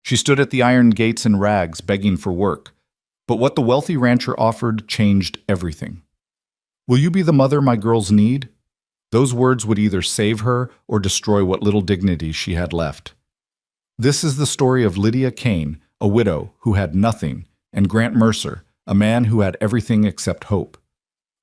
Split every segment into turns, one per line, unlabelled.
She stood at the iron gates in rags, begging for work. But what the wealthy rancher offered changed everything. "Will you be the mother my girls need?" Those words would either save her or destroy what little dignity she had left. This is the story of Lydia Kane, a widow who had nothing, and Grant Mercer, a man who had everything except hope.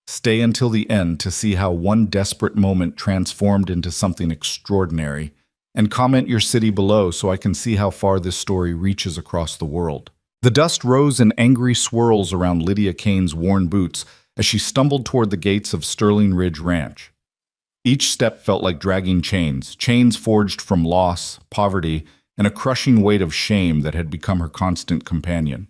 Stay until the end to see how one desperate moment transformed into something extraordinary, and comment your city below so I can see how far this story reaches across the world. The dust rose in angry swirls around Lydia Kane's worn boots as she stumbled toward the gates of Sterling Ridge Ranch. Each step felt like dragging chains, chains forged from loss, poverty, and a crushing weight of shame that had become her constant companion.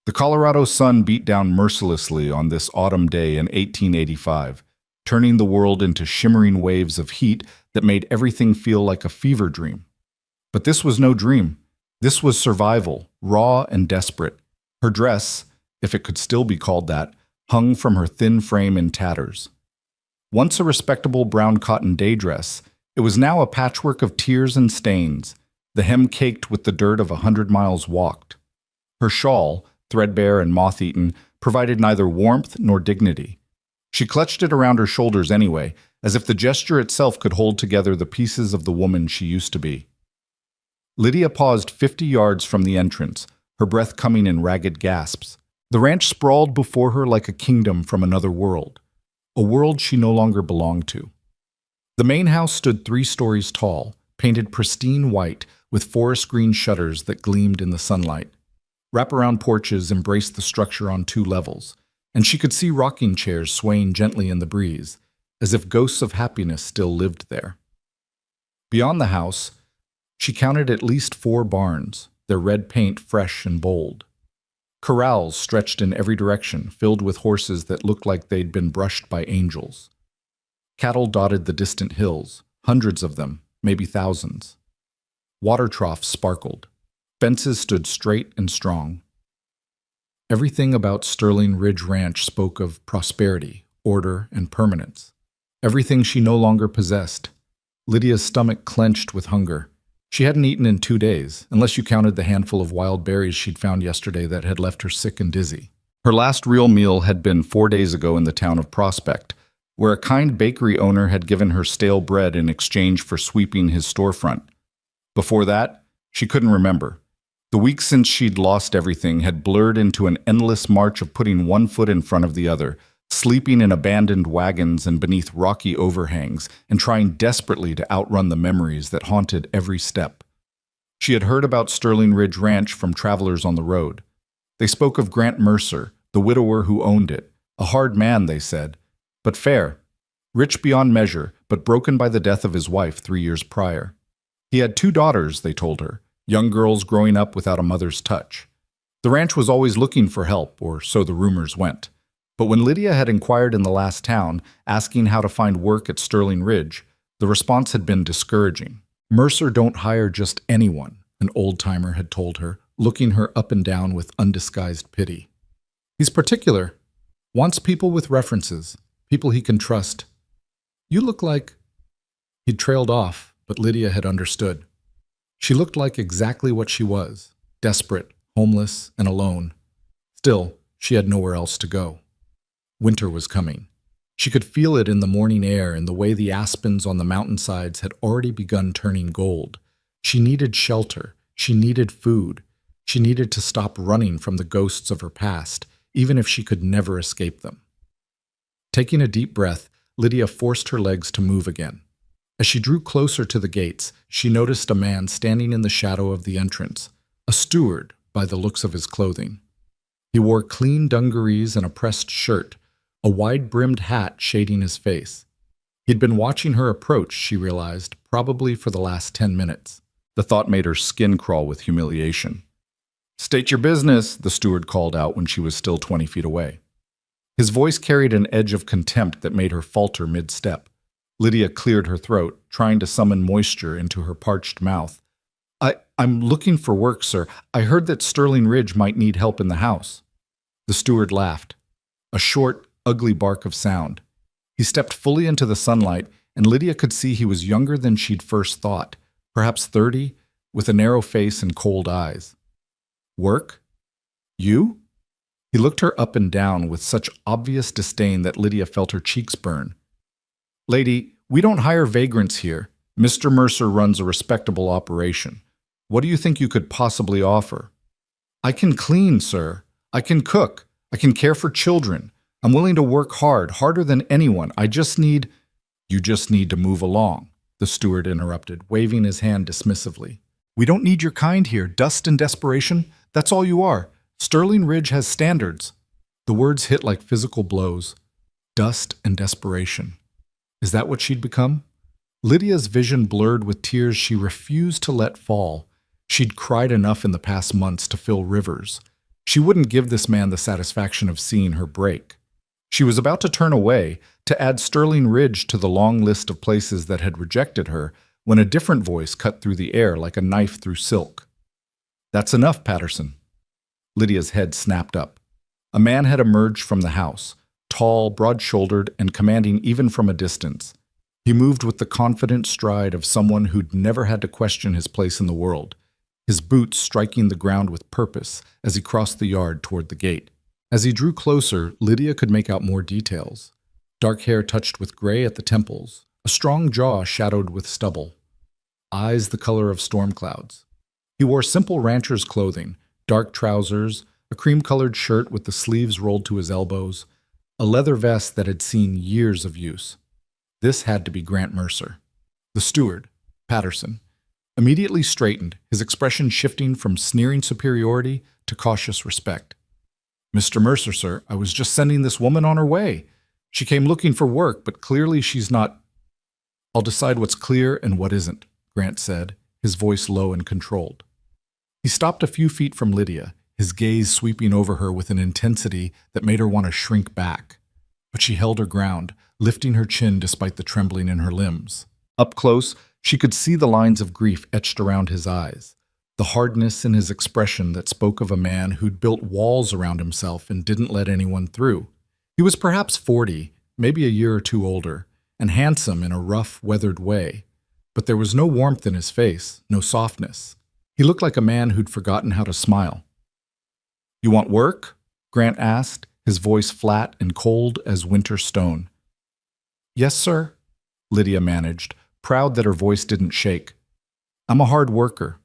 The Colorado sun beat down mercilessly on this autumn day in 1885, turning the world into shimmering waves of heat that made everything feel like a fever dream. But this was no dream. This was survival, raw and desperate. Her dress, if it could still be called that, hung from her thin frame in tatters. Once a respectable brown cotton day dress, it was now a patchwork of tears and stains, the hem caked with the dirt of 100 miles walked. Her shawl, threadbare and moth-eaten, provided neither warmth nor dignity. She clutched it around her shoulders anyway, as if the gesture itself could hold together the pieces of the woman she used to be. Lydia paused 50 yards from the entrance, her breath coming in ragged gasps. The ranch sprawled before her like a kingdom from another world, a world she no longer belonged to. The main house stood 3 stories tall, painted pristine white with forest green shutters that gleamed in the sunlight. Wraparound porches embraced the structure on 2 levels, and she could see rocking chairs swaying gently in the breeze, as if ghosts of happiness still lived there. Beyond the house, she counted at least 4 barns, their red paint fresh and bold. Corrals stretched in every direction, filled with horses that looked like they'd been brushed by angels. Cattle dotted the distant hills, hundreds of them, maybe thousands. Water troughs sparkled. Fences stood straight and strong. Everything about Sterling Ridge Ranch spoke of prosperity, order, and permanence. Everything she no longer possessed. Lydia's stomach clenched with hunger. She hadn't eaten in 2 days, unless you counted the handful of wild berries she'd found yesterday that had left her sick and dizzy. Her last real meal had been 4 days ago in the town of Prospect, where a kind bakery owner had given her stale bread in exchange for sweeping his storefront. Before that, she couldn't remember. The weeks since she'd lost everything had blurred into an endless march of putting one foot in front of the other, sleeping in abandoned wagons and beneath rocky overhangs, and trying desperately to outrun the memories that haunted every step. She had heard about Sterling Ridge Ranch from travelers on the road. They spoke of Grant Mercer, the widower who owned it. A hard man, they said, but fair. Rich beyond measure, but broken by the death of his wife 3 years prior. He had 2 daughters, they told her, young girls growing up without a mother's touch. The ranch was always looking for help, or so the rumors went. But when Lydia had inquired in the last town, asking how to find work at Sterling Ridge, the response had been discouraging. "Mercer don't hire just anyone," an old-timer had told her, looking her up and down with undisguised pity. "He's particular. Wants people with references, people he can trust. You look like—" He'd trailed off, but Lydia had understood. She looked like exactly what she was, desperate, homeless, and alone. Still, she had nowhere else to go. Winter was coming. She could feel it in the morning air and the way the aspens on the mountainsides had already begun turning gold. She needed shelter. She needed food. She needed to stop running from the ghosts of her past, even if she could never escape them. Taking a deep breath, Lydia forced her legs to move again. As she drew closer to the gates, she noticed a man standing in the shadow of the entrance, a steward by the looks of his clothing. He wore clean dungarees and a pressed shirt, a wide-brimmed hat shading his face. He'd been watching her approach, she realized, probably for the last 10 minutes. The thought made her skin crawl with humiliation. "State your business," the steward called out when she was still 20 feet away. His voice carried an edge of contempt that made her falter mid-step. Lydia cleared her throat, trying to summon moisture into her parched mouth. I'm looking for work, sir. I heard that Sterling Ridge might need help in the house." The steward laughed, a short, ugly bark of sound. He stepped fully into the sunlight, and Lydia could see he was younger than she'd first thought, perhaps 30, with a narrow face and cold eyes. Work? You? He looked her up and down with such obvious disdain that Lydia felt her cheeks burn. Lady, we don't hire vagrants here. Mr. Mercer runs a respectable operation. What do you think you could possibly offer? I can clean, sir. I can cook. I can care for children. I'm willing to work hard, harder than anyone. You just need to move along, the steward interrupted, waving his hand dismissively. We don't need your kind here. Dust and desperation, that's all you are. Sterling Ridge has standards. The words hit like physical blows. Dust and desperation. Is that what she'd become? Lydia's vision blurred with tears she refused to let fall. She'd cried enough in the past months to fill rivers. She wouldn't give this man the satisfaction of seeing her break. She was about to turn away, to add Sterling Ridge to the long list of places that had rejected her, when a different voice cut through the air like a knife through silk. That's enough, Patterson. Lydia's head snapped up. A man had emerged from the house, tall, broad-shouldered, and commanding even from a distance. He moved with the confident stride of someone who'd never had to question his place in the world, his boots striking the ground with purpose as he crossed the yard toward the gate. As he drew closer, Lydia could make out more details. Dark hair touched with gray at the temples, a strong jaw shadowed with stubble, eyes the color of storm clouds. He wore simple rancher's clothing, dark trousers, a cream-colored shirt with the sleeves rolled to his elbows, a leather vest that had seen years of use. This had to be Grant Mercer. The steward, Patterson, immediately straightened, his expression shifting from sneering superiority to cautious respect. Mr. Mercer, sir, I was just sending this woman on her way. She came looking for work, but clearly she's not. I'll decide what's clear and what isn't, Grant said, his voice low and controlled. He stopped a few feet from Lydia, his gaze sweeping over her with an intensity that made her want to shrink back. But she held her ground, lifting her chin despite the trembling in her limbs. Up close, she could see the lines of grief etched around his eyes, the hardness in his expression that spoke of a man who'd built walls around himself and didn't let anyone through. He was perhaps 40, maybe a year or two older, and handsome in a rough, weathered way. But there was no warmth in his face, no softness. He looked like a man who'd forgotten how to smile. You want work? Grant asked, his voice flat and cold as winter stone. Yes, sir, Lydia managed, proud that her voice didn't shake. I'm a hard worker.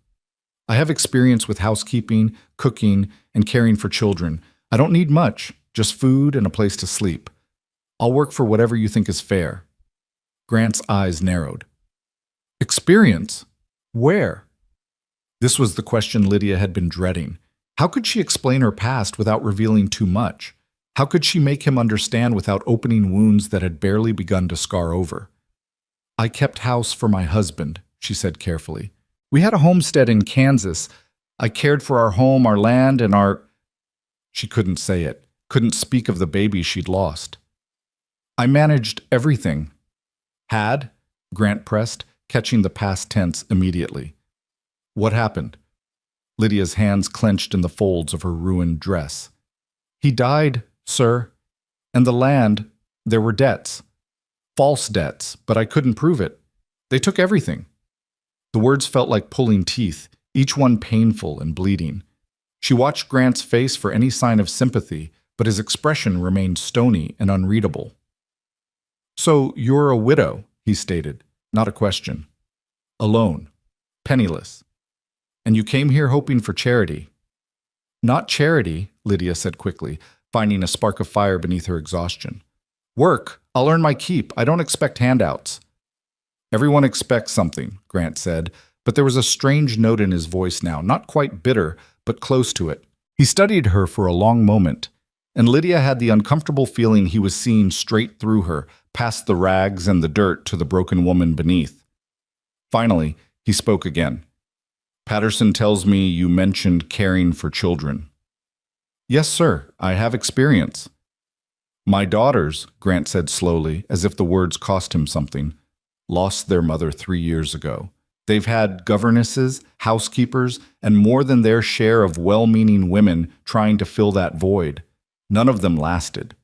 I have experience with housekeeping, cooking, and caring for children. I don't need much, just food and a place to sleep. I'll work for whatever you think is fair. Grant's eyes narrowed. Experience? Where? This was the question Lydia had been dreading. How could she explain her past without revealing too much? How could she make him understand without opening wounds that had barely begun to scar over? I kept house for my husband, she said carefully. We had a homestead in Kansas. I cared for our home, our land, and our... She couldn't say it, couldn't speak of the baby she'd lost. I managed everything. Had? Grant pressed, catching the past tense immediately. What happened? Lydia's hands clenched in the folds of her ruined dress. He died, sir. And the land, there were debts. False debts, but I couldn't prove it. They took everything. The words felt like pulling teeth, each one painful and bleeding. She watched Grant's face for any sign of sympathy, but his expression remained stony and unreadable. So you're a widow, he stated, not a question. Alone. Penniless. And you came here hoping for charity. Not charity, Lydia said quickly, finding a spark of fire beneath her exhaustion. Work. I'll earn my keep. I don't expect handouts. Everyone expects something, Grant said, but there was a strange note in his voice now, not quite bitter, but close to it. He studied her for a long moment, and Lydia had the uncomfortable feeling he was seeing straight through her, past the rags and the dirt to the broken woman beneath. Finally, he spoke again. Patterson tells me you mentioned caring for children. Yes, sir, I have experience. My daughters, Grant said slowly, as if the words cost him something, lost their mother 3 years ago. They've had governesses, housekeepers, and more than their share of well-meaning women trying to fill that void. None of them lasted.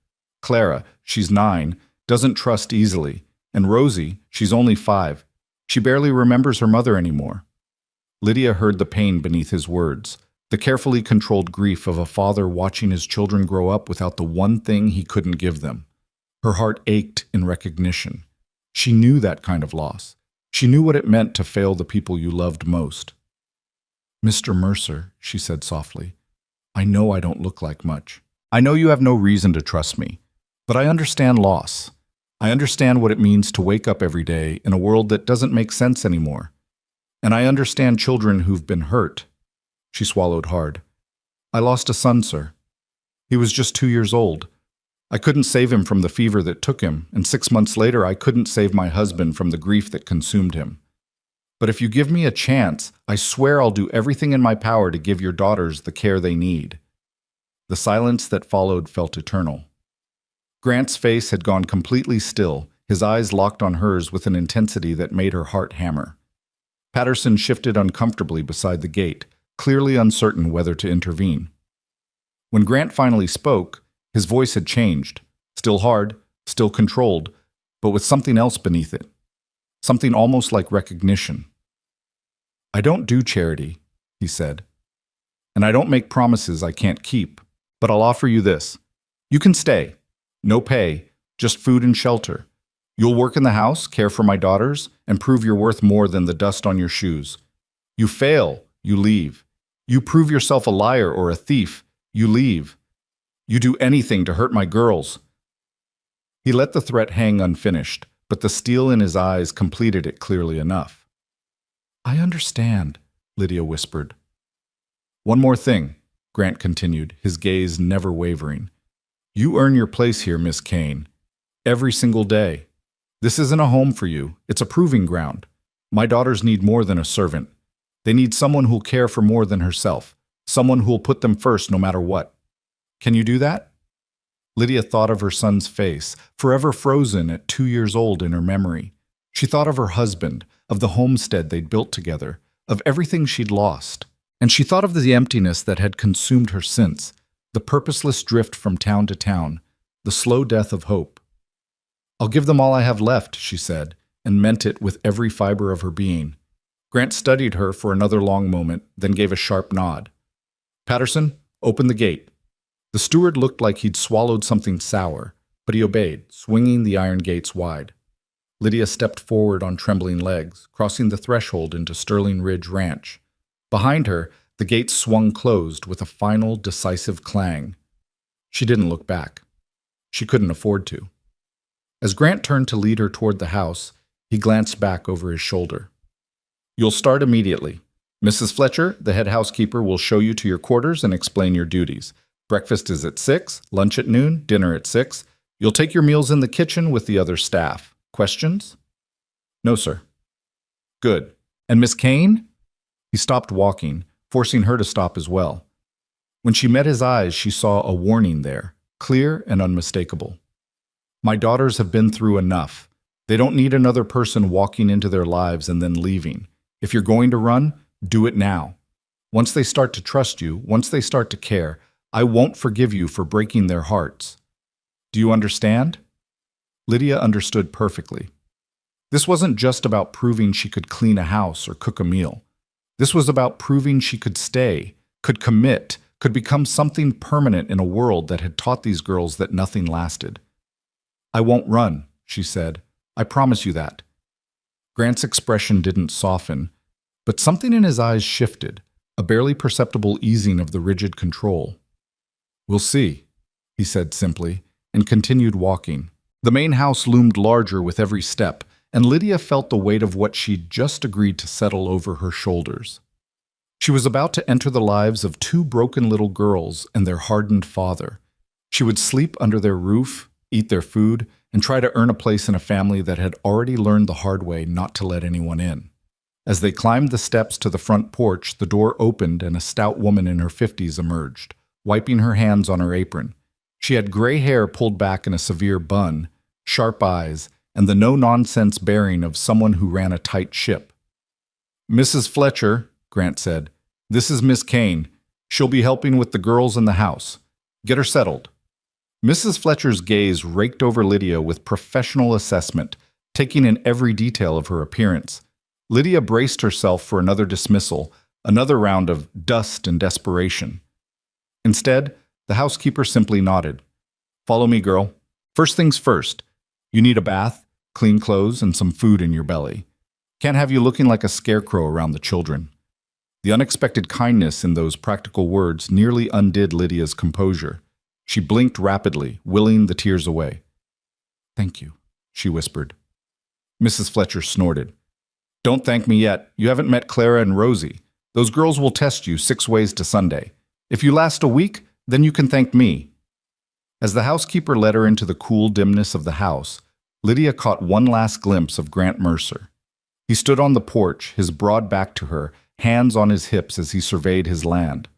Clara, she's 9, doesn't trust easily, and Rosie, she's only 5. She barely remembers her mother anymore. Lydia heard the pain beneath his words, the carefully controlled grief of a father watching his children grow up without the one thing he couldn't give them. Her heart ached in recognition. She knew that kind of loss. She knew what it meant to fail the people you loved most. "Mr. Mercer," she said softly, "I know I don't look like much. I know you have no reason to trust me, but I understand loss. I understand what it means to wake up every day in a world that doesn't make sense anymore. And I understand children who've been hurt." She swallowed hard. "I lost a son, sir. He was just 2 years old. I couldn't save him from the fever that took him, and 6 months later I couldn't save my husband from the grief that consumed him. But if you give me a chance, I swear I'll do everything in my power to give your daughters the care they need." The silence that followed felt eternal. Grant's face had gone completely still, his eyes locked on hers with an intensity that made her heart hammer. Patterson shifted uncomfortably beside the gate, clearly uncertain whether to intervene. When Grant finally spoke, his voice had changed, still hard, still controlled, but with something else beneath it, something almost like recognition. "I don't do charity," he said, "and I don't make promises I can't keep, but I'll offer you this. You can stay. No pay, just food and shelter. You'll work in the house, care for my daughters, and prove you're worth more than the dust on your shoes. You fail, you leave. You prove yourself a liar or a thief, you leave. You do anything to hurt my girls." He let the threat hang unfinished, but the steel in his eyes completed it clearly enough. "I understand," Lydia whispered. "One more thing," Grant continued, his gaze never wavering. "You earn your place here, Miss Kane. Every single day. This isn't a home for you. It's a proving ground. My daughters need more than a servant. They need someone who'll care for more than herself, someone who'll put them first no matter what. Can you do that?" Lydia thought of her son's face, forever frozen at 2 years old in her memory. She thought of her husband, of the homestead they'd built together, of everything she'd lost. And she thought of the emptiness that had consumed her since, the purposeless drift from town to town, the slow death of hope. "I'll give them all I have left," she said, and meant it with every fiber of her being. Grant studied her for another long moment, then gave a sharp nod. "Patterson, open the gate." The steward looked like he'd swallowed something sour, but he obeyed, swinging the iron gates wide. Lydia stepped forward on trembling legs, crossing the threshold into Sterling Ridge Ranch. Behind her, the gates swung closed with a final, decisive clang. She didn't look back. She couldn't afford to. As Grant turned to lead her toward the house, he glanced back over his shoulder. "You'll start immediately. Mrs. Fletcher, the head housekeeper, will show you to your quarters and explain your duties. Breakfast is at 6, lunch at noon, dinner at 6. You'll take your meals in the kitchen with the other staff. Questions?" "No, sir." "Good. And Miss Kane?" He stopped walking, forcing her to stop as well. When she met his eyes, she saw a warning there, clear and unmistakable. "My daughters have been through enough. They don't need another person walking into their lives and then leaving. If you're going to run, do it now. Once they start to trust you, once they start to care, I won't forgive you for breaking their hearts. Do you understand?" Lydia understood perfectly. This wasn't just about proving she could clean a house or cook a meal. This was about proving she could stay, could commit, could become something permanent in a world that had taught these girls that nothing lasted. "I won't run," she said. "I promise you that." Grant's expression didn't soften, but something in his eyes shifted, a barely perceptible easing of the rigid control. "We'll see," he said simply, and continued walking. The main house loomed larger with every step, and Lydia felt the weight of what she'd just agreed to settle over her shoulders. She was about to enter the lives of 2 broken little girls and their hardened father. She would sleep under their roof, eat their food, and try to earn a place in a family that had already learned the hard way not to let anyone in. As they climbed the steps to the front porch, the door opened and a stout woman in her 50s emerged, wiping her hands on her apron. She had gray hair pulled back in a severe bun, sharp eyes, and the no-nonsense bearing of someone who ran a tight ship. "Mrs. Fletcher," Grant said, "this is Miss Kane. She'll be helping with the girls in the house. Get her settled." Mrs. Fletcher's gaze raked over Lydia with professional assessment, taking in every detail of her appearance. Lydia braced herself for another dismissal, another round of dust and desperation. Instead, the housekeeper simply nodded. "Follow me, girl. First things first. You need a bath, clean clothes, and some food in your belly. Can't have you looking like a scarecrow around the children." The unexpected kindness in those practical words nearly undid Lydia's composure. She blinked rapidly, willing the tears away. "Thank you," she whispered. Mrs. Fletcher snorted. "Don't thank me yet. You haven't met Clara and Rosie. Those girls will test you 6 ways to Sunday. If you last a week, then you can thank me." As the housekeeper led her into the cool dimness of the house, Lydia caught one last glimpse of Grant Mercer. He stood on the porch, his broad back to her, hands on his hips as he surveyed his land.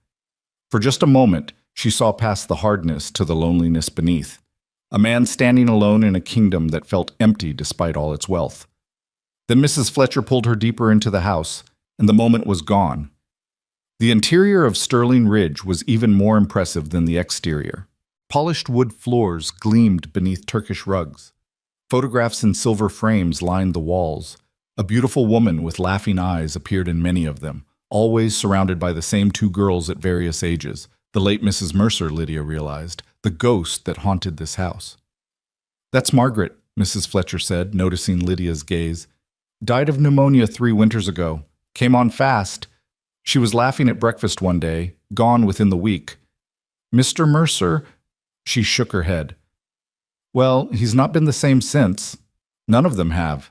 For just a moment, she saw past the hardness to the loneliness beneath. A man standing alone in a kingdom that felt empty despite all its wealth. Then Mrs. Fletcher pulled her deeper into the house, and the moment was gone. The interior of Sterling Ridge was even more impressive than the exterior. Polished wood floors gleamed beneath Turkish rugs. Photographs in silver frames lined the walls. A beautiful woman with laughing eyes appeared in many of them, always surrounded by the same 2 girls at various ages. The late Mrs. Mercer, Lydia realized, the ghost that haunted this house. "That's Margaret," Mrs. Fletcher said, noticing Lydia's gaze. "Died of pneumonia 3 winters ago. Came on fast. She was laughing at breakfast one day, gone within the week. Mr. Mercer?" She shook her head. "Well, he's not been the same since. None of them have."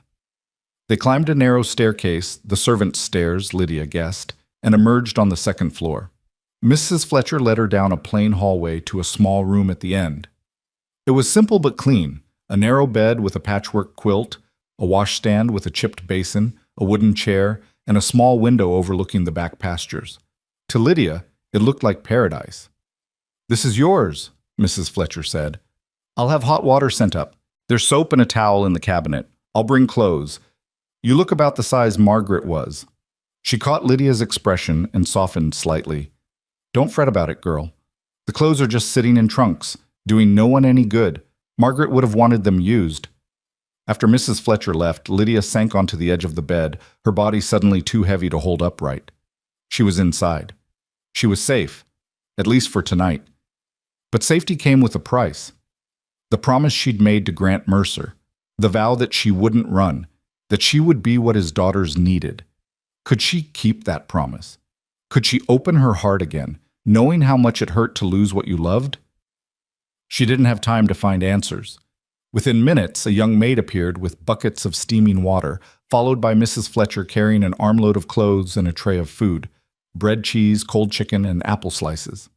They climbed a narrow staircase, the servants' stairs, Lydia guessed, and emerged on the 2nd floor. Mrs. Fletcher led her down a plain hallway to a small room at the end. It was simple but clean, a narrow bed with a patchwork quilt, a washstand with a chipped basin, a wooden chair, and a small window overlooking the back pastures. To Lydia, it looked like paradise. "This is yours," Mrs. Fletcher said. "I'll have hot water sent up. There's soap and a towel in the cabinet. I'll bring clothes. You look about the size Margaret was." She caught Lydia's expression and softened slightly. "Don't fret about it, girl. The clothes are just sitting in trunks, doing no one any good. Margaret would have wanted them used." After Mrs. Fletcher left, Lydia sank onto the edge of the bed, her body suddenly too heavy to hold upright. She was inside. She was safe, at least for tonight. But safety came with a price. The promise she'd made to Grant Mercer, the vow that she wouldn't run, that she would be what his daughters needed. Could she keep that promise? Could she open her heart again, knowing how much it hurt to lose what you loved? She didn't have time to find answers. Within minutes, a young maid appeared with buckets of steaming water, followed by Mrs. Fletcher carrying an armload of clothes and a tray of food, bread, cheese, cold chicken, and apple slices.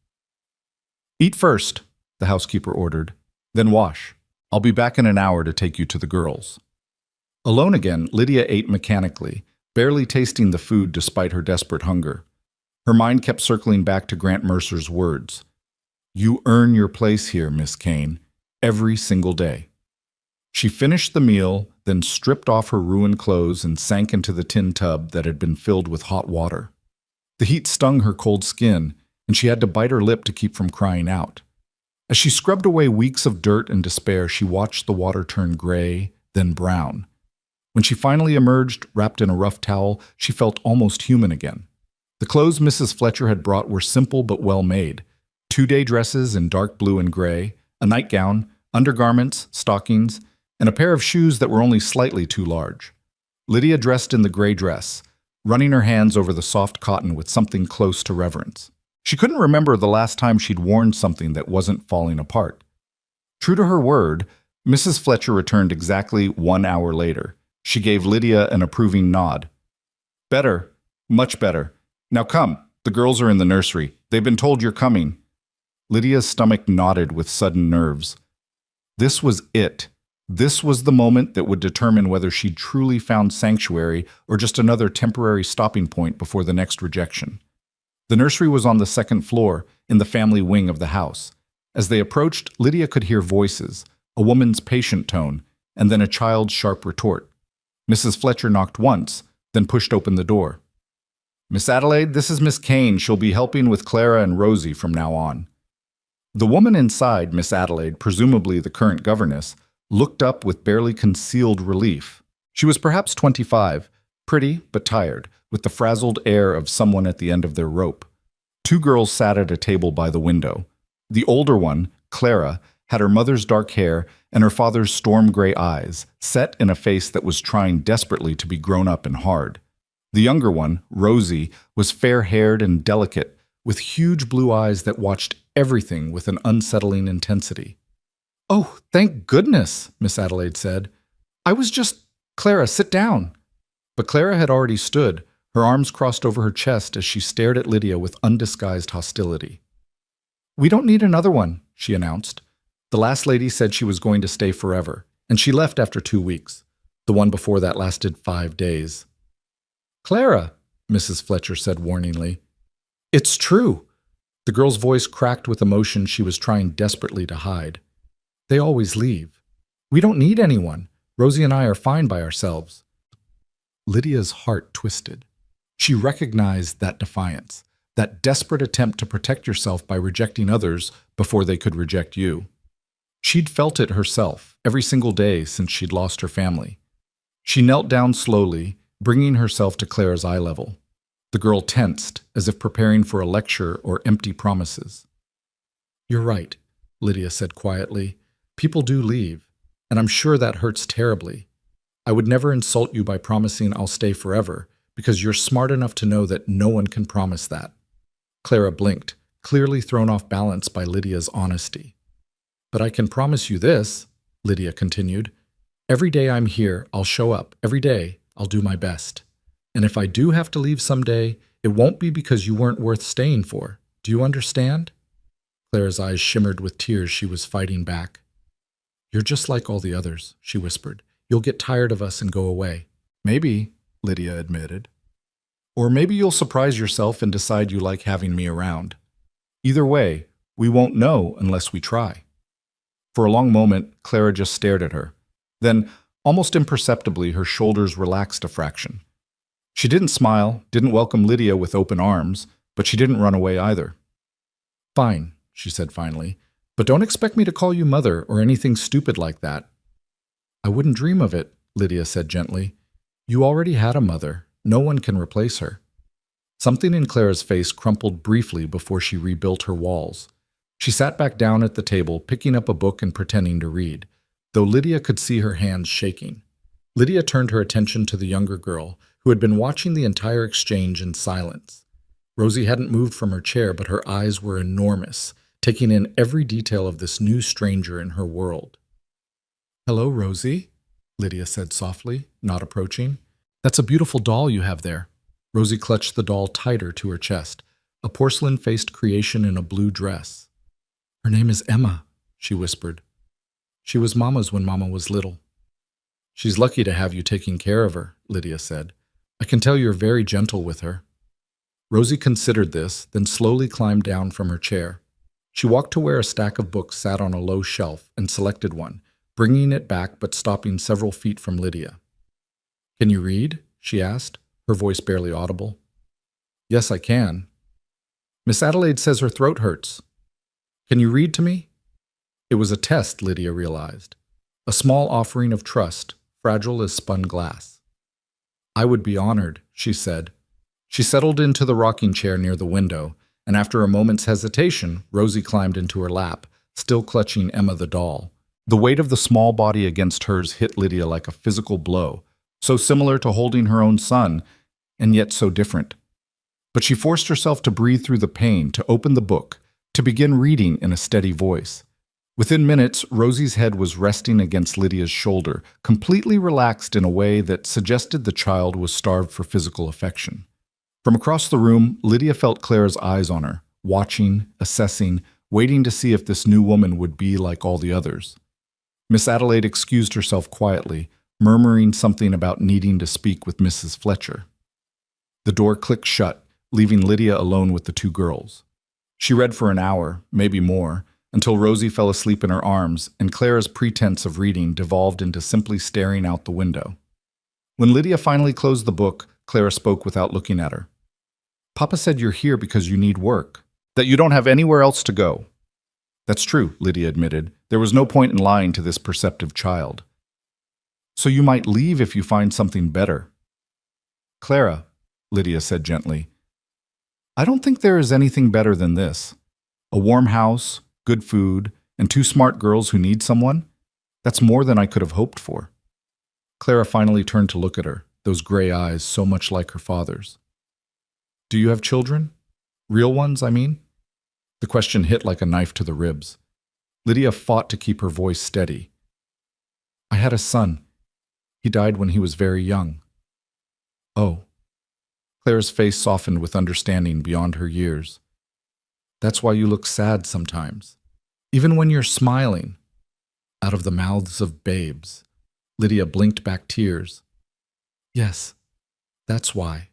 "Eat first," the housekeeper ordered, "then wash. I'll be back in an hour to take you to the girls." Alone again, Lydia ate mechanically, barely tasting the food despite her desperate hunger. Her mind kept circling back to Grant Mercer's words. "You earn your place here, Miss Kane, every single day." She finished the meal, then stripped off her ruined clothes and sank into the tin tub that had been filled with hot water. The heat stung her cold skin, and she had to bite her lip to keep from crying out. As she scrubbed away weeks of dirt and despair, she watched the water turn gray, then brown. When she finally emerged, wrapped in a rough towel, she felt almost human again. The clothes Mrs. Fletcher had brought were simple but well made. 2-day dresses in dark blue and gray, a nightgown, undergarments, stockings, and a pair of shoes that were only slightly too large. Lydia dressed in the gray dress, running her hands over the soft cotton with something close to reverence. She couldn't remember the last time she'd worn something that wasn't falling apart. True to her word, Mrs. Fletcher returned exactly 1 hour later. She gave Lydia an approving nod. "Better, much better. Now come, the girls are in the nursery. They've been told you're coming." Lydia's stomach knotted with sudden nerves. This was it. This was the moment that would determine whether she'd truly found sanctuary or just another temporary stopping point before the next rejection. The nursery was on the 2nd floor, in the family wing of the house. As they approached, Lydia could hear voices, a woman's patient tone, and then a child's sharp retort. Mrs. Fletcher knocked once, then pushed open the door. "Miss Adelaide, this is Miss Kane. She'll be helping with Clara and Rosie from now on." The woman inside, Miss Adelaide, presumably the current governess, looked up with barely concealed relief. She was perhaps 25, pretty but tired, with the frazzled air of someone at the end of their rope. Two girls sat at a table by the window. The older one, Clara, had her mother's dark hair and her father's storm gray eyes, set in a face that was trying desperately to be grown up and hard. The younger one, Rosie, was fair-haired and delicate, with huge blue eyes that watched everything with an unsettling intensity. "Oh, thank goodness," Miss Adelaide said. "I was just— Clara, sit down." But Clara had already stood, her arms crossed over her chest as she stared at Lydia with undisguised hostility. "We don't need another one," she announced. "The last lady said she was going to stay forever, and she left after 2 weeks. The one before that lasted 5 days. "Clara," Mrs. Fletcher said warningly. "It's true." The girl's voice cracked with emotion she was trying desperately to hide. "They always leave. We don't need anyone. Rosie and I are fine by ourselves." Lydia's heart twisted. She recognized that defiance, that desperate attempt to protect yourself by rejecting others before they could reject you. She'd felt it herself every single day since she'd lost her family. She knelt down slowly, bringing herself to Clara's eye level. The girl tensed, as if preparing for a lecture or empty promises. "You're right," Lydia said quietly. "People do leave, and I'm sure that hurts terribly. I would never insult you by promising I'll stay forever, because you're smart enough to know that no one can promise that." Clara blinked, clearly thrown off balance by Lydia's honesty. "But I can promise you this," Lydia continued. "Every day I'm here, I'll show up. Every day, I'll do my best. And if I do have to leave someday, it won't be because you weren't worth staying for. Do you understand?" Clara's eyes shimmered with tears she was fighting back. "You're just like all the others," she whispered. "You'll get tired of us and go away." "Maybe," Lydia admitted. "Or maybe you'll surprise yourself and decide you like having me around. Either way, we won't know unless we try." For a long moment, Clara just stared at her. Then, almost imperceptibly, her shoulders relaxed a fraction. She didn't smile, didn't welcome Lydia with open arms, but she didn't run away either. "Fine," she said finally, "but don't expect me to call you mother or anything stupid like that." "I wouldn't dream of it," Lydia said gently. "You already had a mother. No one can replace her." Something in Clara's face crumpled briefly before she rebuilt her walls. She sat back down at the table, picking up a book and pretending to read, though Lydia could see her hands shaking. Lydia turned her attention to the younger girl, who had been watching the entire exchange in silence. Rosie hadn't moved from her chair, but her eyes were enormous, taking in every detail of this new stranger in her world. "Hello, Rosie," Lydia said softly, not approaching. "That's a beautiful doll you have there." Rosie clutched the doll tighter to her chest, a porcelain-faced creation in a blue dress. "Her name is Emma," she whispered. "She was Mama's when Mama was little." "She's lucky to have you taking care of her," Lydia said. "I can tell you're very gentle with her." Rosie considered this, then slowly climbed down from her chair. She walked to where a stack of books sat on a low shelf and selected one, bringing it back but stopping several feet from Lydia. "Can you read?" she asked, her voice barely audible. "Yes, I can." "Miss Adelaide says her throat hurts. Can you read to me?" It was a test, Lydia realized. A small offering of trust, fragile as spun glass. "I would be honored," she said. She settled into the rocking chair near the window, and after a moment's hesitation, Rosie climbed into her lap, still clutching Emma the doll. The weight of the small body against hers hit Lydia like a physical blow, so similar to holding her own son, and yet so different. But she forced herself to breathe through the pain, to open the book, to begin reading in a steady voice. Within minutes, Rosie's head was resting against Lydia's shoulder, completely relaxed in a way that suggested the child was starved for physical affection. From across the room, Lydia felt Clara's eyes on her, watching, assessing, waiting to see if this new woman would be like all the others. Miss Adelaide excused herself quietly, murmuring something about needing to speak with Mrs. Fletcher. The door clicked shut, leaving Lydia alone with the two girls. She read for an hour, maybe more, until Rosie fell asleep in her arms, and Clara's pretense of reading devolved into simply staring out the window. When Lydia finally closed the book, Clara spoke without looking at her. "Papa said you're here because you need work, that you don't have anywhere else to go." "That's true," Lydia admitted. There was no point in lying to this perceptive child. "So you might leave if you find something better." Clara, Lydia said gently, I don't think there is anything better than this. A warm house, good food, and two smart girls who need someone? That's more than I could have hoped for. Clara finally turned to look at her, those gray eyes so much like her father's. Do you have children? Real ones, I mean? The question hit like a knife to the ribs. Lydia fought to keep her voice steady. I had a son. He died when he was very young. Oh. Clara's face softened with understanding beyond her years. That's why you look sad sometimes. Even when you're smiling. Out of the mouths of babes. Lydia blinked back tears. Yes, that's why.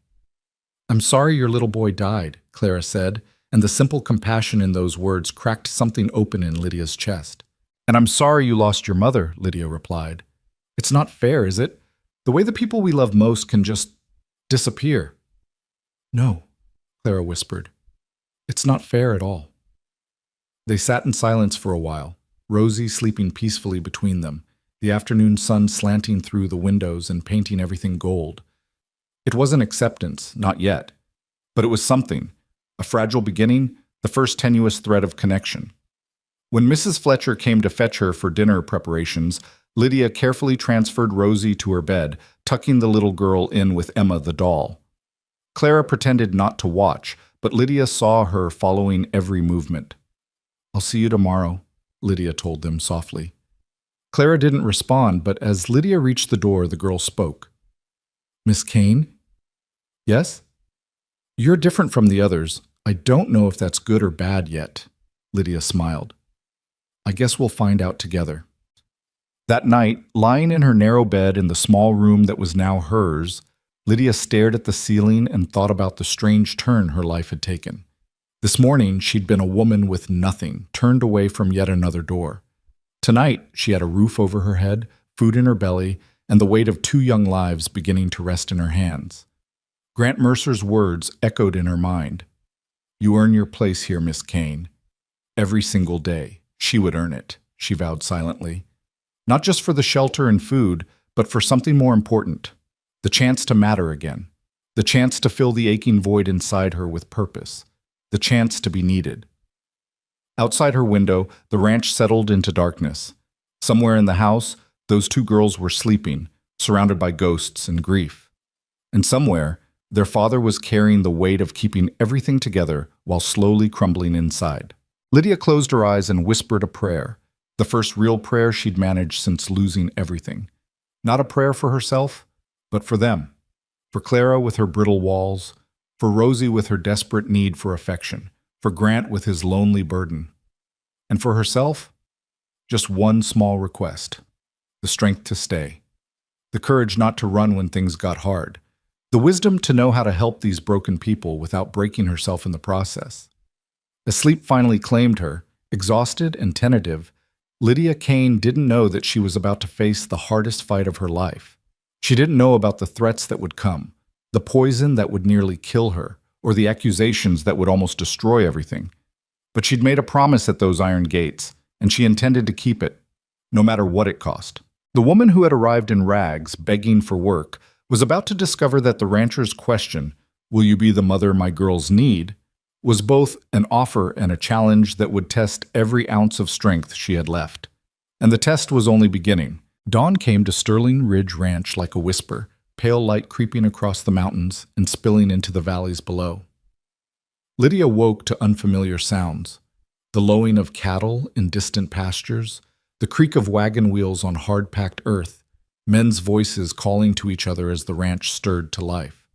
I'm sorry your little boy died, Clara said, and the simple compassion in those words cracked something open in Lydia's chest. And I'm sorry you lost your mother, Lydia replied. It's not fair, is it? The way the people we love most can just disappear. No, Clara whispered. It's not fair at all. They sat in silence for a while, Rosie sleeping peacefully between them, the afternoon sun slanting through the windows and painting everything gold. It wasn't acceptance, not yet, but it was something, a fragile beginning, the first tenuous thread of connection. When Mrs. Fletcher came to fetch her for dinner preparations, Lydia carefully transferred Rosie to her bed, tucking the little girl in with Emma the doll. Clara pretended not to watch, but Lydia saw her following every movement. I'll see you tomorrow, Lydia told them softly. Clara didn't respond, but as Lydia reached the door, the girl spoke. Miss Kane? Yes? You're different from the others. I don't know if that's good or bad yet, Lydia smiled. I guess we'll find out together. That night, lying in her narrow bed in the small room that was now hers, Lydia stared at the ceiling and thought about the strange turn her life had taken. This morning, she'd been a woman with nothing, turned away from yet another door. Tonight, she had a roof over her head, food in her belly, and the weight of two young lives beginning to rest in her hands. Grant Mercer's words echoed in her mind. You earn your place here, Miss Kane. Every single day, she would earn it, she vowed silently. Not just for the shelter and food, but for something more important. The chance to matter again. The chance to fill the aching void inside her with purpose. The chance to be needed. Outside her window, the ranch settled into darkness. Somewhere in the house, those two girls were sleeping, surrounded by ghosts and grief. And somewhere, their father was carrying the weight of keeping everything together while slowly crumbling inside. Lydia closed her eyes and whispered a prayer, the first real prayer she'd managed since losing everything. Not a prayer for herself, but for them. For Clara with her brittle walls, for Rosie with her desperate need for affection, for Grant with his lonely burden. And for herself, just one small request, the strength to stay, the courage not to run when things got hard, the wisdom to know how to help these broken people without breaking herself in the process. As sleep finally claimed her, exhausted and tentative, Lydia Kane didn't know that she was about to face the hardest fight of her life. She didn't know about the threats that would come, the poison that would nearly kill her, or the accusations that would almost destroy everything. But she'd made a promise at those iron gates, and she intended to keep it, no matter what it cost. The woman who had arrived in rags, begging for work, was about to discover that the rancher's question, "Will you be the mother my girls need?" was both an offer and a challenge that would test every ounce of strength she had left. And the test was only beginning. Dawn came to Sterling Ridge Ranch like a whisper, pale light creeping across the mountains and spilling into the valleys below. Lydia woke to unfamiliar sounds, the lowing of cattle in distant pastures, the creak of wagon wheels on hard-packed earth, men's voices calling to each other as the ranch stirred to life.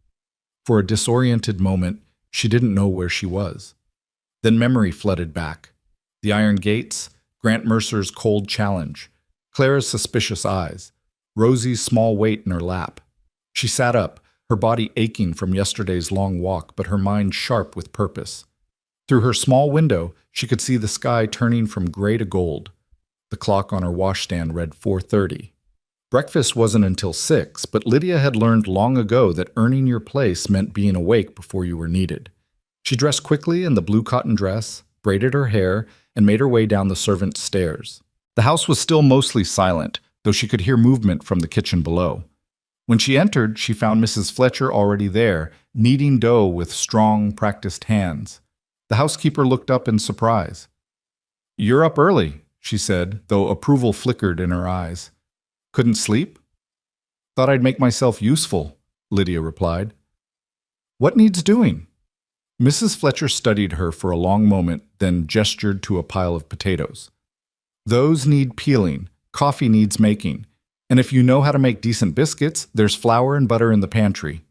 For a disoriented moment, she didn't know where she was. Then memory flooded back. The iron gates, Grant Mercer's cold challenge, Clara's suspicious eyes, Rosie's small weight in her lap. She sat up, her body aching from yesterday's long walk, but her mind sharp with purpose. Through her small window, she could see the sky turning from gray to gold. The clock on her washstand read 4:30. Breakfast wasn't until 6, but Lydia had learned long ago that earning your place meant being awake before you were needed. She dressed quickly in the blue cotton dress, braided her hair, and made her way down the servants' stairs. The house was still mostly silent, though she could hear movement from the kitchen below. When she entered, she found Mrs. Fletcher already there, kneading dough with strong, practiced hands. The housekeeper looked up in surprise. "You're up early," she said, though approval flickered in her eyes. "Couldn't sleep?" "Thought I'd make myself useful," Lydia replied. "What needs doing?" Mrs. Fletcher studied her for a long moment, then gestured to a pile of potatoes. "Those need peeling, coffee needs making, and if you know how to make decent biscuits, there's flour and butter in the pantry."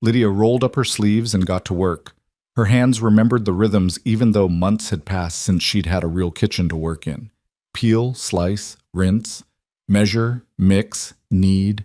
Lydia rolled up her sleeves and got to work. Her hands remembered the rhythms even though months had passed since she'd had a real kitchen to work in. Peel, slice, rinse, measure, mix, knead.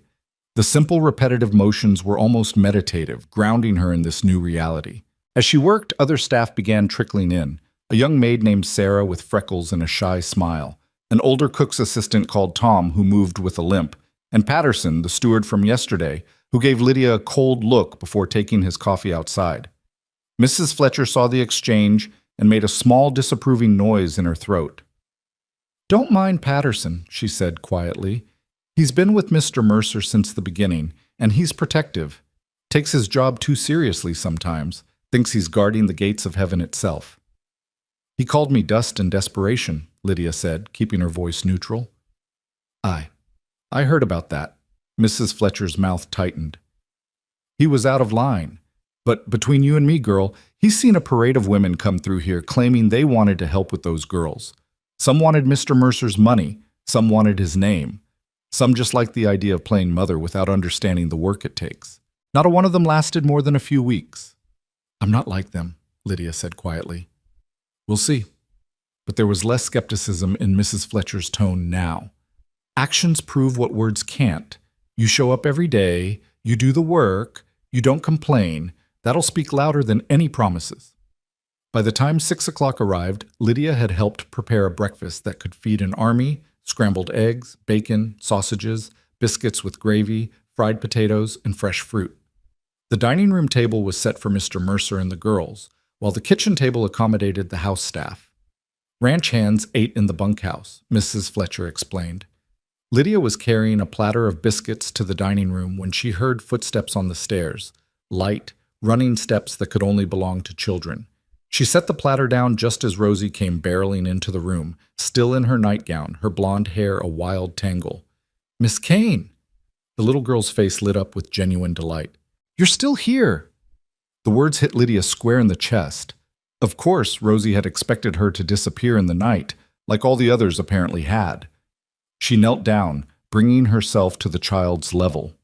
The simple repetitive motions were almost meditative, grounding her in this new reality. As she worked, other staff began trickling in. A young maid named Sarah with freckles and a shy smile, an older cook's assistant called Tom who moved with a limp, and Patterson, the steward from yesterday, who gave Lydia a cold look before taking his coffee outside. Mrs. Fletcher saw the exchange and made a small disapproving noise in her throat. "Don't mind Patterson," she said quietly. "He's been with Mr. Mercer since the beginning, and he's protective. Takes his job too seriously sometimes, thinks he's guarding the gates of heaven itself." "He called me dust and desperation," Lydia said, keeping her voice neutral. I heard about that." Mrs. Fletcher's mouth tightened. "He was out of line. But between you and me, girl, he's seen a parade of women come through here claiming they wanted to help with those girls. Some wanted Mr. Mercer's money, some wanted his name. Some just liked the idea of playing mother without understanding the work it takes. Not a one of them lasted more than a few weeks." "I'm not like them," Lydia said quietly. "We'll see." But there was less skepticism in Mrs. Fletcher's tone now. "Actions prove what words can't. You show up every day, you do the work, you don't complain. That'll speak louder than any promises." By the time 6 o'clock arrived, Lydia had helped prepare a breakfast that could feed an army: scrambled eggs, bacon, sausages, biscuits with gravy, fried potatoes, and fresh fruit. The dining room table was set for Mr. Mercer and the girls, while the kitchen table accommodated the house staff. "Ranch hands ate in the bunkhouse," Mrs. Fletcher explained. Lydia was carrying a platter of biscuits to the dining room when she heard footsteps on the stairs, light, running steps that could only belong to children. She set the platter down just as Rosie came barreling into the room, still in her nightgown, her blonde hair a wild tangle. "Miss Kane!" The little girl's face lit up with genuine delight. "You're still here!" The words hit Lydia square in the chest. Of course, Rosie had expected her to disappear in the night, like all the others apparently had. She knelt down, bringing herself to the child's level.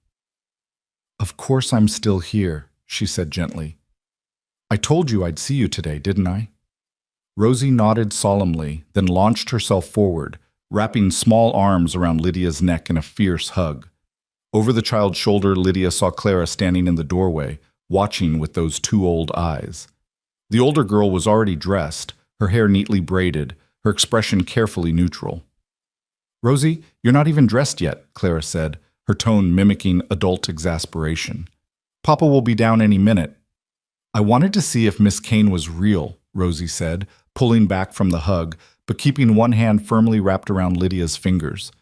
"Of course I'm still here," she said gently. "I told you I'd see you today, didn't I?" Rosie nodded solemnly, then launched herself forward, wrapping small arms around Lydia's neck in a fierce hug. Over the child's shoulder, Lydia saw Clara standing in the doorway, watching with those two old eyes. The older girl was already dressed, her hair neatly braided, her expression carefully neutral. "Rosie, you're not even dressed yet," Clara said, her tone mimicking adult exasperation. "Papa will be down any minute." "I wanted to see if Miss Kane was real," Rosie said, pulling back from the hug, but keeping one hand firmly wrapped around Lydia's fingers.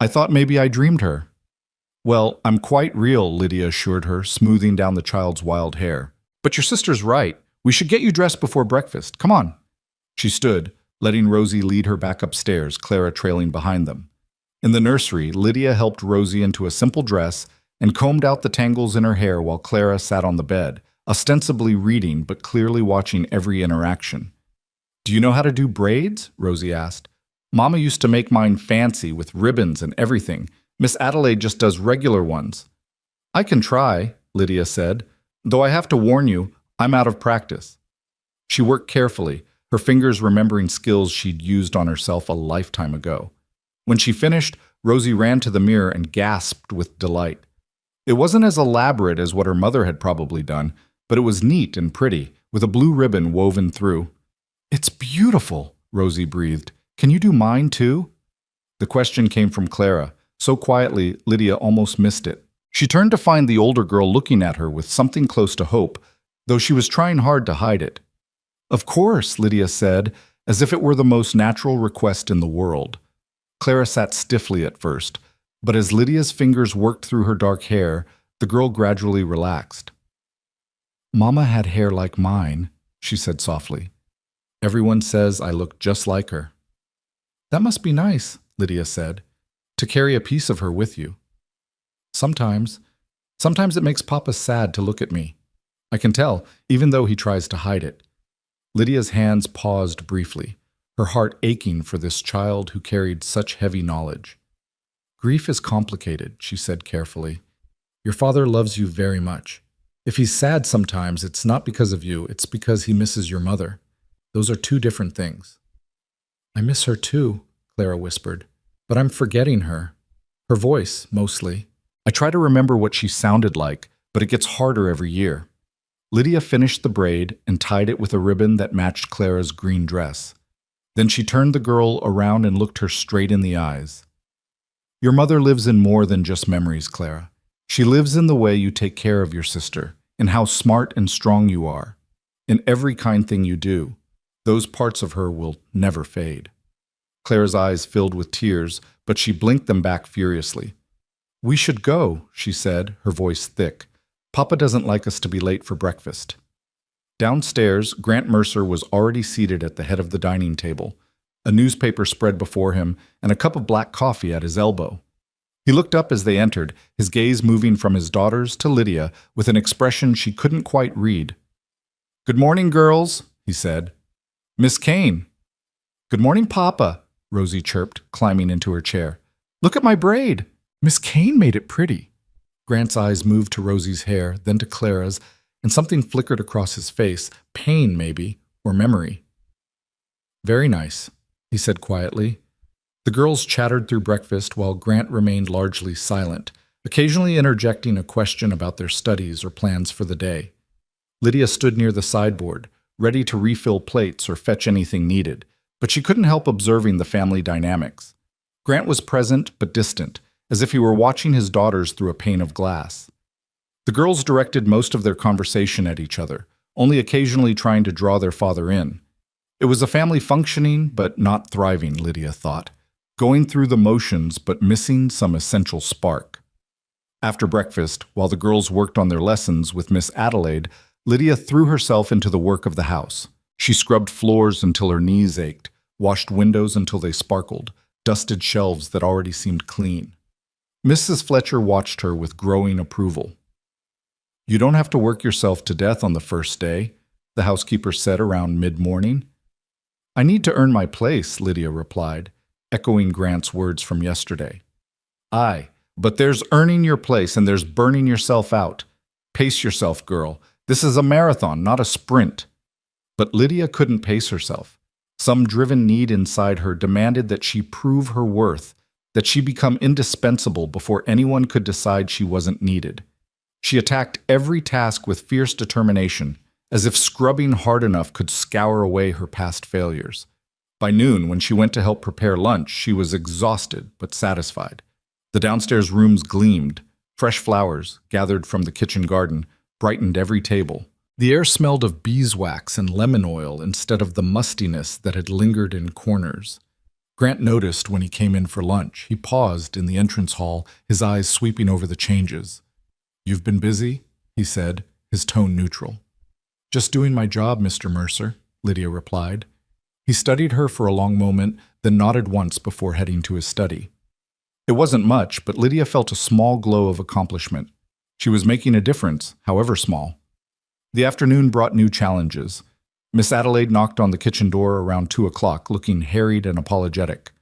"I thought maybe I dreamed her." "Well, I'm quite real," Lydia assured her, smoothing down the child's wild hair. "But your sister's right. We should get you dressed before breakfast. Come on." She stood, letting Rosie lead her back upstairs, Clara trailing behind them. In the nursery, Lydia helped Rosie into a simple dress and combed out the tangles in her hair while Clara sat on the bed, ostensibly reading but clearly watching every interaction. "Do you know how to do braids?" Rosie asked. "Mama used to make mine fancy with ribbons and everything. Miss Adelaide just does regular ones." "I can try," Lydia said, "though I have to warn you, I'm out of practice." She worked carefully, her fingers remembering skills she'd used on herself a lifetime ago. When she finished, Rosie ran to the mirror and gasped with delight. It wasn't as elaborate as what her mother had probably done, but it was neat and pretty, with a blue ribbon woven through. "It's beautiful," Rosie breathed. "Can you do mine too?" The question came from Clara, so quietly Lydia almost missed it. She turned to find the older girl looking at her with something close to hope, though she was trying hard to hide it. "Of course," Lydia said, as if it were the most natural request in the world. Clara sat stiffly at first, But as Lydia's fingers worked through her dark hair, the girl gradually relaxed. "Mama had hair like mine," she said softly. "Everyone says I look just like her." "That must be nice," Lydia said, "to carry a piece of her with you." Sometimes it makes Papa sad to look at me. I can tell, even though he tries to hide it." Lydia's hands paused briefly, her heart aching for this child who carried such heavy knowledge. "Grief is complicated," she said carefully. "Your father loves you very much. If he's sad sometimes, it's not because of you, it's because he misses your mother. Those are two different things." "I miss her too," Clara whispered, "but I'm forgetting her. Her voice, mostly. I try to remember what she sounded like, but it gets harder every year." Lydia finished the braid and tied it with a ribbon that matched Clara's green dress. Then she turned the girl around and looked her straight in the eyes. "Your mother lives in more than just memories, Clara. She lives in the way you take care of your sister, in how smart and strong you are, in every kind thing you do. Those parts of her will never fade." Clara's eyes filled with tears, but she blinked them back furiously. "We should go," she said, her voice thick. "Papa doesn't like us to be late for breakfast." Downstairs, Grant Mercer was already seated at the head of the dining table, a newspaper spread before him and a cup of black coffee at his elbow. He looked up as they entered, his gaze moving from his daughters to Lydia with an expression she couldn't quite read. "Good morning, girls," he said. "Miss Kane." "Good morning, Papa," Rosie chirped, climbing into her chair. "Look at my braid. Miss Kane made it pretty." Grant's eyes moved to Rosie's hair, then to Clara's, and something flickered across his face, pain maybe, or memory. "Very nice," he said quietly. The girls chattered through breakfast while Grant remained largely silent, occasionally interjecting a question about their studies or plans for the day. Lydia stood near the sideboard, ready to refill plates or fetch anything needed, but she couldn't help observing the family dynamics. Grant was present but distant, as if he were watching his daughters through a pane of glass. The girls directed most of their conversation at each other, only occasionally trying to draw their father in. It was a family functioning but not thriving, Lydia thought, going through the motions but missing some essential spark. After breakfast, while the girls worked on their lessons with Miss Adelaide, Lydia threw herself into the work of the house. She scrubbed floors until her knees ached, washed windows until they sparkled, dusted shelves that already seemed clean. Mrs. Fletcher watched her with growing approval. "You don't have to work yourself to death on the first day," the housekeeper said around mid-morning. "I need to earn my place," Lydia replied, echoing Grant's words from yesterday. "Aye, but there's earning your place and there's burning yourself out. Pace yourself, girl. This is a marathon, not a sprint." But Lydia couldn't pace herself. Some driven need inside her demanded that she prove her worth, that she become indispensable before anyone could decide she wasn't needed. She attacked every task with fierce determination, as if scrubbing hard enough could scour away her past failures. By noon, when she went to help prepare lunch, she was exhausted but satisfied. The downstairs rooms gleamed. Fresh flowers, gathered from the kitchen garden, brightened every table. The air smelled of beeswax and lemon oil instead of the mustiness that had lingered in corners. Grant noticed when he came in for lunch. He paused in the entrance hall, his eyes sweeping over the changes. "You've been busy?" he said, his tone neutral. "Just doing my job, Mr. Mercer," Lydia replied. He studied her for a long moment, then nodded once before heading to his study. It wasn't much, but Lydia felt a small glow of accomplishment. She was making a difference, however small. The afternoon brought new challenges. Miss Adelaide knocked on the kitchen door around 2 o'clock, looking harried and apologetic.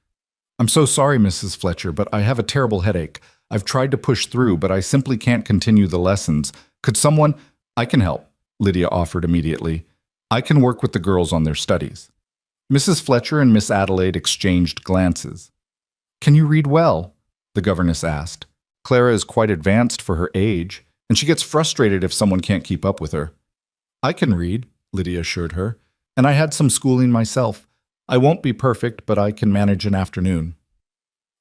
"I'm so sorry, Mrs. Fletcher, but I have a terrible headache. I've tried to push through, but I simply can't continue the lessons. Could someone—" "I can help," Lydia offered immediately. "I can work with the girls on their studies." Mrs. Fletcher and Miss Adelaide exchanged glances. "Can you read well?" the governess asked. "Clara is quite advanced for her age, and she gets frustrated if someone can't keep up with her." "I can read," Lydia assured her, "and I had some schooling myself. I won't be perfect, but I can manage an afternoon."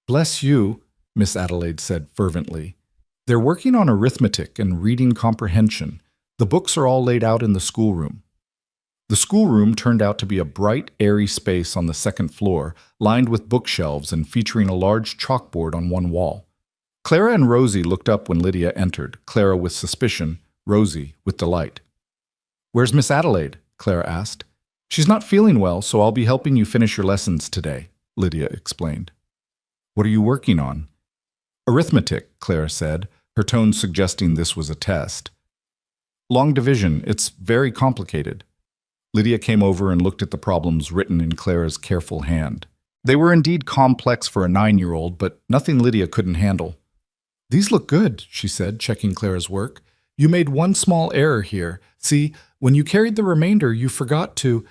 "Bless you," Miss Adelaide said fervently. "They're working on arithmetic and reading comprehension. The books are all laid out in the schoolroom." The schoolroom turned out to be a bright, airy space on the second floor, lined with bookshelves and featuring a large chalkboard on one wall. Clara and Rosie looked up when Lydia entered, Clara with suspicion, Rosie with delight. "Where's Miss Adelaide?" Clara asked. "She's not feeling well, so I'll be helping you finish your lessons today," Lydia explained. "What are you working on?" "Arithmetic," Clara said, her tone suggesting this was a test. "Long division, it's very complicated." Lydia came over and looked at the problems written in Clara's careful hand. They were indeed complex for a 9-year-old, but nothing Lydia couldn't handle. "These look good," she said, checking Clara's work. "You made one small error here. See, when you carried the remainder, you forgot to—"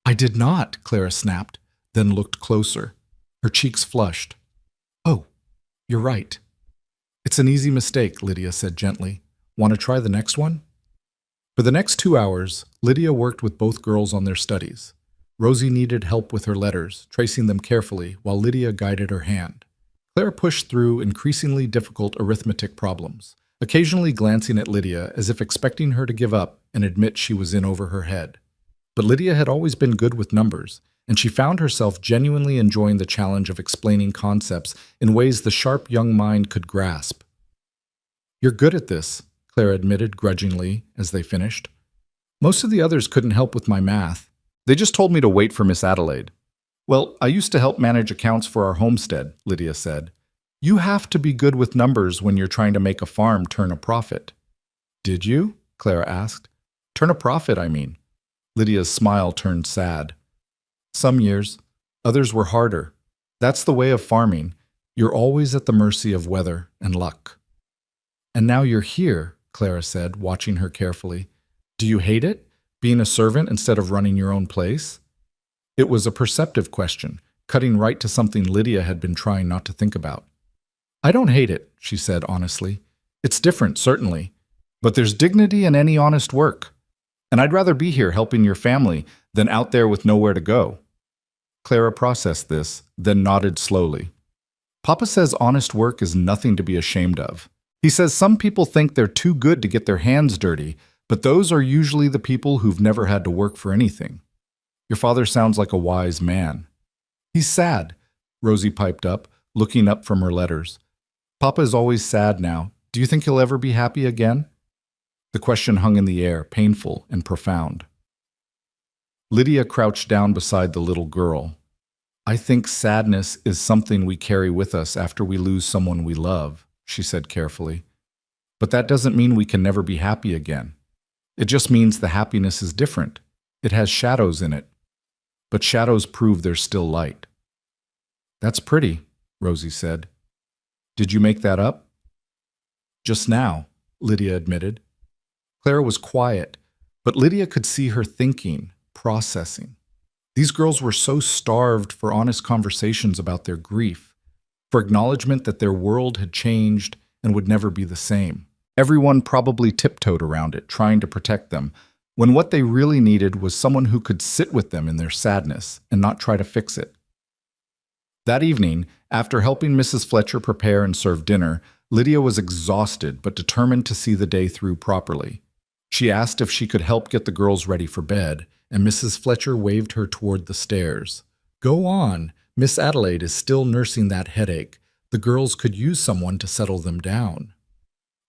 "I did not," Clara snapped, then looked closer. Her cheeks flushed. "Oh, you're right." "It's an easy mistake," Lydia said gently. "Want to try the next one?" For the next 2 hours, Lydia worked with both girls on their studies. Rosie needed help with her letters, tracing them carefully, while Lydia guided her hand. Clara pushed through increasingly difficult arithmetic problems, occasionally glancing at Lydia as if expecting her to give up and admit she was in over her head. But Lydia had always been good with numbers, and she found herself genuinely enjoying the challenge of explaining concepts in ways the sharp young mind could grasp. "You're good at this," Clara admitted grudgingly as they finished. "Most of the others couldn't help with my math. They just told me to wait for Miss Adelaide." "Well, I used to help manage accounts for our homestead," Lydia said. "You have to be good with numbers when you're trying to make a farm turn a profit." "Did you?" Clara asked. "Turn a profit, I mean." Lydia's smile turned sad. "Some years. Others were harder. That's the way of farming. You're always at the mercy of weather and luck." "And now you're here," Clara said, watching her carefully. "Do you hate it, being a servant instead of running your own place?" It was a perceptive question, cutting right to something Lydia had been trying not to think about. "I don't hate it," she said honestly. "It's different, certainly. But there's dignity in any honest work. And I'd rather be here helping your family than out there with nowhere to go." Clara processed this, then nodded slowly. "Papa says honest work is nothing to be ashamed of. He says some people think they're too good to get their hands dirty, but those are usually the people who've never had to work for anything. Your father sounds like a wise man." "He's sad," Rosie piped up, looking up from her letters. "Papa is always sad now. Do you think he'll ever be happy again?" The question hung in the air, painful and profound. Lydia crouched down beside the little girl. "I think sadness is something we carry with us after we lose someone we love," she said carefully. "But that doesn't mean we can never be happy again. It just means the happiness is different. It has shadows in it. But shadows prove there's still light." "That's pretty," Rosie said. "Did you make that up?" "Just now," Lydia admitted. Clara was quiet, but Lydia could see her thinking, processing. These girls were so starved for honest conversations about their grief, for acknowledgement that their world had changed and would never be the same. Everyone probably tiptoed around it, trying to protect them, when what they really needed was someone who could sit with them in their sadness and not try to fix it. That evening, after helping Mrs. Fletcher prepare and serve dinner, Lydia was exhausted but determined to see the day through properly. She asked if she could help get the girls ready for bed, and Mrs. Fletcher waved her toward the stairs. "Go on. Miss Adelaide is still nursing that headache. The girls could use someone to settle them down."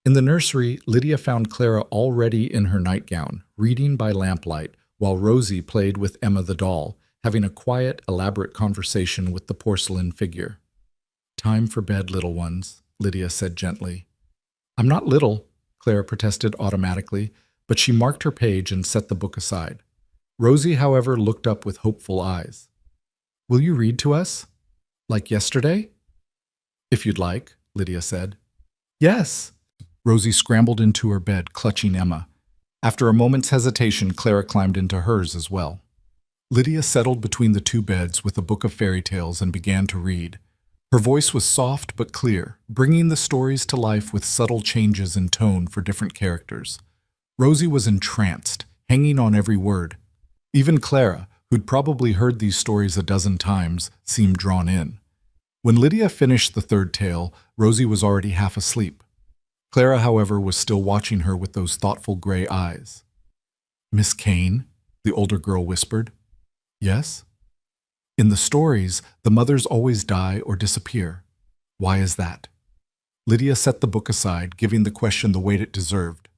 In the nursery, Lydia found Clara already in her nightgown, reading by lamplight, while Rosie played with Emma the doll, having a quiet, elaborate conversation with the porcelain figure. "Time for bed, little ones," Lydia said gently. "I'm not little," Clara protested automatically, but she marked her page and set the book aside. Rosie, however, looked up with hopeful eyes. "Will you read to us? Like yesterday?" "If you'd like," Lydia said. "Yes." Rosie scrambled into her bed, clutching Emma. After a moment's hesitation, Clara climbed into hers as well. Lydia settled between the two beds with a book of fairy tales and began to read. Her voice was soft but clear, bringing the stories to life with subtle changes in tone for different characters. Rosie was entranced, hanging on every word. Even Clara, who'd probably heard these stories a dozen times, seemed drawn in. When Lydia finished the third tale, Rosie was already half asleep. Clara, however, was still watching her with those thoughtful gray eyes. "Miss Kane?" the older girl whispered. "Yes?" "In the stories, the mothers always die or disappear. Why is that?" Lydia set the book aside, giving the question the weight it deserved.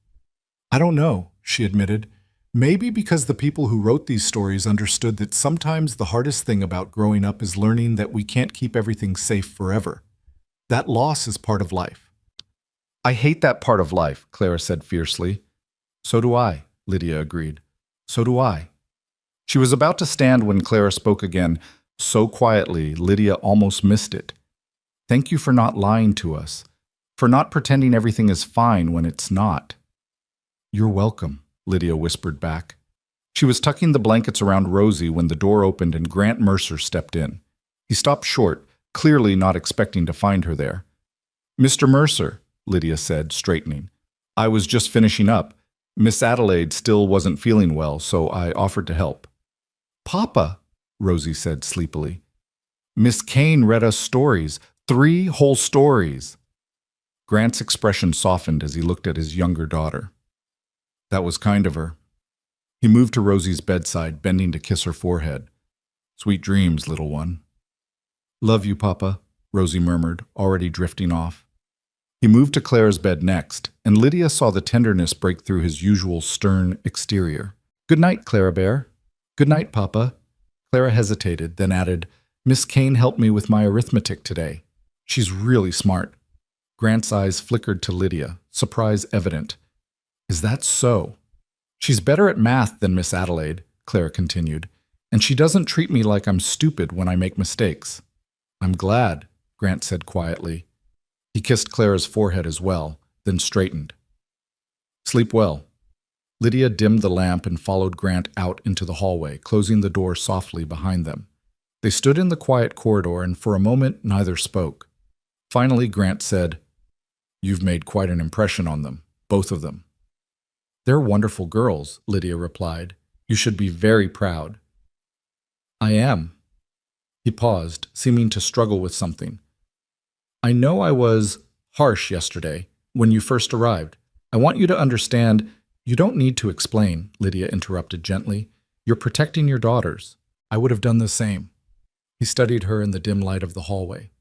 I don't know, she admitted. Maybe because the people who wrote these stories understood that sometimes the hardest thing about growing up is learning that we can't keep everything safe forever. That loss is part of life. I hate that part of life, Clara said fiercely. So do I, Lydia agreed. So do I. She was about to stand when Clara spoke again, so quietly Lydia almost missed it. Thank you for not lying to us, for not pretending everything is fine when it's not. You're welcome, Lydia whispered back. She was tucking the blankets around Rosie when the door opened and Grant Mercer stepped in. He stopped short, clearly not expecting to find her there. Mr. Mercer, Lydia said, straightening. I was just finishing up. Miss Adelaide still wasn't feeling well, so I offered to help. Papa, Rosie said sleepily. Miss Kane read us stories, 3 whole stories. Grant's expression softened as he looked at his younger daughter. That was kind of her. He moved to Rosie's bedside, bending to kiss her forehead. Sweet dreams, little one. Love you, Papa, Rosie murmured, already drifting off. He moved to Clara's bed next, and Lydia saw the tenderness break through his usual stern exterior. Good night, Clara Bear. Good night, Papa. Clara hesitated, then added, Miss Kane helped me with my arithmetic today. She's really smart. Grant's eyes flickered to Lydia, surprise evident. Is that so? She's better at math than Miss Adelaide, Clara continued, and she doesn't treat me like I'm stupid when I make mistakes. I'm glad, Grant said quietly. He kissed Clara's forehead as well, then straightened. Sleep well. Lydia dimmed the lamp and followed Grant out into the hallway, closing the door softly behind them. They stood in the quiet corridor, and for a moment neither spoke. Finally, Grant said, You've made quite an impression on them, both of them. They're wonderful girls, Lydia replied. You should be very proud. I am. He paused, seeming to struggle with something. I know I was harsh yesterday, when you first arrived. I want you to understand. You don't need to explain, Lydia interrupted gently. You're protecting your daughters. I would have done the same. He studied her in the dim light of the hallway.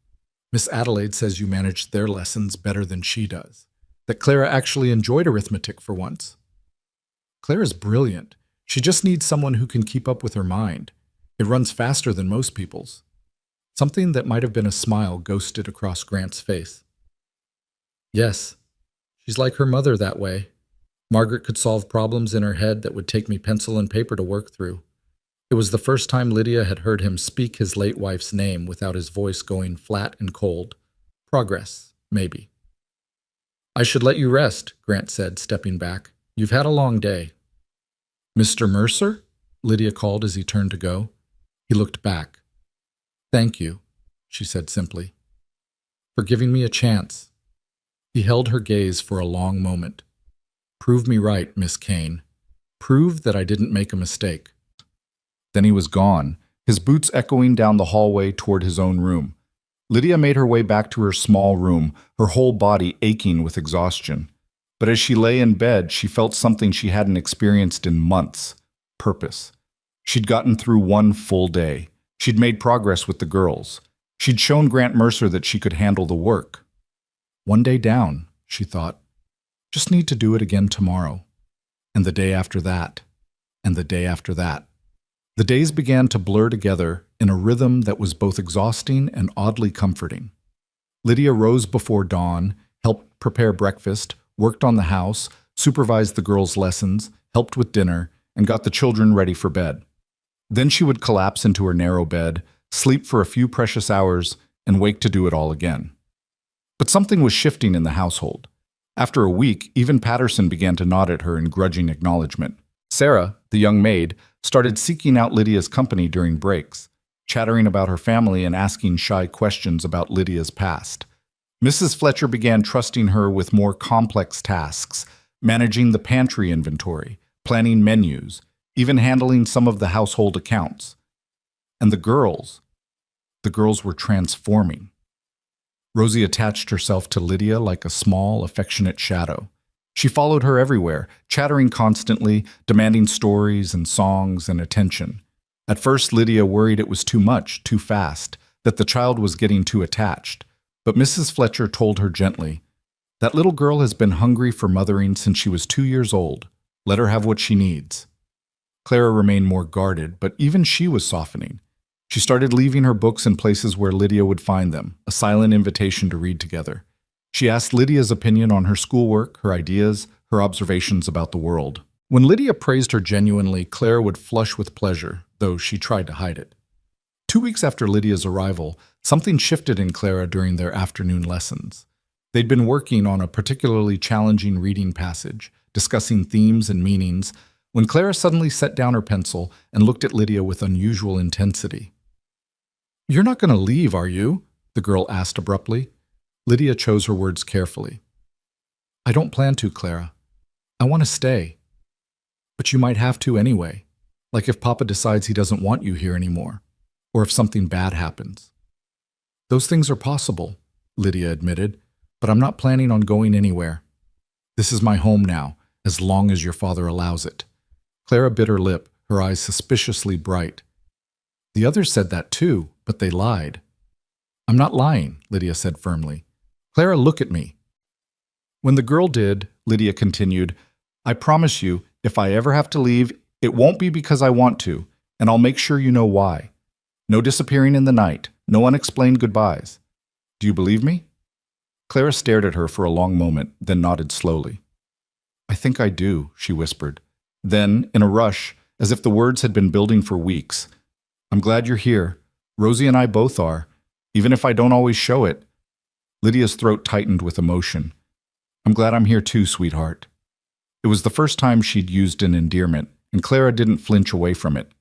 Miss Adelaide says you managed their lessons better than she does. That Clara actually enjoyed arithmetic for once. Clara's brilliant. She just needs someone who can keep up with her mind. It runs faster than most people's. Something that might have been a smile ghosted across Grant's face. Yes, she's like her mother that way. Margaret could solve problems in her head that would take me pencil and paper to work through. It was the first time Lydia had heard him speak his late wife's name without his voice going flat and cold. Progress, maybe. I should let you rest, Grant said, stepping back. You've had a long day. Mr. Mercer? Lydia called as he turned to go. He looked back. Thank you, she said simply, for giving me a chance. He held her gaze for a long moment. Prove me right, Miss Kane. Prove that I didn't make a mistake. Then he was gone, his boots echoing down the hallway toward his own room. Lydia made her way back to her small room, her whole body aching with exhaustion. But as she lay in bed, she felt something she hadn't experienced in months. Purpose. She'd gotten through one full day. She'd made progress with the girls. She'd shown Grant Mercer that she could handle the work. One day down, she thought. Just need to do it again tomorrow. And the day after that. And the day after that. The days began to blur together in a rhythm that was both exhausting and oddly comforting. Lydia rose before dawn, helped prepare breakfast, worked on the house, supervised the girls' lessons, helped with dinner, and got the children ready for bed. Then she would collapse into her narrow bed, sleep for a few precious hours, and wake to do it all again. But something was shifting in the household. After a week, even Patterson began to nod at her in grudging acknowledgement. Sarah, the young maid, started seeking out Lydia's company during breaks, chattering about her family and asking shy questions about Lydia's past. Mrs. Fletcher began trusting her with more complex tasks, managing the pantry inventory, planning menus, even handling some of the household accounts. And the girls were transforming. Rosie attached herself to Lydia like a small, affectionate shadow. She followed her everywhere, chattering constantly, demanding stories and songs and attention. At first, Lydia worried it was too much, too fast, that the child was getting too attached. But Mrs. Fletcher told her gently, "That little girl has been hungry for mothering since she was 2 years old. Let her have what she needs." Clara remained more guarded, but even she was softening. She started leaving her books in places where Lydia would find them, a silent invitation to read together. She asked Lydia's opinion on her schoolwork, her ideas, her observations about the world. When Lydia praised her genuinely, Clara would flush with pleasure, though she tried to hide it. 2 weeks after Lydia's arrival, something shifted in Clara during their afternoon lessons. They'd been working on a particularly challenging reading passage, discussing themes and meanings, when Clara suddenly set down her pencil and looked at Lydia with unusual intensity. "You're not going to leave, are you?" the girl asked abruptly. Lydia chose her words carefully. "I don't plan to, Clara. I want to stay. But you might have to anyway, like if Papa decides he doesn't want you here anymore, or if something bad happens." "Those things are possible," Lydia admitted, "but I'm not planning on going anywhere. This is my home now, as long as your father allows it." Clara bit her lip, her eyes suspiciously bright. "The others said that too, but they lied." "I'm not lying," Lydia said firmly. "Clara, look at me." When the girl did, Lydia continued, "I promise you, if I ever have to leave, it won't be because I want to, and I'll make sure you know why. No disappearing in the night, no unexplained goodbyes. Do you believe me?" Clara stared at her for a long moment, then nodded slowly. "I think I do," she whispered. Then, in a rush, as if the words had been building for weeks, "I'm glad you're here. Rosie and I both are, even if I don't always show it." Lydia's throat tightened with emotion. "I'm glad I'm here too, sweetheart." It was the first time she'd used an endearment, and Clara didn't flinch away from it.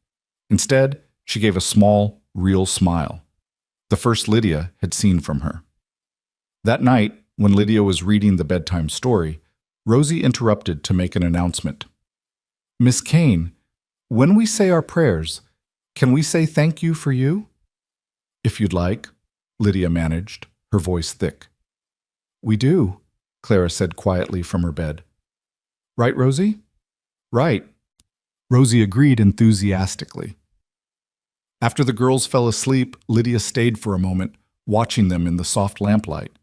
Instead, she gave a small, real smile, the first Lydia had seen from her. That night, when Lydia was reading the bedtime story, Rosie interrupted to make an announcement. "Miss Kane, when we say our prayers, can we say thank you for you?" "If you'd like," Lydia managed, her voice thick. "We do," Clara said quietly from her bed. "Right, Rosie?" "Right," Rosie agreed enthusiastically. After the girls fell asleep, Lydia stayed for a moment, watching them in the soft lamplight.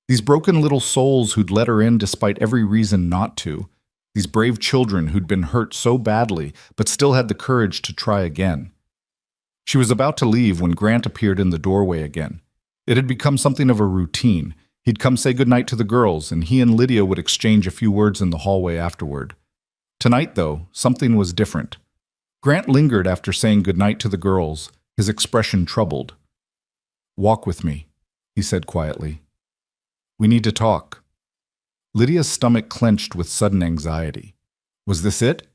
These broken little souls who'd let her in despite every reason not to, these brave children who'd been hurt so badly but still had the courage to try again. She was about to leave when Grant appeared in the doorway again. It had become something of a routine. He'd come say goodnight to the girls, and he and Lydia would exchange a few words in the hallway afterward. Tonight, though, something was different. Grant lingered after saying goodnight to the girls, his expression troubled. "Walk with me," he said quietly. "We need to talk." Lydia's stomach clenched with sudden anxiety. Was this it?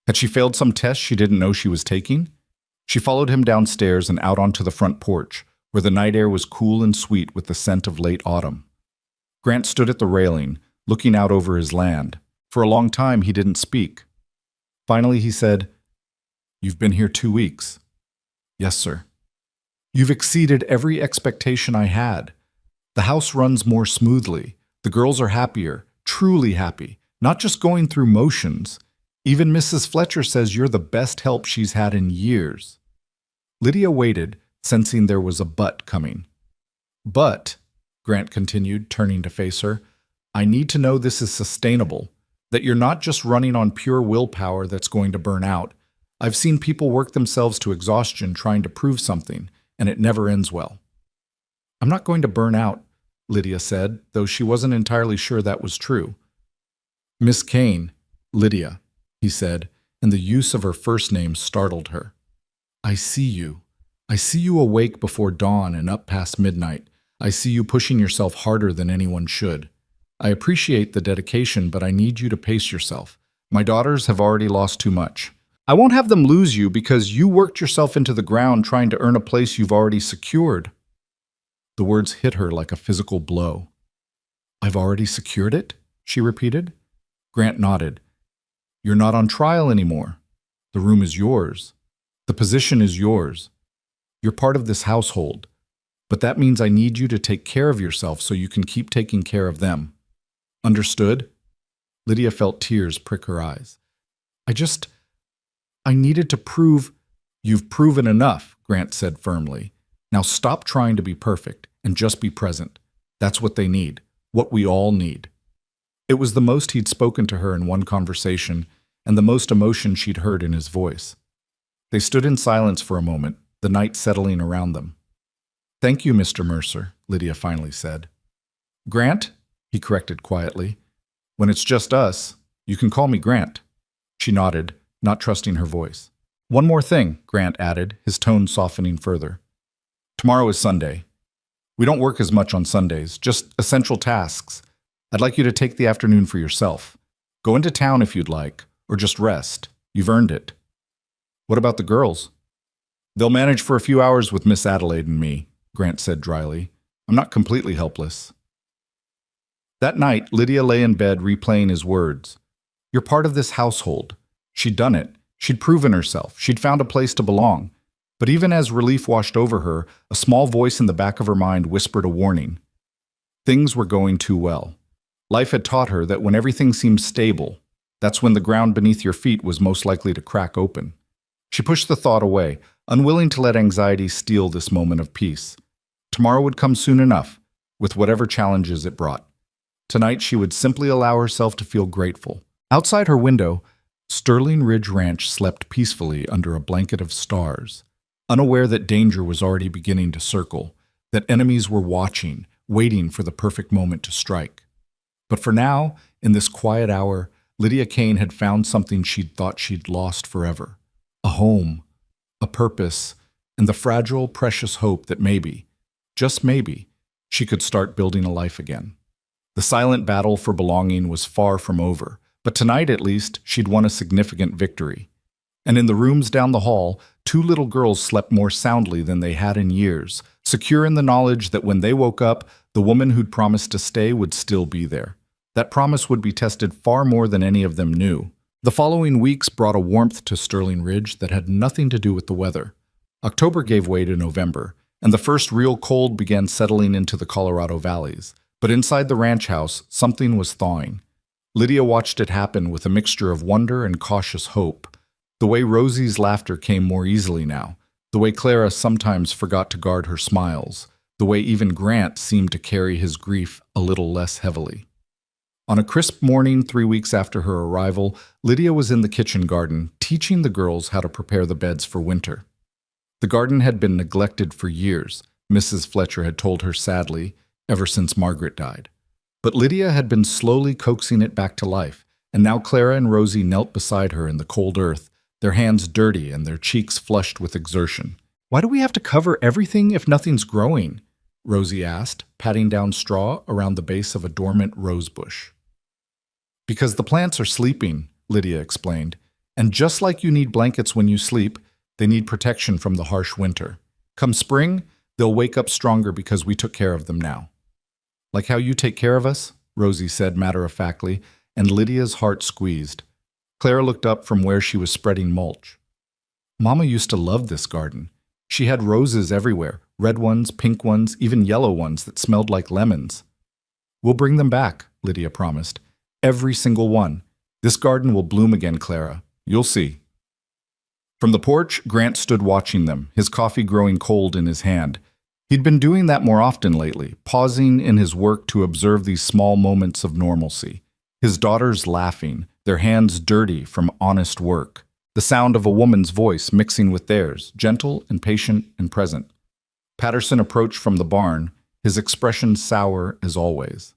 Had she failed some test she didn't know she was taking? She followed him downstairs and out onto the front porch, where the night air was cool and sweet with the scent of late autumn. Grant stood at the railing, looking out over his land. For a long time he didn't speak. Finally he said, "You've been here 2 weeks." "Yes, sir." "You've exceeded every expectation I had. The house runs more smoothly. The girls are happier, truly happy, not just going through motions. Even Mrs. Fletcher says you're the best help she's had in years." Lydia waited, sensing there was a but coming. "But," Grant continued, turning to face her, "I need to know this is sustainable, that you're not just running on pure willpower that's going to burn out. I've seen people work themselves to exhaustion trying to prove something, and it never ends well." "I'm not going to burn out," Lydia said, though she wasn't entirely sure that was true. "Miss Kane, Lydia," he said, and the use of her first name startled her. "I see you. I see you awake before dawn and up past midnight. I see you pushing yourself harder than anyone should. I appreciate the dedication, but I need you to pace yourself. My daughters have already lost too much. I won't have them lose you because you worked yourself into the ground trying to earn a place you've already secured." The words hit her like a physical blow. "I've already secured it?" she repeated. Grant nodded. "You're not on trial anymore. The room is yours. The position is yours. You're part of this household. But that means I need you to take care of yourself so you can keep taking care of them. Understood?" Lydia felt tears prick her eyes. I needed to prove—" "You've proven enough," Grant said firmly. "Now stop trying to be perfect and just be present. That's what they need, what we all need. It was the most he'd spoken to her in one conversation, and the most emotion she'd heard in his voice. They stood in silence for a moment, the night settling around them. "Thank you, Mr. Mercer," Lydia finally said. "Grant?" he corrected quietly. "When it's just us, you can call me Grant." She nodded, not trusting her voice. "One more thing," Grant added, his tone softening further. "Tomorrow is Sunday. We don't work as much on Sundays, just essential tasks. I'd like you to take the afternoon for yourself. Go into town if you'd like, or just rest. You've earned it." "What about the girls?" "They'll manage for a few hours with Miss Adelaide and me," Grant said dryly. "I'm not completely helpless." That night, Lydia lay in bed replaying his words. "You're part of this household." She'd done it. She'd proven herself. She'd found a place to belong. But even as relief washed over her, a small voice in the back of her mind whispered a warning. Things were going too well. Life had taught her that when everything seemed stable, that's when the ground beneath your feet was most likely to crack open. She pushed the thought away, unwilling to let anxiety steal this moment of peace. Tomorrow would come soon enough, with whatever challenges it brought. Tonight she would simply allow herself to feel grateful. Outside her window, Sterling Ridge Ranch slept peacefully under a blanket of stars, unaware that danger was already beginning to circle, that enemies were watching, waiting for the perfect moment to strike. But for now, in this quiet hour, Lydia Kane had found something she'd thought she'd lost forever. A home, a purpose, and the fragile, precious hope that maybe, just maybe, she could start building a life again. The silent battle for belonging was far from over, but tonight at least she'd won a significant victory. And in the rooms down the hall, two little girls slept more soundly than they had in years, secure in the knowledge that when they woke up, the woman who'd promised to stay would still be there. That promise would be tested far more than any of them knew. The following weeks brought a warmth to Sterling Ridge that had nothing to do with the weather. October gave way to November, and the first real cold began settling into the Colorado valleys. But inside the ranch house, something was thawing. Lydia watched it happen with a mixture of wonder and cautious hope. The way Rosie's laughter came more easily now, the way Clara sometimes forgot to guard her smiles, the way even Grant seemed to carry his grief a little less heavily. On a crisp morning 3 weeks after her arrival, Lydia was in the kitchen garden, teaching the girls how to prepare the beds for winter. The garden had been neglected for years, Mrs. Fletcher had told her sadly, ever since Margaret died. But Lydia had been slowly coaxing it back to life, and now Clara and Rosie knelt beside her in the cold earth, their hands dirty and their cheeks flushed with exertion. "Why do we have to cover everything if nothing's growing?" Rosie asked, patting down straw around the base of a dormant rose bush. "Because the plants are sleeping," Lydia explained, "and just like you need blankets when you sleep, they need protection from the harsh winter. Come spring, they'll wake up stronger because we took care of them now." "Like how you take care of us?" Rosie said matter-of-factly, and Lydia's heart squeezed. Clara looked up from where she was spreading mulch. "Mama used to love this garden. She had roses everywhere, red ones, pink ones, even yellow ones that smelled like lemons." "We'll bring them back," Lydia promised. "Every single one. This garden will bloom again, Clara. You'll see." From the porch, Grant stood watching them, his coffee growing cold in his hand. He'd been doing that more often lately, pausing in his work to observe these small moments of normalcy. His daughters laughing, their hands dirty from honest work. The sound of a woman's voice mixing with theirs, gentle and patient and present. Patterson approached from the barn, his expression sour as always.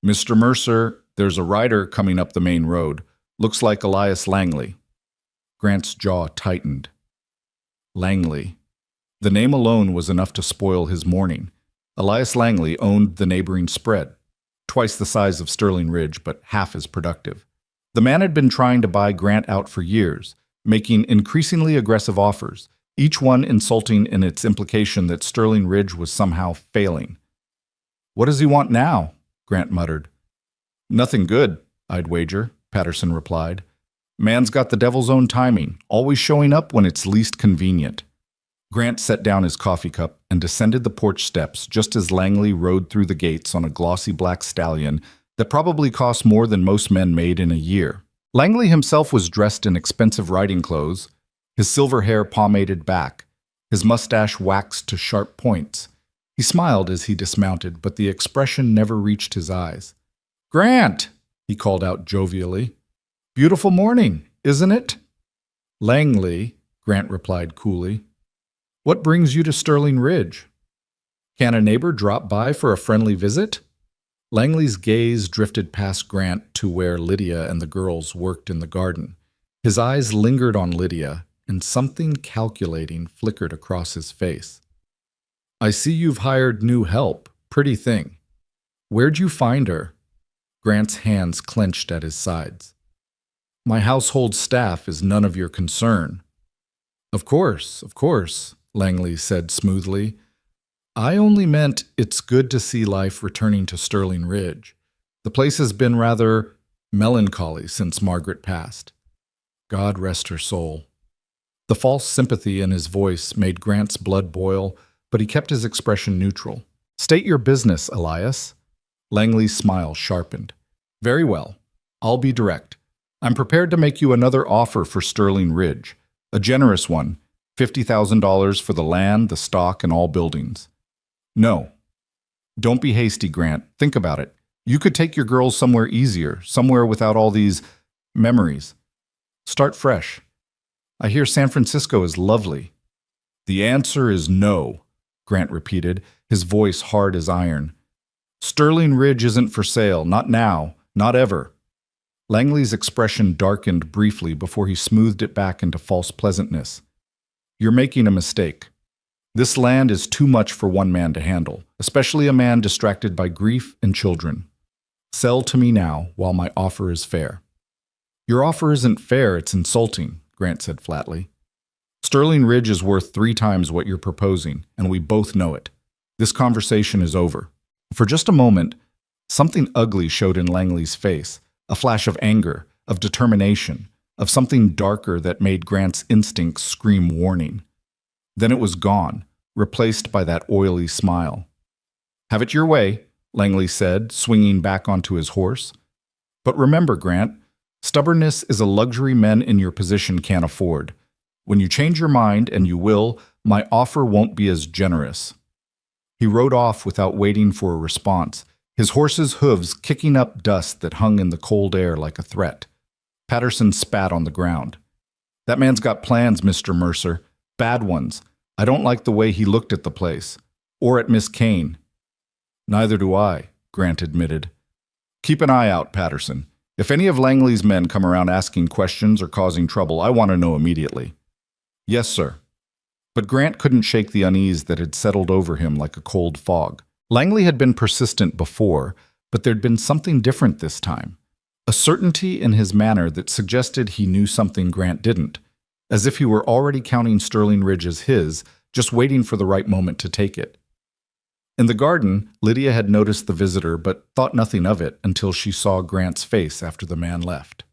"Mr. Mercer, there's a rider coming up the main road. Looks like Elias Langley." Grant's jaw tightened. Langley. The name alone was enough to spoil his morning. Elias Langley owned the neighboring spread, twice the size of Sterling Ridge, but half as productive. The man had been trying to buy Grant out for years, making increasingly aggressive offers, each one insulting in its implication that Sterling Ridge was somehow failing. "What does he want now?" Grant muttered. "Nothing good, I'd wager," Patterson replied. "Man's got the devil's own timing, always showing up when it's least convenient." Grant set down his coffee cup and descended the porch steps just as Langley rode through the gates on a glossy black stallion that probably cost more than most men made in a year. Langley himself was dressed in expensive riding clothes, his silver hair pomaded back, his mustache waxed to sharp points. He smiled as he dismounted, but the expression never reached his eyes. "Grant!" he called out jovially. "Beautiful morning, isn't it?" "Langley," Grant replied coolly. "What brings you to Sterling Ridge? Can a neighbor drop by for a friendly visit?" Langley's gaze drifted past Grant to where Lydia and the girls worked in the garden. His eyes lingered on Lydia, and something calculating flickered across his face. "I see you've hired new help. Pretty thing. Where'd you find her?" Grant's hands clenched at his sides. "My household staff is none of your concern." Of course, Langley said smoothly. "I only meant it's good to see life returning to Sterling Ridge. The place has been rather melancholy since Margaret passed. God rest her soul." The false sympathy in his voice made Grant's blood boil, but he kept his expression neutral. "State your business, Elias." Langley's smile sharpened. "Very well. I'll be direct. I'm prepared to make you another offer for Sterling Ridge. A generous one, $50,000 for the land, the stock, and all buildings." "No." "Don't be hasty, Grant. Think about it. You could take your girls somewhere easier, somewhere without all these memories. Start fresh. I hear San Francisco is lovely." "The answer is no," Grant repeated, his voice hard as iron. "Sterling Ridge isn't for sale, not now, not ever." Langley's expression darkened briefly before he smoothed it back into false pleasantness. "You're making a mistake. This land is too much for one man to handle, especially a man distracted by grief and children. Sell to me now while my offer is fair." "Your offer isn't fair, it's insulting," Grant said flatly. "Sterling Ridge is worth 3 times what you're proposing, and we both know it. This conversation is over." For just a moment, something ugly showed in Langley's face, a flash of anger, of determination, of something darker that made Grant's instincts scream warning. Then it was gone, replaced by that oily smile. "Have it your way," Langley said, swinging back onto his horse. "But remember, Grant, stubbornness is a luxury men in your position can't afford. When you change your mind, and you will, my offer won't be as generous." He rode off without waiting for a response, his horse's hooves kicking up dust that hung in the cold air like a threat. Patterson spat on the ground. "That man's got plans, Mr. Mercer. Bad ones. I don't like the way he looked at the place. Or at Miss Kane." "Neither do I," Grant admitted. "Keep an eye out, Patterson. If any of Langley's men come around asking questions or causing trouble, I want to know immediately." "Yes, sir." But Grant couldn't shake the unease that had settled over him like a cold fog. Langley had been persistent before, but there'd been something different this time. A certainty in his manner that suggested he knew something Grant didn't, as if he were already counting Sterling Ridge as his, just waiting for the right moment to take it. In the garden, Lydia had noticed the visitor but thought nothing of it until she saw Grant's face after the man left.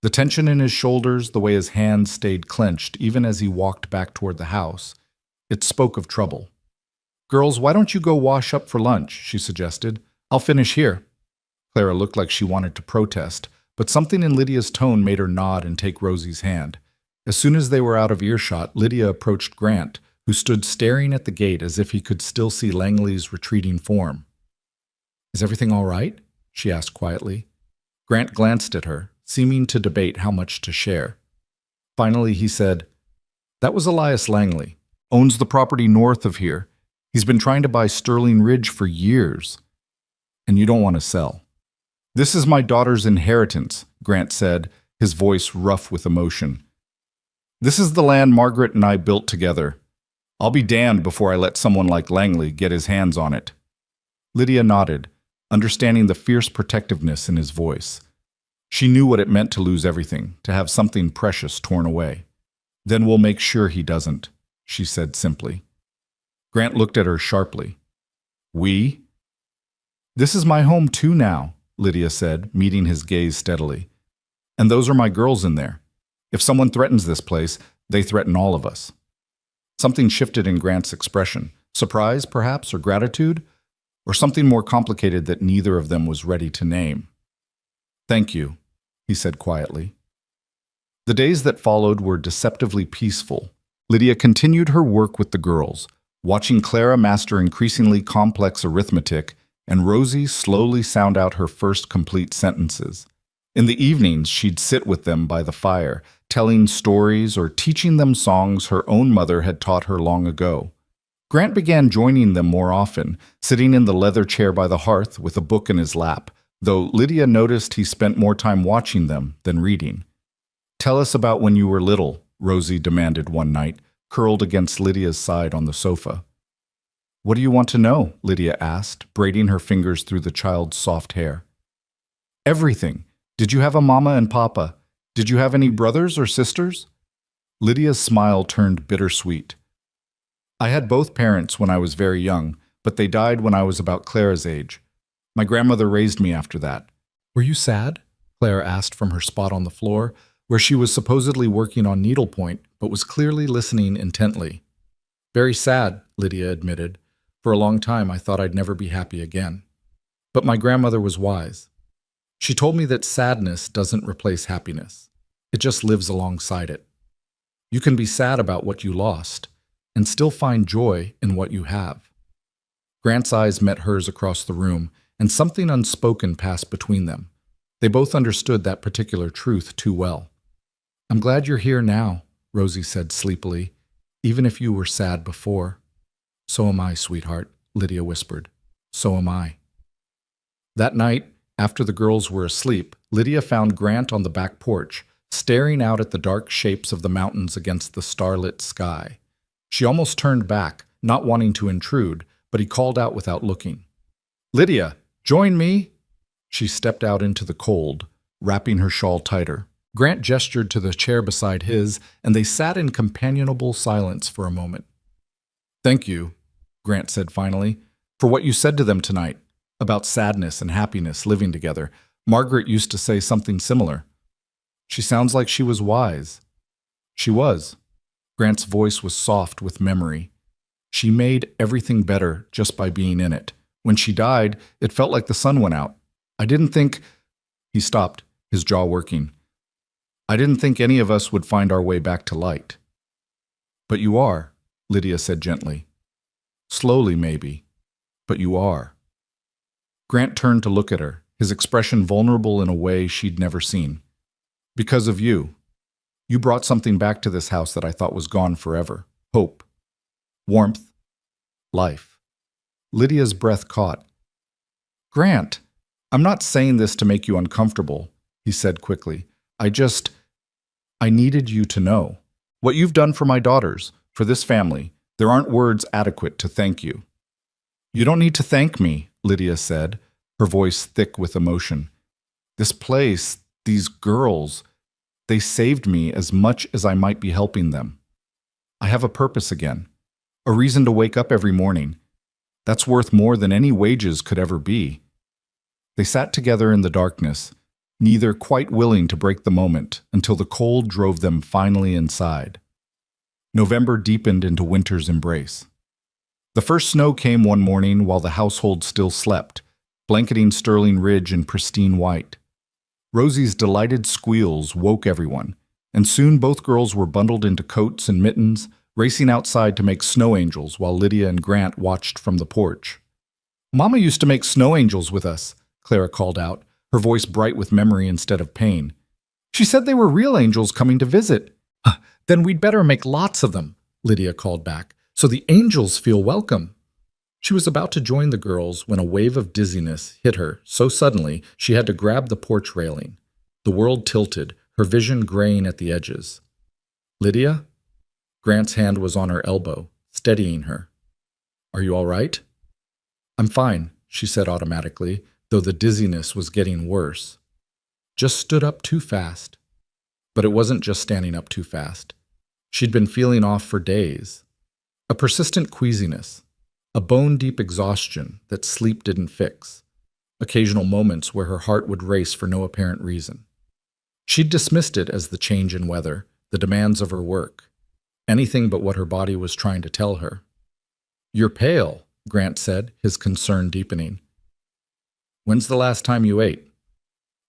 The tension in his shoulders, the way his hands stayed clenched even as he walked back toward the house, it spoke of trouble. "Girls, why don't you go wash up for lunch?" she suggested. "I'll finish here." Clara looked like she wanted to protest, but something in Lydia's tone made her nod and take Rosie's hand. As soon as they were out of earshot, Lydia approached Grant, who stood staring at the gate as if he could still see Langley's retreating form. "Is everything all right?" she asked quietly. Grant glanced at her, seeming to debate how much to share. Finally, he said, "That was Elias Langley. Owns the property north of here. He's been trying to buy Sterling Ridge for years. And you don't want to sell." "This is my daughter's inheritance," Grant said, his voice rough with emotion. "This is the land Margaret and I built together. I'll be damned before I let someone like Langley get his hands on it." Lydia nodded, understanding the fierce protectiveness in his voice. She knew what it meant to lose everything, to have something precious torn away. "Then we'll make sure he doesn't," she said simply. Grant looked at her sharply. "We?" "This is my home too now," Lydia said, meeting his gaze steadily. "And those are my girls in there. If someone threatens this place, they threaten all of us." Something shifted in Grant's expression. Surprise, perhaps, or gratitude? Or something more complicated that neither of them was ready to name. "Thank you," he said quietly. The days that followed were deceptively peaceful. Lydia continued her work with the girls, watching Clara master increasingly complex arithmetic and Rosie slowly sound out her first complete sentences. In the evenings, she'd sit with them by the fire, telling stories or teaching them songs her own mother had taught her long ago. Grant began joining them more often, sitting in the leather chair by the hearth with a book in his lap, though Lydia noticed he spent more time watching them than reading. "Tell us about when you were little," Rosie demanded one night, curled against Lydia's side on the sofa. "What do you want to know?" Lydia asked, braiding her fingers through the child's soft hair. "Everything. Did you have a mama and papa? Did you have any brothers or sisters?" Lydia's smile turned bittersweet. "I had both parents when I was very young, but they died when I was about Clara's age. My grandmother raised me after that." "Were you sad?" Clara asked from her spot on the floor, where she was supposedly working on needlepoint, but was clearly listening intently. "Very sad," Lydia admitted. "For a long time I thought I'd never be happy again. But my grandmother was wise. She told me that sadness doesn't replace happiness. It just lives alongside it. You can be sad about what you lost and still find joy in what you have." Grant's eyes met hers across the room, and something unspoken passed between them. They both understood that particular truth too well. "I'm glad you're here now," Rosie said sleepily, "even if you were sad before." "So am I, sweetheart," Lydia whispered. "So am I." That night, after the girls were asleep, Lydia found Grant on the back porch, staring out at the dark shapes of the mountains against the starlit sky. She almost turned back, not wanting to intrude, but he called out without looking. "Lydia, join me!" She stepped out into the cold, wrapping her shawl tighter. Grant gestured to the chair beside his, and they sat in companionable silence for a moment. "Thank you," Grant said finally, "for what you said to them tonight, about sadness and happiness living together. Margaret used to say something similar. She sounds like she was wise." "She was." Grant's voice was soft with memory. "She made everything better just by being in it. When she died, it felt like the sun went out. I didn't think—" He stopped, his jaw working. "I didn't think any of us would find our way back to light." "But you are," Lydia said gently. "Slowly, maybe, but you are." Grant turned to look at her, his expression vulnerable in a way she'd never seen. "Because of you. You brought something back to this house that I thought was gone forever. Hope. Warmth. Life." Lydia's breath caught. "Grant, I'm not saying this to make you uncomfortable," he said quickly. I needed you to know. What you've done for my daughters, for this family, there aren't words adequate to thank you." "You don't need to thank me," Lydia said, her voice thick with emotion. "This place, these girls, they saved me as much as I might be helping them. I have a purpose again, a reason to wake up every morning. That's worth more than any wages could ever be." They sat together in the darkness, neither quite willing to break the moment until the cold drove them finally inside. November deepened into winter's embrace. The first snow came one morning while the household still slept, blanketing Sterling Ridge in pristine white. Rosie's delighted squeals woke everyone, and soon both girls were bundled into coats and mittens, racing outside to make snow angels while Lydia and Grant watched from the porch. "Mama used to make snow angels with us," Clara called out, her voice bright with memory instead of pain. "She said they were real angels coming to visit." "Then we'd better make lots of them," Lydia called back, "so the angels feel welcome." She was about to join the girls when a wave of dizziness hit her so suddenly she had to grab the porch railing. The world tilted, her vision graying at the edges. "Lydia?" Grant's hand was on her elbow, steadying her. "Are you all right?" "I'm fine," she said automatically, though the dizziness was getting worse. "Just stood up too fast." But it wasn't just standing up too fast. She'd been feeling off for days. A persistent queasiness, a bone-deep exhaustion that sleep didn't fix, occasional moments where her heart would race for no apparent reason. She'd dismissed it as the change in weather, the demands of her work, anything but what her body was trying to tell her. "You're pale," Grant said, his concern deepening. "When's the last time you ate?"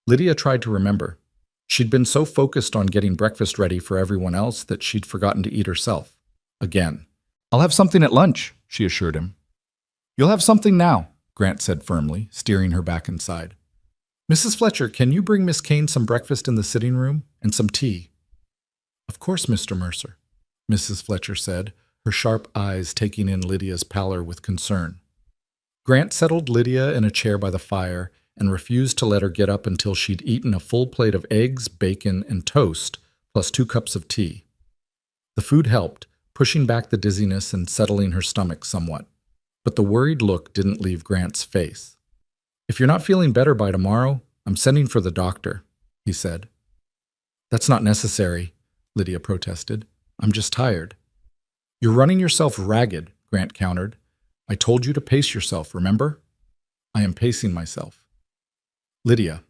Lydia tried to remember. She'd been so focused on getting breakfast ready for everyone else that she'd forgotten to eat herself. Again. "I'll have something at lunch," she assured him. You'll have something now, Grant said firmly, steering her back inside. Mrs. Fletcher, can you bring Miss Kane some breakfast in the sitting room and some tea? Of course, Mr. Mercer, Mrs. Fletcher said, her sharp eyes taking in Lydia's pallor with concern. Grant settled Lydia in a chair by the fire and refused to let her get up until she'd eaten a full plate of eggs, bacon, and toast, plus 2 cups of tea. The food helped, pushing back the dizziness and settling her stomach somewhat. But the worried look didn't leave Grant's face. If you're not feeling better by tomorrow, I'm sending for the doctor, he said. That's not necessary, Lydia protested. I'm just tired. You're running yourself ragged, Grant countered. I told you to pace yourself, remember? I am pacing myself. Lydia.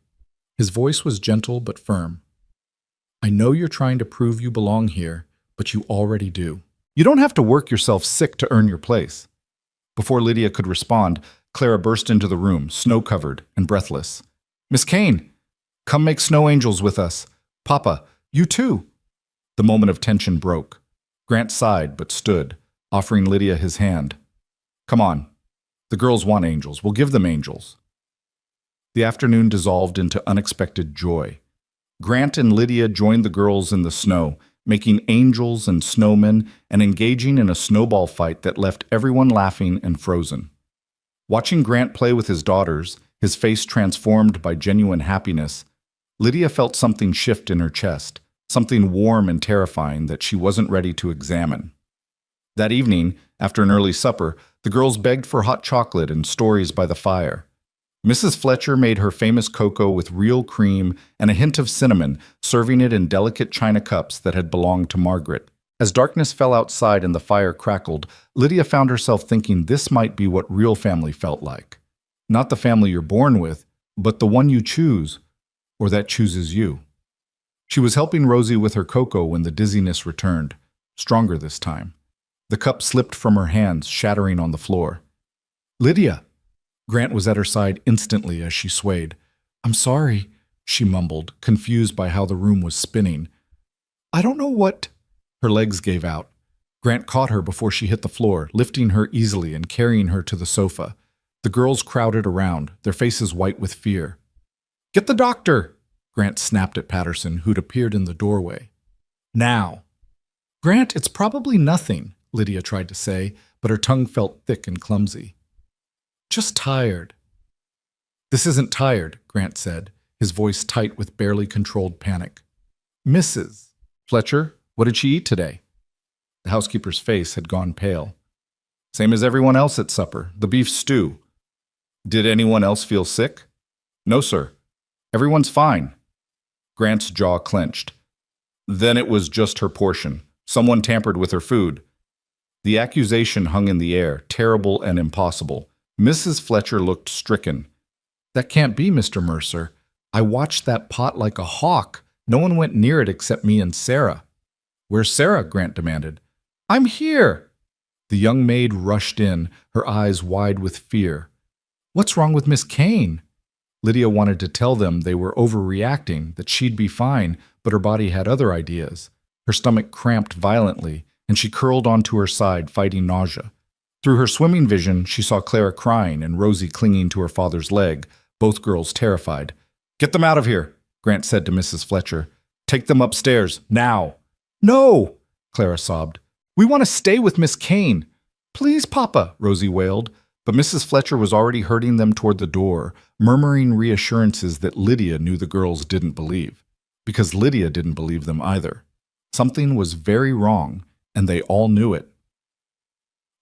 His voice was gentle but firm. I know you're trying to prove you belong here, but you already do. You don't have to work yourself sick to earn your place. Before Lydia could respond, Clara burst into the room, snow-covered and breathless. Miss Kane, come make snow angels with us. Papa, you too. The moment of tension broke. Grant sighed but stood, offering Lydia his hand. Come on. The girls want angels. We'll give them angels. The afternoon dissolved into unexpected joy. Grant and Lydia joined the girls in the snow, making angels and snowmen and engaging in a snowball fight that left everyone laughing and frozen. Watching Grant play with his daughters, his face transformed by genuine happiness, Lydia felt something shift in her chest, something warm and terrifying that she wasn't ready to examine. That evening, after an early supper, the girls begged for hot chocolate and stories by the fire. Mrs. Fletcher made her famous cocoa with real cream and a hint of cinnamon, serving it in delicate china cups that had belonged to Margaret. As darkness fell outside and the fire crackled, Lydia found herself thinking this might be what real family felt like. Not the family you're born with, but the one you choose, or that chooses you. She was helping Rosie with her cocoa when the dizziness returned, stronger this time. The cup slipped from her hands, shattering on the floor. Lydia! Grant was at her side instantly as she swayed. I'm sorry, she mumbled, confused by how the room was spinning. I don't know what... Her legs gave out. Grant caught her before she hit the floor, lifting her easily and carrying her to the sofa. The girls crowded around, their faces white with fear. Get the doctor! Grant snapped at Patterson, who'd appeared in the doorway. Now! Grant, it's probably nothing, Lydia tried to say, but her tongue felt thick and clumsy. Just tired. This isn't tired, Grant said, his voice tight with barely controlled panic. Mrs. Fletcher, what did she eat today? The housekeeper's face had gone pale. Same as everyone else at supper, the beef stew. Did anyone else feel sick? No, sir. Everyone's fine. Grant's jaw clenched. Then it was just her portion. Someone tampered with her food. The accusation hung in the air, terrible and impossible. Mrs. Fletcher looked stricken. That can't be, Mr. Mercer. I watched that pot like a hawk. No one went near it except me and Sarah. Where's Sarah? Grant demanded. I'm here. The young maid rushed in, her eyes wide with fear. What's wrong with Miss Kane? Lydia wanted to tell them they were overreacting, that she'd be fine, but her body had other ideas. Her stomach cramped violently, and she curled onto her side, fighting nausea. Through her swimming vision, she saw Clara crying and Rosie clinging to her father's leg, both girls terrified. Get them out of here, Grant said to Mrs. Fletcher. Take them upstairs, now. No, Clara sobbed. We want to stay with Miss Kane. Please, Papa, Rosie wailed. But Mrs. Fletcher was already herding them toward the door, murmuring reassurances that Lydia knew the girls didn't believe. Because Lydia didn't believe them either. Something was very wrong, and they all knew it.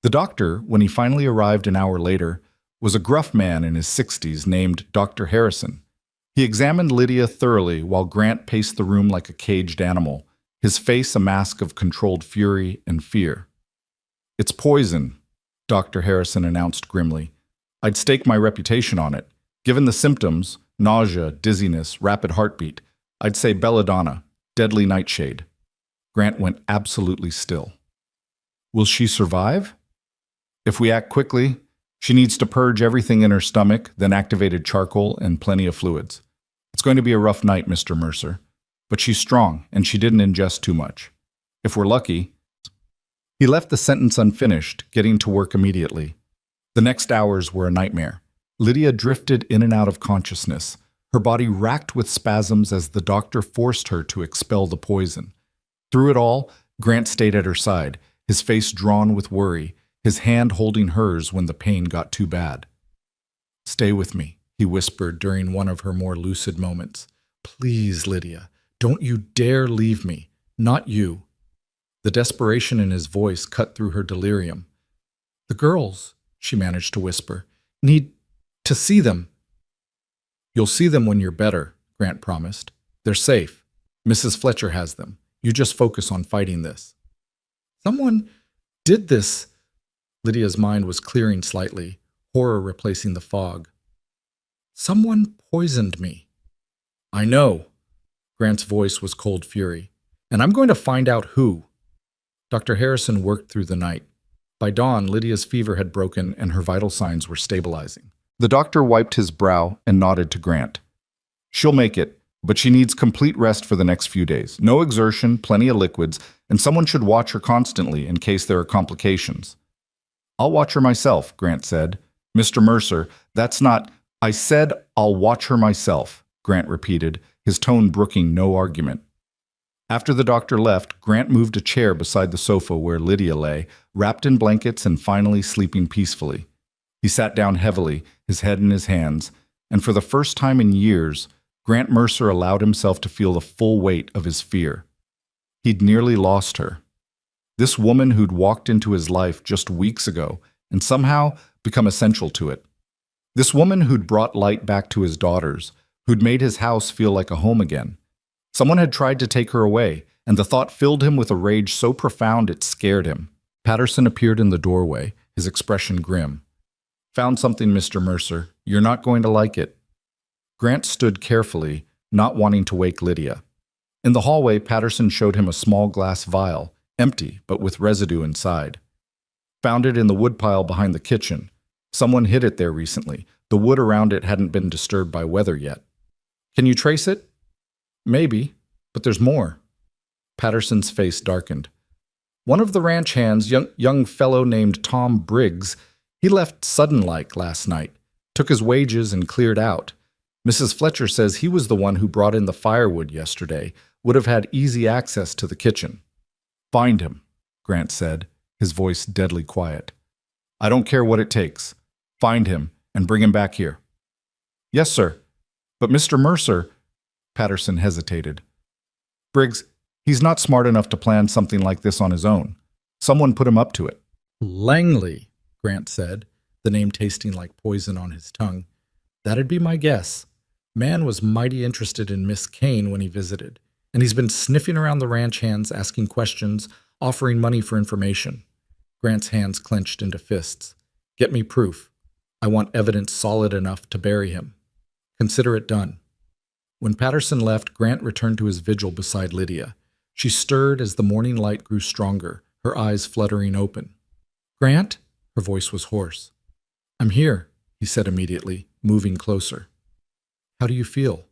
The doctor, when he finally arrived an hour later, was a gruff man in his 60s named Dr. Harrison. He examined Lydia thoroughly while Grant paced the room like a caged animal, his face a mask of controlled fury and fear. It's poison, Dr. Harrison announced grimly. I'd stake my reputation on it. Given the symptoms, nausea, dizziness, rapid heartbeat, I'd say belladonna, deadly nightshade. Grant went absolutely still. Will she survive? If we act quickly, she needs to purge everything in her stomach, then activated charcoal and plenty of fluids. It's going to be a rough night, Mr. Mercer. But she's strong, and she didn't ingest too much. If we're lucky, He left the sentence unfinished, getting to work immediately. The next hours were a nightmare. Lydia drifted in and out of consciousness, her body racked with spasms as the doctor forced her to expel the poison. Through it all, Grant stayed at her side, his face drawn with worry, his hand holding hers when the pain got too bad. "Stay with me," he whispered during one of her more lucid moments. "Please, Lydia, don't you dare leave me. Not you." The desperation in his voice cut through her delirium. "The girls," she managed to whisper, "need to see them." "You'll see them when you're better," Grant promised. "They're safe. Mrs. Fletcher has them. You just focus on fighting this." "Someone did this." Lydia's mind was clearing slightly, horror replacing the fog. "Someone poisoned me." "I know." Grant's voice was cold fury. "And I'm going to find out who." Dr. Harrison worked through the night. By dawn, Lydia's fever had broken and her vital signs were stabilizing. The doctor wiped his brow and nodded to Grant. "She'll make it, but she needs complete rest for the next few days. No exertion, plenty of liquids, and someone should watch her constantly in case there are complications." "I'll watch her myself," Grant said. "Mr. Mercer, that's not—" "I said I'll watch her myself," Grant repeated, his tone brooking no argument. After the doctor left, Grant moved a chair beside the sofa where Lydia lay, wrapped in blankets and finally sleeping peacefully. He sat down heavily, his head in his hands, and for the first time in years, Grant Mercer allowed himself to feel the full weight of his fear. He'd nearly lost her. This woman who'd walked into his life just weeks ago and somehow become essential to it. This woman who'd brought light back to his daughters, who'd made his house feel like a home again. Someone had tried to take her away, and the thought filled him with a rage so profound it scared him. Patterson appeared in the doorway, his expression grim. "Found something, Mr. Mercer. You're not going to like it." Grant stood carefully, not wanting to wake Lydia. In the hallway, Patterson showed him a small glass vial, empty but with residue inside. "Found it in the woodpile behind the kitchen. Someone hid it there recently. The wood around it hadn't been disturbed by weather yet." "Can you trace it?" "Maybe, but there's more." Patterson's face darkened. "One of the ranch hands, young fellow named Tom Briggs, he left sudden-like last night, took his wages and cleared out. Mrs. Fletcher says he was the one who brought in the firewood yesterday, would have had easy access to the kitchen." "Find him," Grant said, his voice deadly quiet. "I don't care what it takes. Find him and bring him back here." "Yes, sir. But Mr. Mercer—" Patterson hesitated. "Briggs, he's not smart enough to plan something like this on his own. Someone put him up to it." "Langley," Grant said, the name tasting like poison on his tongue. "That'd be my guess. Man was mighty interested in Miss Kane when he visited, and he's been sniffing around the ranch hands, asking questions, offering money for information." Grant's hands clenched into fists. "Get me proof. I want evidence solid enough to bury him. Consider it done." When Patterson left, Grant returned to his vigil beside Lydia. She stirred as the morning light grew stronger, her eyes fluttering open. "Grant?" Her voice was hoarse. "I'm here," he said immediately, moving closer. "How do you feel?"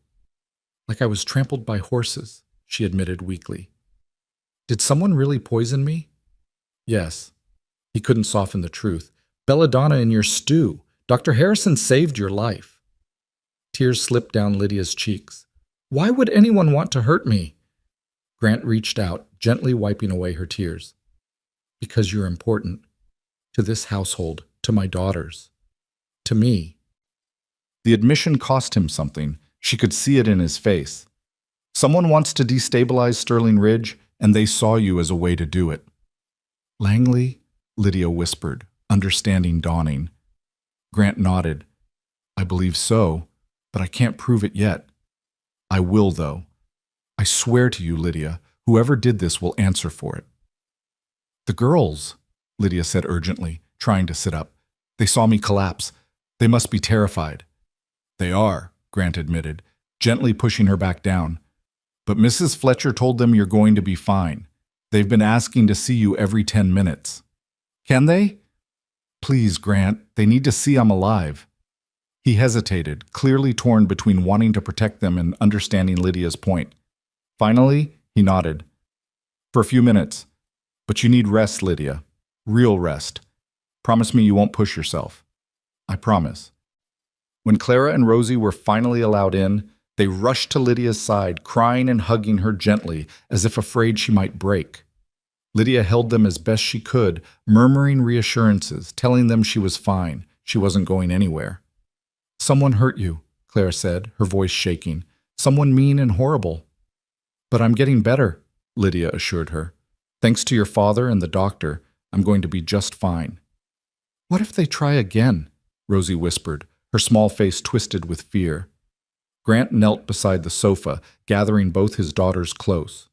"Like I was trampled by horses," she admitted weakly. "Did someone really poison me?" "Yes." He couldn't soften the truth. "Belladonna in your stew. Dr. Harrison saved your life." Tears slipped down Lydia's cheeks. "Why would anyone want to hurt me?" Grant reached out, gently wiping away her tears. "Because you're important. To this household, to my daughters, to me." The admission cost him something. She could see it in his face. "Someone wants to destabilize Sterling Ridge, and they saw you as a way to do it." "Langley?" Lydia whispered, understanding dawning. Grant nodded. "I believe so, but I can't prove it yet. I will, though. I swear to you, Lydia, whoever did this will answer for it." "The girls," Lydia said urgently, trying to sit up. "They saw me collapse. They must be terrified." "They are," Grant admitted, gently pushing her back down. "But Mrs. Fletcher told them you're going to be fine. They've been asking to see you every 10 minutes. "Can they?" "Please, Grant, they need to see I'm alive." He hesitated, clearly torn between wanting to protect them and understanding Lydia's point. Finally, he nodded. "For a few minutes. But you need rest, Lydia. Real rest. Promise me you won't push yourself. I promise. When Clara and Rosie were finally allowed in, they rushed to Lydia's side, crying and hugging her gently, as if afraid she might break. Lydia held them as best she could, murmuring reassurances, telling them she was fine, she wasn't going anywhere. Someone hurt you, Clara said, her voice shaking. Someone mean and horrible. But I'm getting better, Lydia assured her. Thanks to your father and the doctor, I'm going to be just fine. What if they try again? Rosie whispered, her small face twisted with fear. Grant knelt beside the sofa, gathering both his daughters close.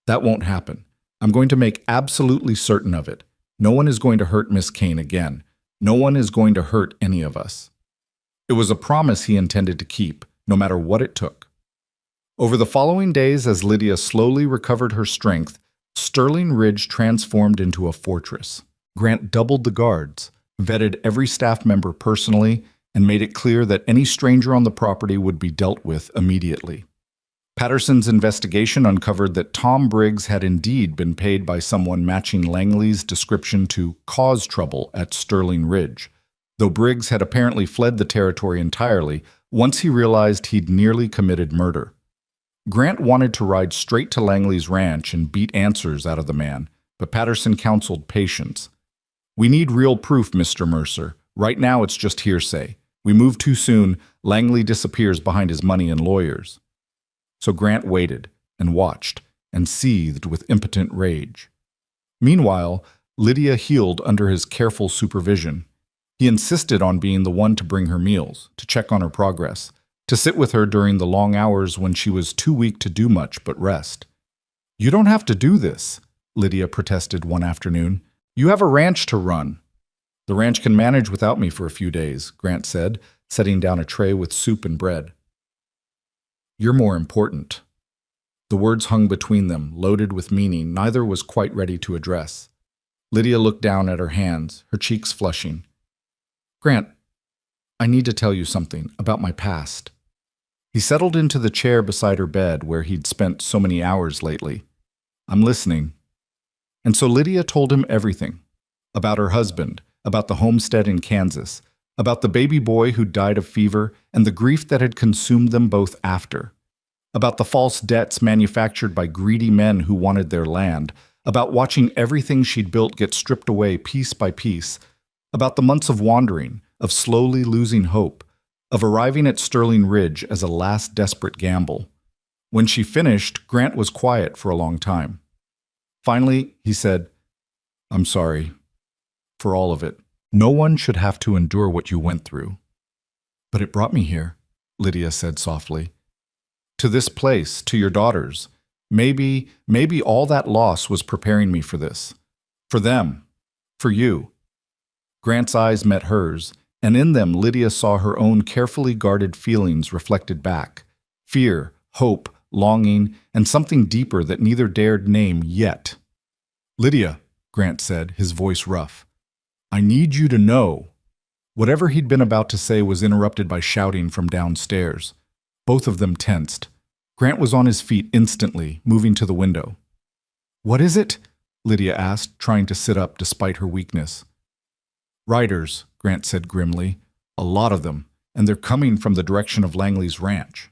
That won't happen. I'm going to make absolutely certain of it. No one is going to hurt Miss Kane again. No one is going to hurt any of us. It was a promise he intended to keep, no matter what it took. Over the following days, as Lydia slowly recovered her strength, Sterling Ridge transformed into a fortress. Grant doubled the guards, vetted every staff member personally, and made it clear that any stranger on the property would be dealt with immediately. Patterson's investigation uncovered that Tom Briggs had indeed been paid by someone matching Langley's description to cause trouble at Sterling Ridge, though Briggs had apparently fled the territory entirely once he realized he'd nearly committed murder. Grant wanted to ride straight to Langley's ranch and beat answers out of the man, but Patterson counseled patience. We need real proof, Mr. Mercer. Right now it's just hearsay. We move too soon, Langley disappears behind his money and lawyers. So Grant waited and watched and seethed with impotent rage. Meanwhile, Lydia healed under his careful supervision. He insisted on being the one to bring her meals, to check on her progress, to sit with her during the long hours when she was too weak to do much but rest. You don't have to do this, Lydia protested one afternoon. You have a ranch to run. The ranch can manage without me for a few days, Grant said, setting down a tray with soup and bread. You're more important. The words hung between them, loaded with meaning neither was quite ready to address. Lydia looked down at her hands, her cheeks flushing. Grant, I need to tell you something about my past. He settled into the chair beside her bed where he'd spent so many hours lately. I'm listening. And so Lydia told him everything. About her husband, about the homestead in Kansas, about the baby boy who died of fever and the grief that had consumed them both after, about the false debts manufactured by greedy men who wanted their land, about watching everything she'd built get stripped away piece by piece, about the months of wandering, of slowly losing hope, of arriving at Sterling Ridge as a last desperate gamble. When she finished, Grant was quiet for a long time. Finally, he said, I'm sorry for all of it. No one should have to endure what you went through. But it brought me here, Lydia said softly. To this place, to your daughters. Maybe all that loss was preparing me for this. For them. For you. Grant's eyes met hers, and in them Lydia saw her own carefully guarded feelings reflected back. Fear, hope, longing, and something deeper that neither dared name yet. Lydia, Grant said, his voice rough. I need you to know. Whatever he'd been about to say was interrupted by shouting from downstairs. Both of them tensed. Grant was on his feet instantly, moving to the window. What is it? Lydia asked, trying to sit up despite her weakness. Riders, Grant said grimly. A lot of them, and they're coming from the direction of Langley's ranch.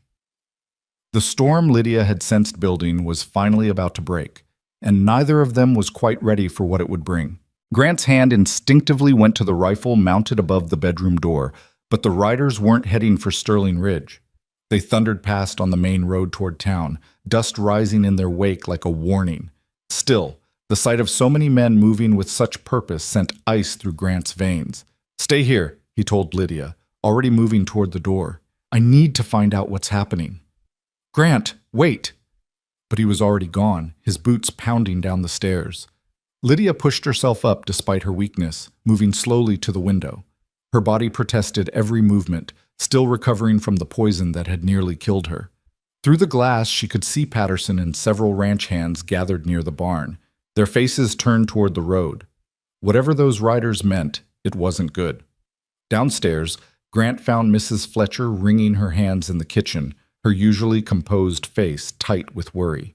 The storm Lydia had sensed building was finally about to break, and neither of them was quite ready for what it would bring. Grant's hand instinctively went to the rifle mounted above the bedroom door, but the riders weren't heading for Sterling Ridge. They thundered past on the main road toward town, dust rising in their wake like a warning. Still, the sight of so many men moving with such purpose sent ice through Grant's veins. Stay here, he told Lydia, already moving toward the door. I need to find out what's happening. Grant, wait! But he was already gone, his boots pounding down the stairs. Lydia pushed herself up despite her weakness, moving slowly to the window. Her body protested every movement, still recovering from the poison that had nearly killed her. Through the glass, she could see Patterson and several ranch hands gathered near the barn, their faces turned toward the road. Whatever those riders meant, it wasn't good. Downstairs, Grant found Mrs. Fletcher wringing her hands in the kitchen, her usually composed face tight with worry.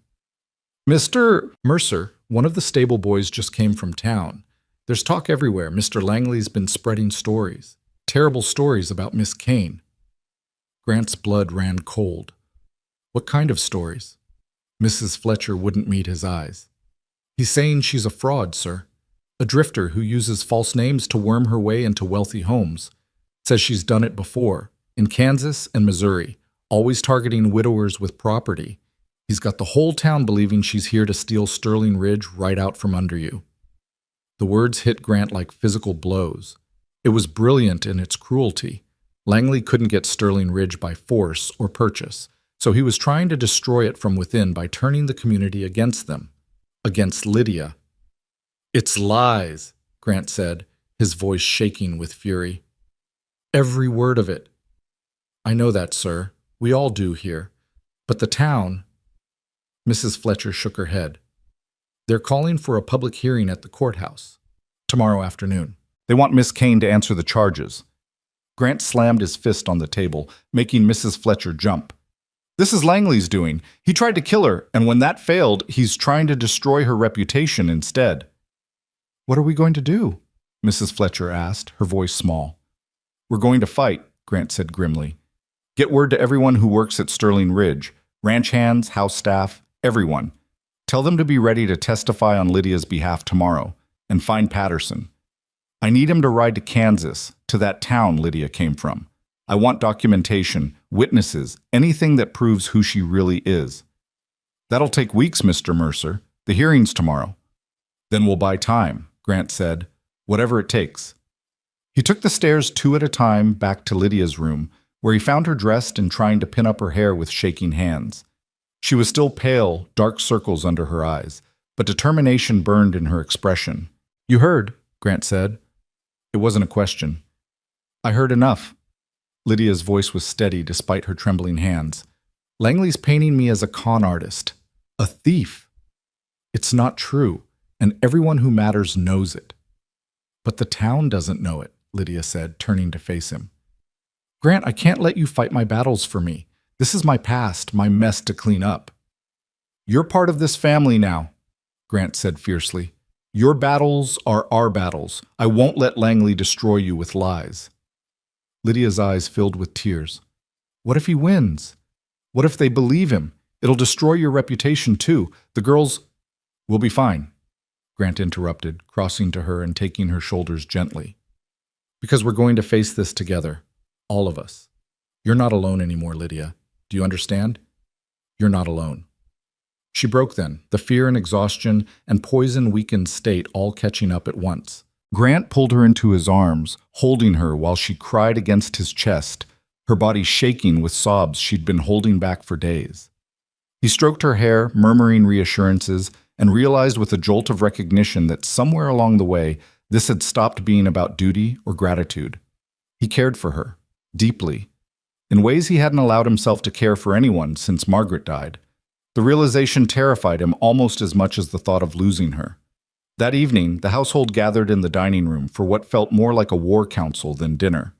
Mr. Mercer, One of the stable boys just came from town. There's talk everywhere. Mr. Langley's been spreading stories. Terrible stories about Miss Kane. Grant's blood ran cold. What kind of stories? Mrs. Fletcher wouldn't meet his eyes. He's saying she's a fraud, sir. A drifter who uses false names to worm her way into wealthy homes. Says she's done it before, in Kansas and Missouri, always targeting widowers with property. He's got the whole town believing she's here to steal Sterling Ridge right out from under you. The words hit Grant like physical blows. It was brilliant in its cruelty. Langley couldn't get Sterling Ridge by force or purchase, so he was trying to destroy it from within by turning the community against them, against Lydia. "It's lies," Grant said, his voice shaking with fury. "Every word of it." "I know that, sir. We all do here. But the town—" Mrs. Fletcher shook her head. "They're calling for a public hearing at the courthouse tomorrow afternoon. They want Miss Kane to answer the charges." Grant slammed his fist on the table, making Mrs. Fletcher jump. "This is Langley's doing. He tried to kill her, and when that failed, he's trying to destroy her reputation instead." "What are we going to do?" Mrs. Fletcher asked, her voice small. "We're going to fight," Grant said grimly. "Get word to everyone who works at Sterling Ridge, ranch hands, house staff, everyone. Tell them to be ready to testify on Lydia's behalf tomorrow, and find Patterson. I need him to ride to Kansas, to that town Lydia came from. I want documentation, witnesses, anything that proves who she really is." "That'll take weeks, Mr. Mercer. The hearing's tomorrow." "Then we'll buy time," Grant said. "Whatever it takes." He took the stairs 2 at a time back to Lydia's room, where he found her dressed and trying to pin up her hair with shaking hands. She was still pale, dark circles under her eyes, but determination burned in her expression. "You heard," Grant said. It wasn't a question. "I heard enough." Lydia's voice was steady despite her trembling hands. "Langley's painting me as a con artist, a thief. It's not true, and everyone who matters knows it." "But the town doesn't know it," Lydia said, turning to face him. "Grant, I can't let you fight my battles for me. This is my past, my mess to clean up." "You're part of this family now," Grant said fiercely. "Your battles are our battles. I won't let Langley destroy you with lies." Lydia's eyes filled with tears. "What if he wins? What if they believe him? It'll destroy your reputation too. The girls—" "We'll be fine," Grant interrupted, crossing to her and taking her shoulders gently. "Because we're going to face this together, all of us. You're not alone anymore, Lydia. Do you understand? You're not alone." She broke then, the fear and exhaustion and poison-weakened state all catching up at once. Grant pulled her into his arms, holding her while she cried against his chest, her body shaking with sobs she'd been holding back for days. He stroked her hair, murmuring reassurances, and realized with a jolt of recognition that somewhere along the way, this had stopped being about duty or gratitude. He cared for her, deeply, in ways he hadn't allowed himself to care for anyone since Margaret died. The realization terrified him almost as much as the thought of losing her. That evening, the household gathered in the dining room for what felt more like a war council than dinner.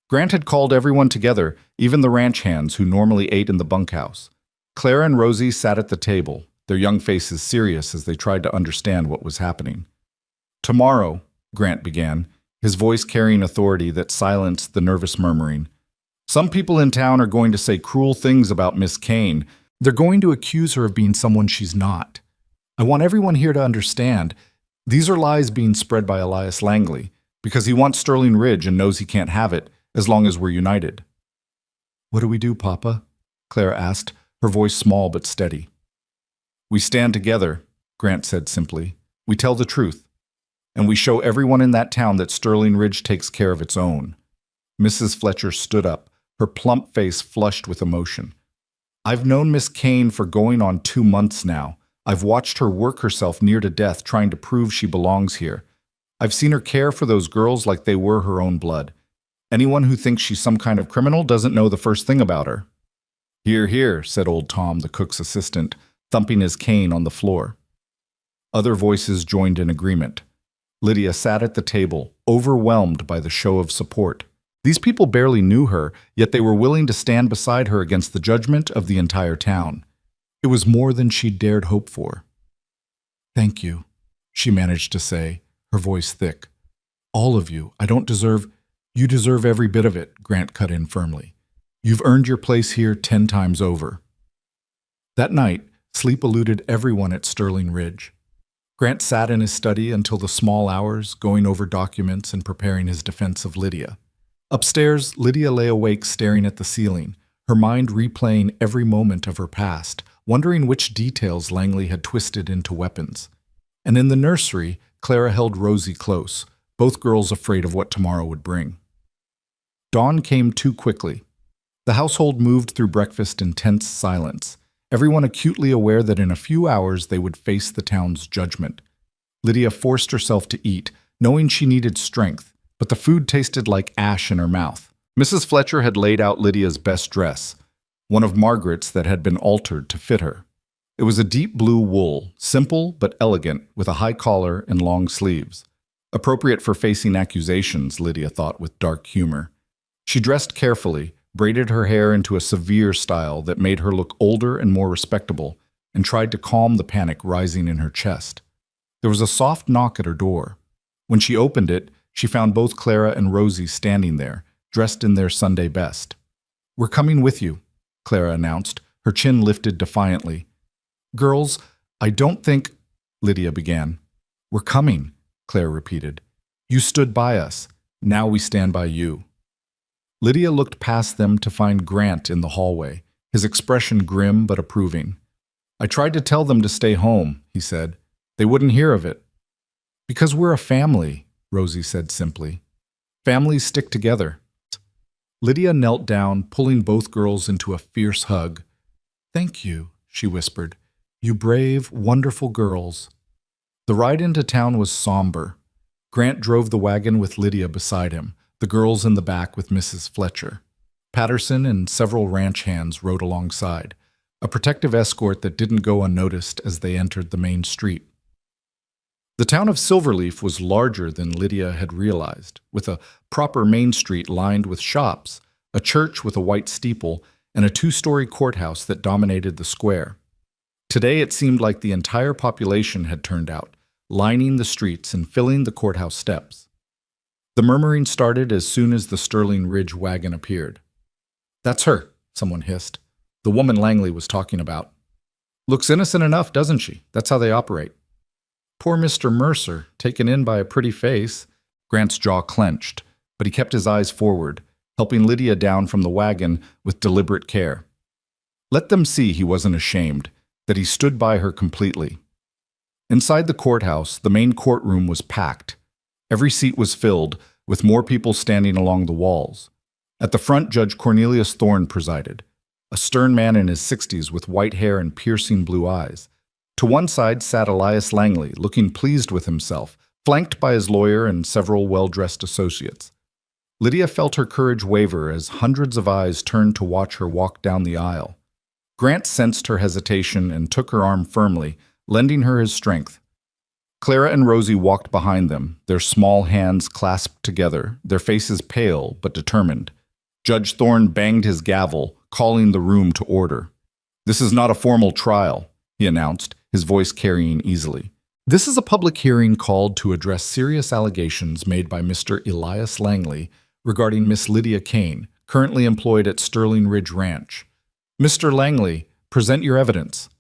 Grant had called everyone together, even the ranch hands who normally ate in the bunkhouse. Clara and Rosie sat at the table, their young faces serious as they tried to understand what was happening. "Tomorrow," Grant began, his voice carrying authority that silenced the nervous murmuring, "some people in town are going to say cruel things about Miss Kane. They're going to accuse her of being someone she's not. I want everyone here to understand, these are lies being spread by Elias Langley, because he wants Sterling Ridge and knows he can't have it as long as we're united." "What do we do, Papa?" Clara asked, her voice small but steady. "We stand together," Grant said simply. "We tell the truth. And we show everyone in that town that Sterling Ridge takes care of its own." Mrs. Fletcher stood up, her plump face flushed with emotion. "I've known Miss Kane for going on 2 months now. I've watched her work herself near to death trying to prove she belongs here. I've seen her care for those girls like they were her own blood. Anyone who thinks she's some kind of criminal doesn't know the first thing about her." "Hear, hear," said old Tom, the cook's assistant, thumping his cane on the floor. Other voices joined in agreement. Lydia sat at the table, overwhelmed by the show of support. These people barely knew her, yet they were willing to stand beside her against the judgment of the entire town. It was more than she'd dared hope for. Thank you, she managed to say, her voice thick. All of you. I don't deserve— You deserve every bit of it, Grant cut in firmly. You've earned your place here 10 times over. That night, sleep eluded everyone at Sterling Ridge. Grant sat in his study until the small hours, going over documents and preparing his defense of Lydia. Upstairs, Lydia lay awake staring at the ceiling, her mind replaying every moment of her past, wondering which details Langley had twisted into weapons. And in the nursery, Clara held Rosie close, both girls afraid of what tomorrow would bring. Dawn came too quickly. The household moved through breakfast in tense silence, everyone acutely aware that in a few hours they would face the town's judgment. Lydia forced herself to eat, knowing she needed strength, but the food tasted like ash in her mouth. Mrs. Fletcher had laid out Lydia's best dress, one of Margaret's that had been altered to fit her. It was a deep blue wool, simple but elegant, with a high collar and long sleeves. Appropriate for facing accusations, Lydia thought with dark humor. She dressed carefully, braided her hair into a severe style that made her look older and more respectable, and tried to calm the panic rising in her chest. There was a soft knock at her door. When she opened it, she found both Clara and Rosie standing there, dressed in their Sunday best. "We're coming with you," Clara announced, her chin lifted defiantly. "Girls, I don't think—" Lydia began. "We're coming," Clara repeated. "You stood by us. Now we stand by you." Lydia looked past them to find Grant in the hallway, his expression grim but approving. "I tried to tell them to stay home," he said. "They wouldn't hear of it." "Because we're a family," Rosie said simply. "Families stick together." Lydia knelt down, pulling both girls into a fierce hug. "Thank you," she whispered. "You brave, wonderful girls." The ride into town was somber. Grant drove the wagon with Lydia beside him, the girls in the back with Mrs. Fletcher. Patterson and several ranch hands rode alongside, a protective escort that didn't go unnoticed as they entered the main street. The town of Silverleaf was larger than Lydia had realized, with a proper main street lined with shops, a church with a white steeple, and a two-story courthouse that dominated the square. Today it seemed like the entire population had turned out, lining the streets and filling the courthouse steps. The murmuring started as soon as the Sterling Ridge wagon appeared. "That's her," someone hissed. "The woman Langley was talking about. Looks innocent enough, doesn't she? That's how they operate." "Poor Mr. Mercer, taken in by a pretty face." Grant's jaw clenched, but he kept his eyes forward, helping Lydia down from the wagon with deliberate care. Let them see he wasn't ashamed, that he stood by her completely. Inside the courthouse, the main courtroom was packed. Every seat was filled, with more people standing along the walls. At the front, Judge Cornelius Thorne presided, a stern man in his 60s with white hair and piercing blue eyes. To one side sat Elias Langley, looking pleased with himself, flanked by his lawyer and several well-dressed associates. Lydia felt her courage waver as hundreds of eyes turned to watch her walk down the aisle. Grant sensed her hesitation and took her arm firmly, lending her his strength. Clara and Rosie walked behind them, their small hands clasped together, their faces pale but determined. Judge Thorne banged his gavel, calling the room to order. "This is not a formal trial," he announced, his voice carrying easily. "This is a public hearing called to address serious allegations made by Mr. Elias Langley regarding Miss Lydia Kane, currently employed at Sterling Ridge Ranch. Mr. Langley, present your evidence."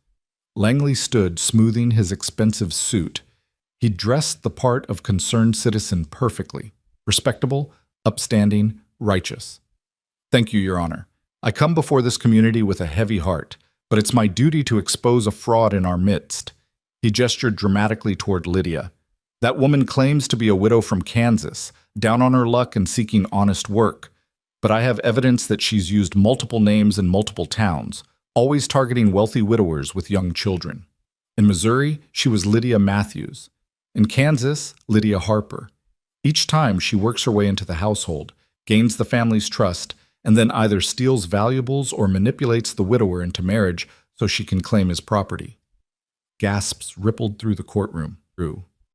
Langley stood, smoothing his expensive suit. He dressed the part of concerned citizen perfectly, respectable, upstanding, righteous. "Thank you, Your Honor. I come before this community with a heavy heart, but it's my duty to expose a fraud in our midst." He gestured dramatically toward Lydia. "That woman claims to be a widow from Kansas, down on her luck and seeking honest work. But I have evidence that she's used multiple names in multiple towns, always targeting wealthy widowers with young children. In Missouri, she was Lydia Matthews. In Kansas, Lydia Harper. Each time she works her way into the household, gains the family's trust, and then either steals valuables or manipulates the widower into marriage so she can claim his property." Gasps rippled through the courtroom.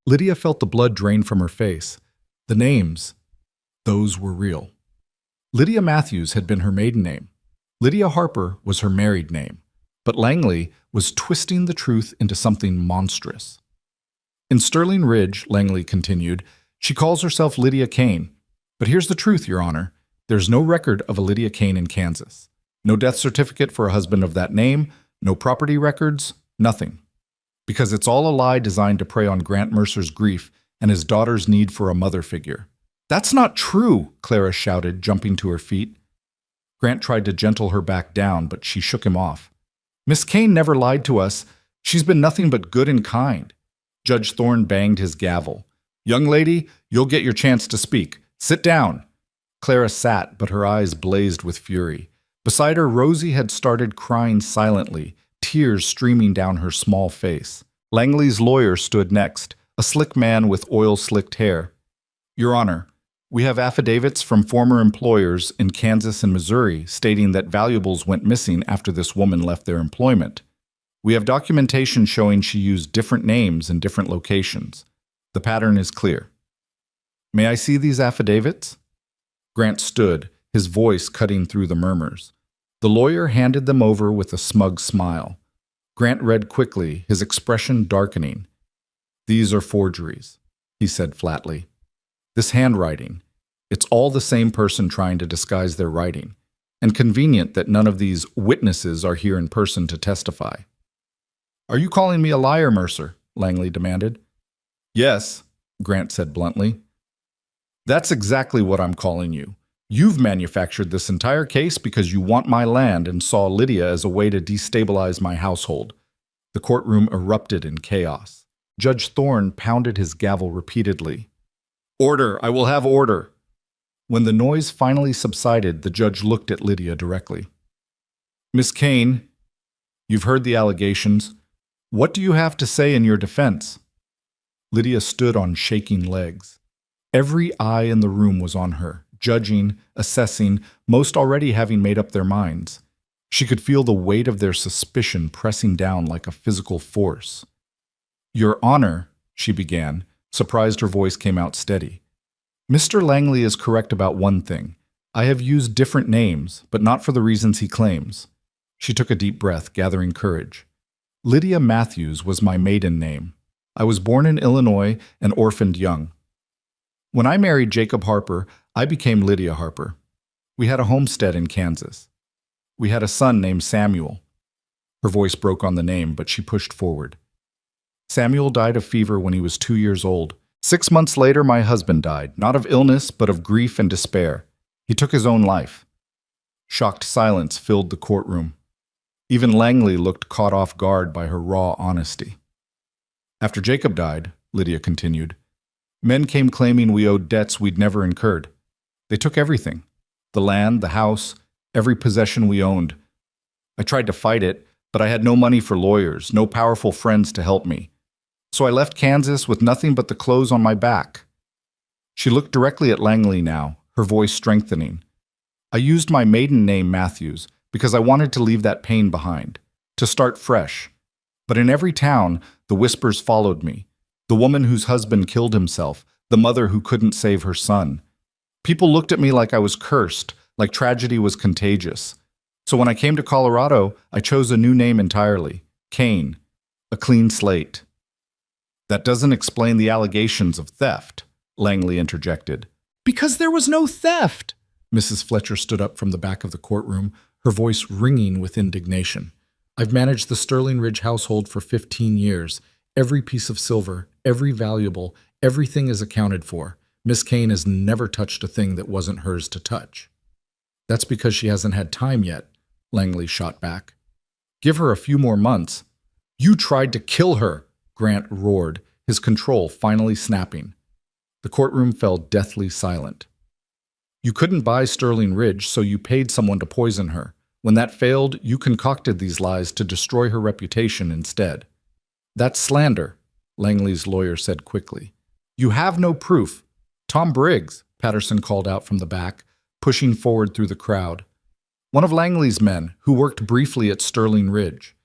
Lydia felt the blood drain from her face. The names, those were real. Lydia Matthews had been her maiden name. Lydia Harper was her married name. But Langley was twisting the truth into something monstrous. In Sterling Ridge, Langley continued, she calls herself Lydia Kane. But here's the truth, Your Honor. There's no record of a Lydia Kane in Kansas. No death certificate for a husband of that name, no property records, nothing. Because it's all a lie designed to prey on Grant Mercer's grief and his daughter's need for a mother figure. That's not true, Clara shouted, jumping to her feet. Grant tried to gentle her back down, but she shook him off. Miss Kane never lied to us. She's been nothing but good and kind. Judge Thorne banged his gavel. Young lady, you'll get your chance to speak. Sit down. Clara sat, but her eyes blazed with fury. Beside her, Rosie had started crying silently, tears streaming down her small face. Langley's lawyer stood next, a slick man with oil-slicked hair. Your Honor, we have affidavits from former employers in Kansas and Missouri stating that valuables went missing after this woman left their employment. We have documentation showing she used different names in different locations. The pattern is clear. May I see these affidavits? Grant stood, his voice cutting through the murmurs. The lawyer handed them over with a smug smile. Grant read quickly, his expression darkening. These are forgeries, he said flatly. This handwriting, it's all the same person trying to disguise their writing, and convenient that none of these witnesses are here in person to testify. Are you calling me a liar, Mercer? Langley demanded. Yes, Grant said bluntly. That's exactly what I'm calling you. You've manufactured this entire case because you want my land and saw Lydia as a way to destabilize my household. The courtroom erupted in chaos. Judge Thorne pounded his gavel repeatedly. Order! I will have order! When the noise finally subsided, the judge looked at Lydia directly. Miss Kane, you've heard the allegations. What do you have to say in your defense? Lydia stood on shaking legs. Every eye in the room was on her, judging, assessing, most already having made up their minds. She could feel the weight of their suspicion pressing down like a physical force. Your Honor, she began, surprised her voice came out steady. Mr. Langley is correct about one thing. I have used different names, but not for the reasons he claims. She took a deep breath, gathering courage. Lydia Matthews was my maiden name. I was born in Illinois and orphaned young. When I married Jacob Harper, I became Lydia Harper. We had a homestead in Kansas. We had a son named Samuel. Her voice broke on the name, but she pushed forward. Samuel died of fever when he was 2 years old. 6 months later, my husband died, not of illness, but of grief and despair. He took his own life. Shocked silence filled the courtroom. Even Langley looked caught off guard by her raw honesty. After Jacob died, Lydia continued, men came claiming we owed debts we'd never incurred. They took everything, the land, the house, every possession we owned. I tried to fight it, but I had no money for lawyers, no powerful friends to help me. So I left Kansas with nothing but the clothes on my back. She looked directly at Langley now, her voice strengthening. I used my maiden name Matthews because I wanted to leave that pain behind, to start fresh. But in every town, the whispers followed me. The woman whose husband killed himself, the mother who couldn't save her son. People looked at me like I was cursed, like tragedy was contagious. So when I came to Colorado, I chose a new name entirely, Kane, a clean slate. That doesn't explain the allegations of theft, Langley interjected. Because there was no theft! Mrs. Fletcher stood up from the back of the courtroom, her voice ringing with indignation. I've managed the Sterling Ridge household for 15 years. Every piece of silver, every valuable, everything is accounted for. Miss Kane has never touched a thing that wasn't hers to touch. That's because she hasn't had time yet, Langley shot back. Give her a few more months. You tried to kill her, Grant roared, his control finally snapping. The courtroom fell deathly silent. You couldn't buy Sterling Ridge, so you paid someone to poison her. When that failed, you concocted these lies to destroy her reputation instead. That's slander, Langley's lawyer said quickly. You have no proof. Tom Briggs, Patterson called out from the back, pushing forward through the crowd. One of Langley's men, who worked briefly at Sterling Ridge.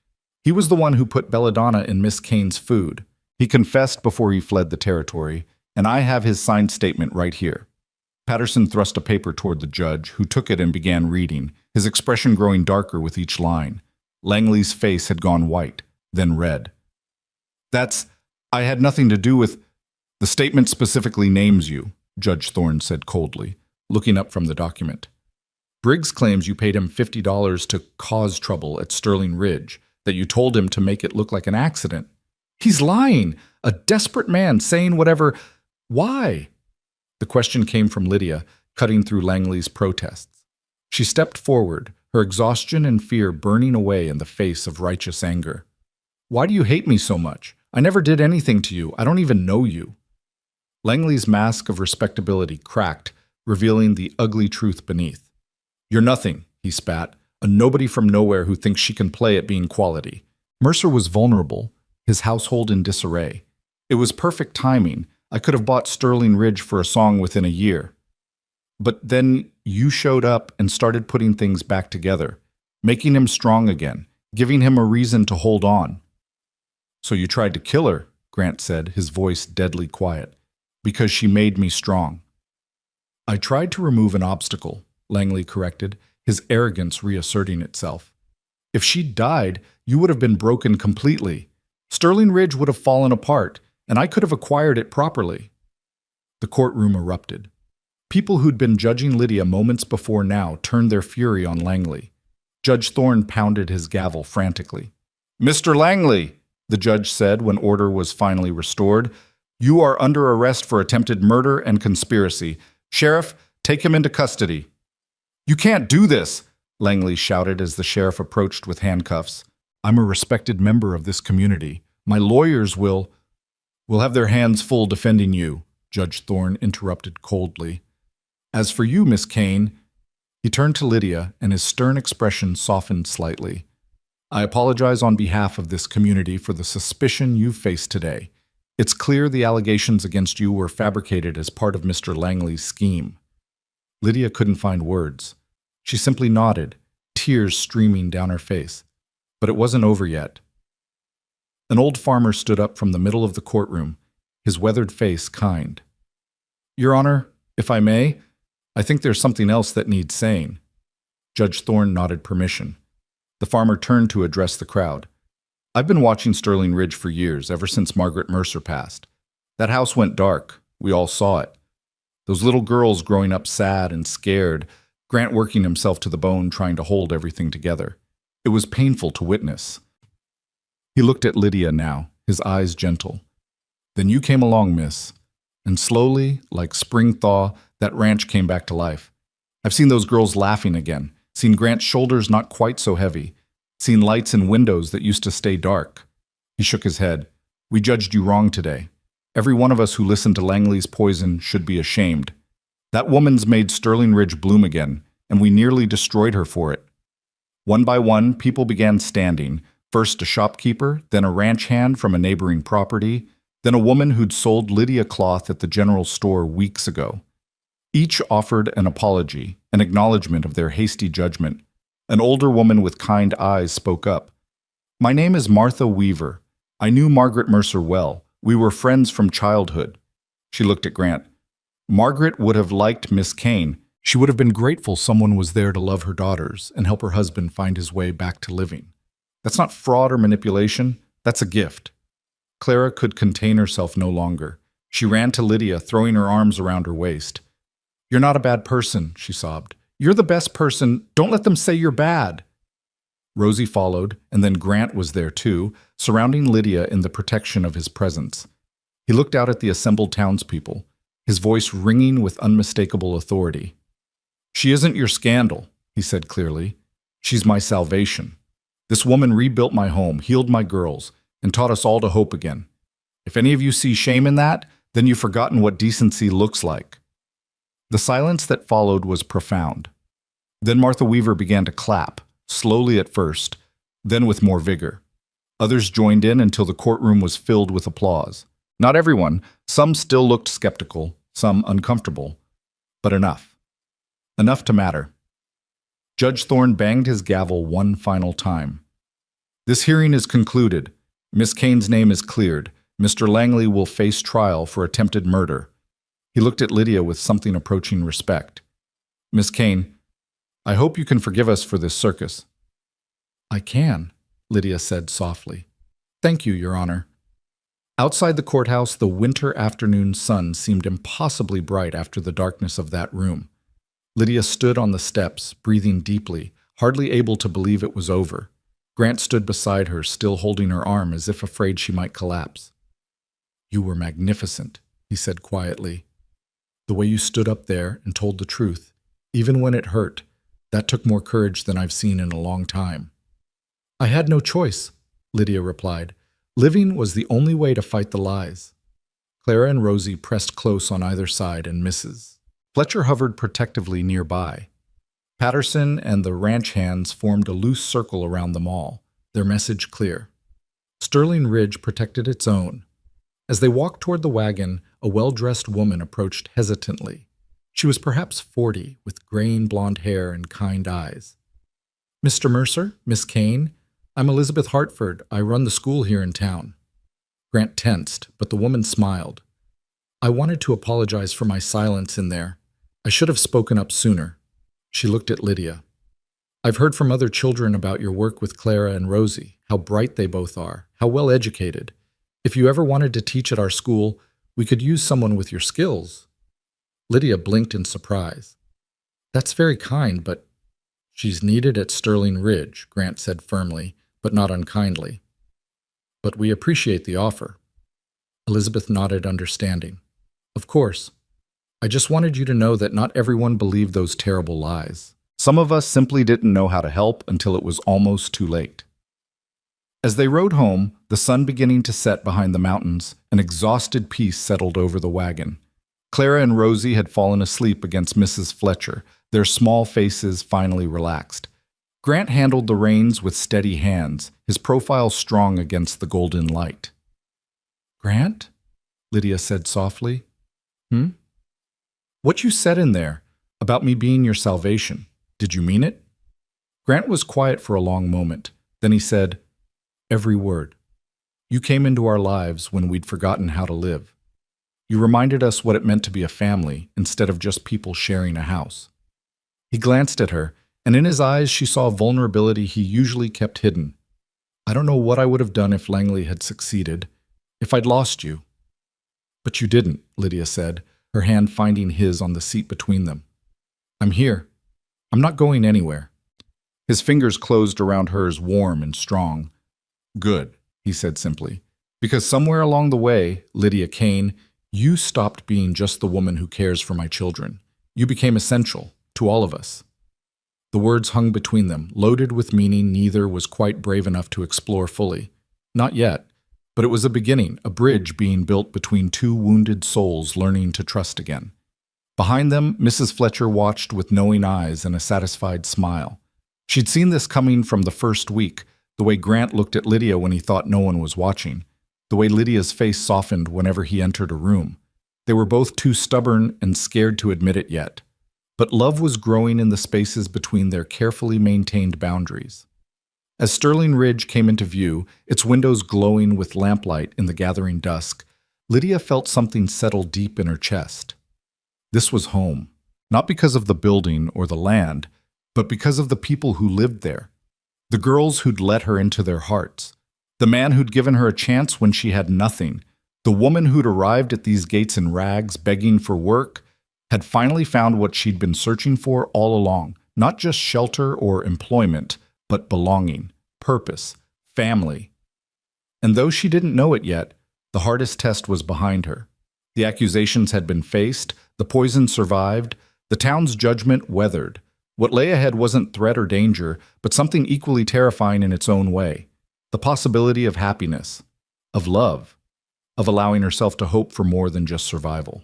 He was the one who put belladonna in Miss Kane's food. He confessed before he fled the territory, and I have his signed statement right here. Patterson thrust a paper toward the judge, who took it and began reading, his expression growing darker with each line. Langley's face had gone white, then red. I had nothing to do with... The statement specifically names you, Judge Thorne said coldly, looking up from the document. Briggs claims you paid him $50 to cause trouble at Sterling Ridge, that you told him to make it look like an accident. He's lying! A desperate man saying whatever... Why? The question came from Lydia, cutting through Langley's protests. She stepped forward, her exhaustion and fear burning away in the face of righteous anger. Why do you hate me so much? I never did anything to you. I don't even know you. Langley's mask of respectability cracked, revealing the ugly truth beneath. You're nothing, he spat, a nobody from nowhere who thinks she can play at being quality. Mercer was vulnerable, his household in disarray. It was perfect timing. I could have bought Sterling Ridge for a song within a year. But then you showed up and started putting things back together, making him strong again, giving him a reason to hold on. So you tried to kill her, Grant said, his voice deadly quiet, because she made me strong. I tried to remove an obstacle, Langley corrected, his arrogance reasserting itself. If she'd died, you would have been broken completely. Sterling Ridge would have fallen apart, and I could have acquired it properly. The courtroom erupted. People who'd been judging Lydia moments before now turned their fury on Langley. Judge Thorne pounded his gavel frantically. Mr. Langley, the judge said when order was finally restored, you are under arrest for attempted murder and conspiracy. Sheriff, take him into custody. You can't do this, Langley shouted as the sheriff approached with handcuffs. I'm a respected member of this community. My lawyers will have their hands full defending you, Judge Thorne interrupted coldly. As for you, Miss Kane, he turned to Lydia and his stern expression softened slightly. I apologize on behalf of this community for the suspicion you faced today. It's clear the allegations against you were fabricated as part of Mr. Langley's scheme. Lydia couldn't find words. She simply nodded, tears streaming down her face. But it wasn't over yet. An old farmer stood up from the middle of the courtroom, his weathered face kind. Your Honor, if I may, I think there's something else that needs saying. Judge Thorne nodded permission. The farmer turned to address the crowd. I've been watching Sterling Ridge for years, ever since Margaret Mercer passed. That house went dark. We all saw it. Those little girls growing up sad and scared, Grant working himself to the bone trying to hold everything together. It was painful to witness. He looked at Lydia now, his eyes gentle. Then you came along, miss. And slowly, like spring thaw, that ranch came back to life. I've seen those girls laughing again, seen Grant's shoulders not quite so heavy, seen lights in windows that used to stay dark. He shook his head. We judged you wrong today. Every one of us who listened to Langley's poison should be ashamed. That woman's made Sterling Ridge bloom again, and we nearly destroyed her for it. One by one, people began standing, first a shopkeeper, then a ranch hand from a neighboring property, then a woman who'd sold Lydia cloth at the general store weeks ago. Each offered an apology, an acknowledgement of their hasty judgment. An older woman with kind eyes spoke up. My name is Martha Weaver. I knew Margaret Mercer well. We were friends from childhood. She looked at Grant. Margaret would have liked Miss Kane. She would have been grateful someone was there to love her daughters and help her husband find his way back to living. That's not fraud or manipulation. That's a gift. Clara could contain herself no longer. She ran to Lydia, throwing her arms around her waist. You're not a bad person, she sobbed. You're the best person. Don't let them say you're bad. Rosie followed, and then Grant was there too, surrounding Lydia in the protection of his presence. He looked out at the assembled townspeople, his voice ringing with unmistakable authority. She isn't your scandal, he said clearly. She's my salvation. This woman rebuilt my home, healed my girls, and taught us all to hope again. If any of you see shame in that, then you've forgotten what decency looks like. The silence that followed was profound. Then Martha Weaver began to clap, slowly at first, then with more vigor. Others joined in until the courtroom was filled with applause. Not everyone. Some still looked skeptical, some uncomfortable. But enough. Enough to matter. Judge Thorne banged his gavel one final time. This hearing is concluded. Miss Kane's name is cleared. Mr. Langley will face trial for attempted murder. He looked at Lydia with something approaching respect. Miss Kane, I hope you can forgive us for this circus. I can, Lydia said softly. Thank you, Your Honor. Outside the courthouse, the winter afternoon sun seemed impossibly bright after the darkness of that room. Lydia stood on the steps, breathing deeply, hardly able to believe it was over. Grant stood beside her, still holding her arm as if afraid she might collapse. "You were magnificent," he said quietly. "The way you stood up there and told the truth, even when it hurt, that took more courage than I've seen in a long time." "I had no choice," Lydia replied. "Living was the only way to fight the lies." Clara and Rosie pressed close on either side, and Mrs. Fletcher hovered protectively nearby. Patterson and the ranch hands formed a loose circle around them all, their message clear. Sterling Ridge protected its own. As they walked toward the wagon, a well-dressed woman approached hesitantly. She was perhaps 40, with graying blonde hair and kind eyes. "Mr. Mercer, Miss Kane, I'm Elizabeth Hartford. I run the school here in town." Grant tensed, but the woman smiled. "I wanted to apologize for my silence in there. I should have spoken up sooner." She looked at Lydia. "I've heard from other children about your work with Clara and Rosie, how bright they both are, how well educated. If you ever wanted to teach at our school, we could use someone with your skills." Lydia blinked in surprise. "That's very kind, but—" "She's needed at Sterling Ridge," Grant said firmly, but not unkindly. "But we appreciate the offer." Elizabeth nodded understanding. "Of course. I just wanted you to know that not everyone believed those terrible lies. Some of us simply didn't know how to help until it was almost too late." As they rode home, the sun beginning to set behind the mountains, an exhausted peace settled over the wagon. Clara and Rosie had fallen asleep against Mrs. Fletcher, their small faces finally relaxed. Grant handled the reins with steady hands, his profile strong against the golden light. "Grant?" Lydia said softly. "Hmm? What you said in there, about me being your salvation, did you mean it?" Grant was quiet for a long moment. Then he said, "Every word. You came into our lives when we'd forgotten how to live. You reminded us what it meant to be a family instead of just people sharing a house." He glanced at her, and in his eyes she saw a vulnerability he usually kept hidden. "I don't know what I would have done if Langley had succeeded, if I'd lost you." "But you didn't," Lydia said, her hand finding his on the seat between them. "I'm here. I'm not going anywhere." His fingers closed around hers, warm and strong. "Good," he said simply. "Because somewhere along the way, Lydia Kane, you stopped being just the woman who cares for my children. You became essential to all of us." The words hung between them, loaded with meaning neither was quite brave enough to explore fully. Not yet. But it was a beginning, a bridge being built between two wounded souls learning to trust again. Behind them, Mrs. Fletcher watched with knowing eyes and a satisfied smile. She'd seen this coming from the first week, the way Grant looked at Lydia when he thought no one was watching, the way Lydia's face softened whenever he entered a room. They were both too stubborn and scared to admit it yet. But love was growing in the spaces between their carefully maintained boundaries. As Sterling Ridge came into view, its windows glowing with lamplight in the gathering dusk, Lydia felt something settle deep in her chest. This was home, not because of the building or the land, but because of the people who lived there. The girls who'd let her into their hearts. The man who'd given her a chance when she had nothing. The woman who'd arrived at these gates in rags, begging for work, had finally found what she'd been searching for all along, not just shelter or employment, but belonging, purpose, family. And though she didn't know it yet, the hardest test was behind her. The accusations had been faced, the poison survived, the town's judgment weathered. What lay ahead wasn't threat or danger, but something equally terrifying in its own way. The possibility of happiness, of love, of allowing herself to hope for more than just survival.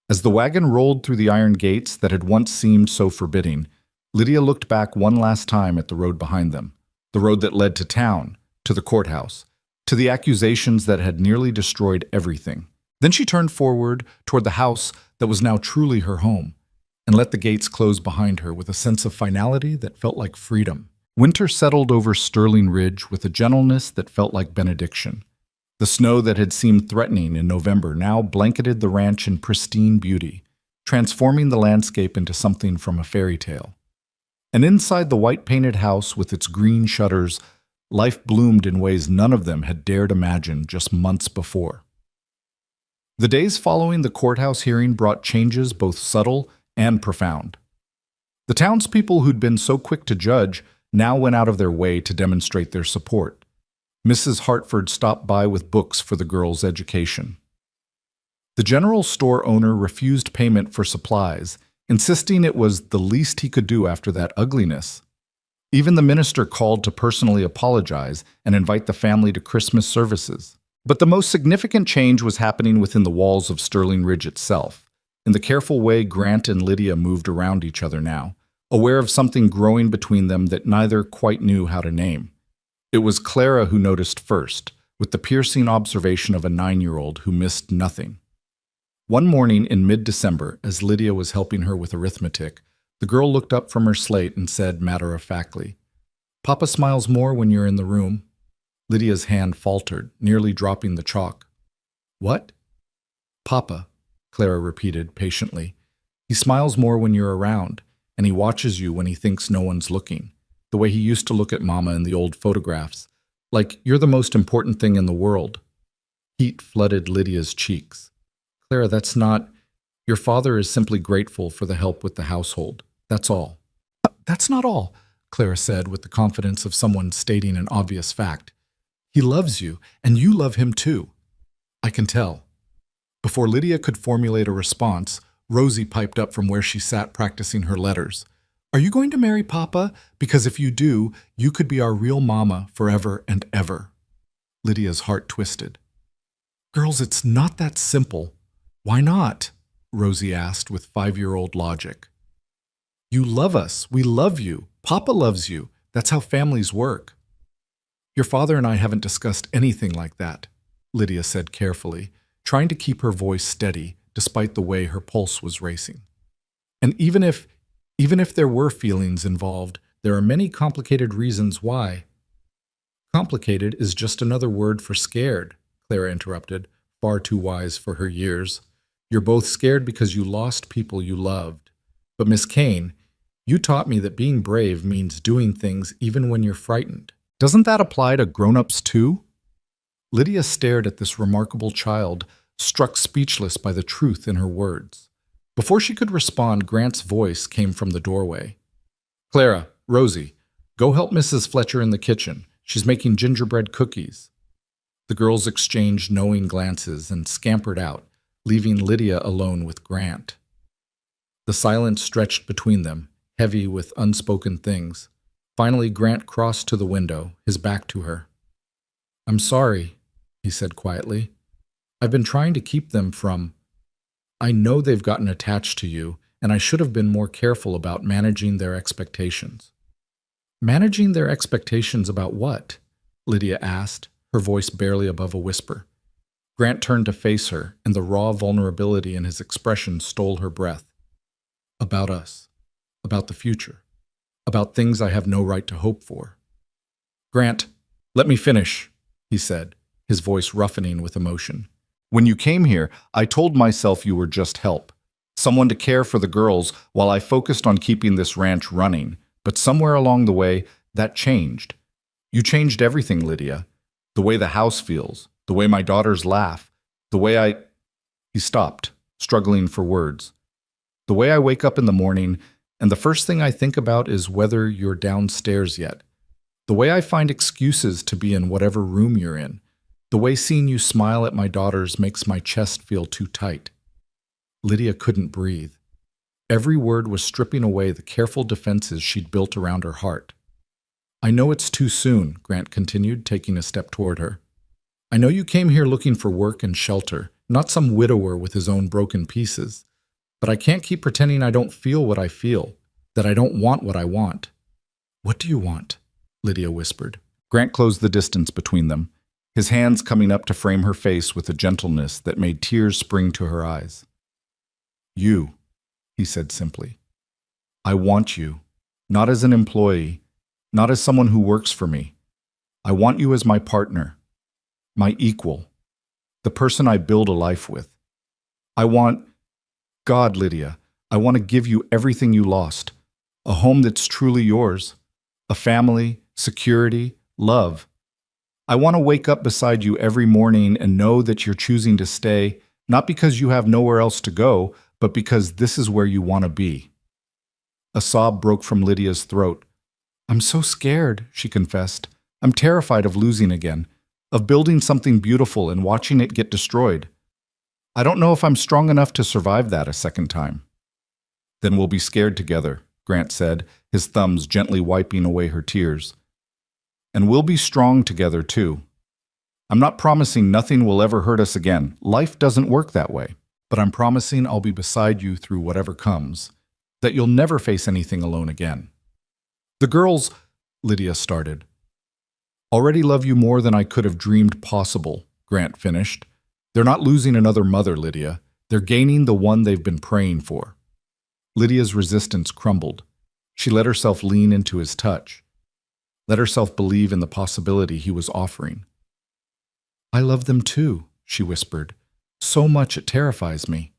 As the wagon rolled through the iron gates that had once seemed so forbidding, Lydia looked back one last time at the road behind them, the road that led to town, to the courthouse, to the accusations that had nearly destroyed everything. Then she turned forward toward the house that was now truly her home, and let the gates close behind her with a sense of finality that felt like freedom. Winter settled over Sterling Ridge with a gentleness that felt like benediction. The snow that had seemed threatening in November now blanketed the ranch in pristine beauty, transforming the landscape into something from a fairy tale. And inside the white-painted house with its green shutters, Life bloomed in ways none of them had dared imagine just months before. The days following the courthouse hearing brought changes both subtle and profound. The townspeople who'd been so quick to judge now went out of their way to demonstrate their support. Mrs. Hartford stopped by with books for the girls' education. The general store owner refused payment for supplies, insisting it was the least he could do after that ugliness. Even the minister called to personally apologize and invite the family to Christmas services. But the most significant change was happening within the walls of Sterling Ridge itself, in the careful way Grant and Lydia moved around each other now, aware of something growing between them that neither quite knew how to name. It was Clara who noticed first, with the piercing observation of a 9-year-old who missed nothing. One morning in mid-December, as Lydia was helping her with arithmetic, the girl looked up from her slate and said matter-of-factly, "Papa smiles more when you're in the room." Lydia's hand faltered, nearly dropping the chalk. "What?" "Papa," Clara repeated patiently. "He smiles more when you're around, and he watches you when he thinks no one's looking, the way he used to look at Mama in the old photographs, like you're the most important thing in the world." Heat flooded Lydia's cheeks. "Clara, that's not... Your father is simply grateful for the help with the household. That's all." "That's not all," Clara said with the confidence of someone stating an obvious fact. "He loves you, and you love him too. I can tell." Before Lydia could formulate a response, Rosie piped up from where she sat practicing her letters. "Are you going to marry Papa? Because if you do, you could be our real mama forever and ever." Lydia's heart twisted. "Girls, it's not that simple." "Why not?" Rosie asked with 5-year-old logic. "You love us. We love you. Papa loves you. That's how families work." "Your father and I haven't discussed anything like that," Lydia said carefully, trying to keep her voice steady despite the way her pulse was racing. "And even if there were feelings involved, there are many complicated reasons why." "Complicated is just another word for scared," Clara interrupted, far too wise for her years. "You're both scared because you lost people you loved. But Miss Kane, you taught me that being brave means doing things even when you're frightened. Doesn't that apply to grown-ups too?" Lydia stared at this remarkable child, struck speechless by the truth in her words. Before she could respond, Grant's voice came from the doorway. "Clara, Rosie, go help Mrs. Fletcher in the kitchen. She's making gingerbread cookies." The girls exchanged knowing glances and scampered out, leaving Lydia alone with Grant. The silence stretched between them, heavy with unspoken things. Finally, Grant crossed to the window, his back to her. "I'm sorry," he said quietly. "I've been trying to keep them from... I know they've gotten attached to you, and I should have been more careful about managing their expectations." "Managing their expectations about what?" Lydia asked, her voice barely above a whisper. Grant turned to face her, and the raw vulnerability in his expression stole her breath. "About us. About the future. About things I have no right to hope for." "Grant, let me finish," he said, his voice roughening with emotion. "When you came here, I told myself you were just help. Someone to care for the girls while I focused on keeping this ranch running. But somewhere along the way, that changed. You changed everything, Lydia. The way the house feels, the way my daughters laugh, the way I... He stopped, struggling for words. "The way I wake up in the morning, and the first thing I think about is whether you're downstairs yet. The way I find excuses to be in whatever room you're in. The way seeing you smile at my daughters makes my chest feel too tight." Lydia couldn't breathe. Every word was stripping away the careful defenses she'd built around her heart. "I know it's too soon," Grant continued, taking a step toward her. "I know you came here looking for work and shelter, not some widower with his own broken pieces. But I can't keep pretending I don't feel what I feel, that I don't want what I want." "What do you want?" Lydia whispered. Grant closed the distance between them, his hands coming up to frame her face with a gentleness that made tears spring to her eyes. "You," he said simply. "I want you, not as an employee, not as someone who works for me. I want you as my partner, my equal, the person I build a life with. I want... God, Lydia, I want to give you everything you lost. A home that's truly yours. A family, security, love. I want to wake up beside you every morning and know that you're choosing to stay, not because you have nowhere else to go, but because this is where you want to be." A sob broke from Lydia's throat. "I'm so scared," she confessed. "I'm terrified of losing again, of building something beautiful and watching it get destroyed. I don't know if I'm strong enough to survive that a second time." "Then we'll be scared together," Grant said, his thumbs gently wiping away her tears. "And we'll be strong together, too. I'm not promising nothing will ever hurt us again. Life doesn't work that way. But I'm promising I'll be beside you through whatever comes, that you'll never face anything alone again." "The girls," Lydia started. "Already love you more than I could have dreamed possible," Grant finished. "They're not losing another mother, Lydia. They're gaining the one they've been praying for." Lydia's resistance crumbled. She let herself lean into his touch, let herself believe in the possibility he was offering. "I love them too," she whispered. "So much it terrifies me."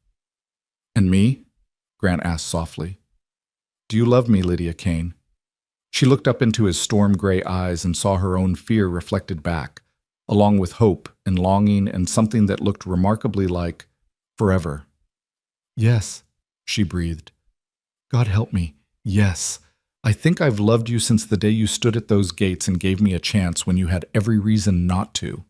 "And me?" Grant asked softly. "Do you love me, Lydia Kane?" She looked up into his storm-gray eyes and saw her own fear reflected back, along with hope and longing and something that looked remarkably like forever. "Yes," she breathed. "God help me. Yes. I think I've loved you since the day you stood at those gates and gave me a chance when you had every reason not to."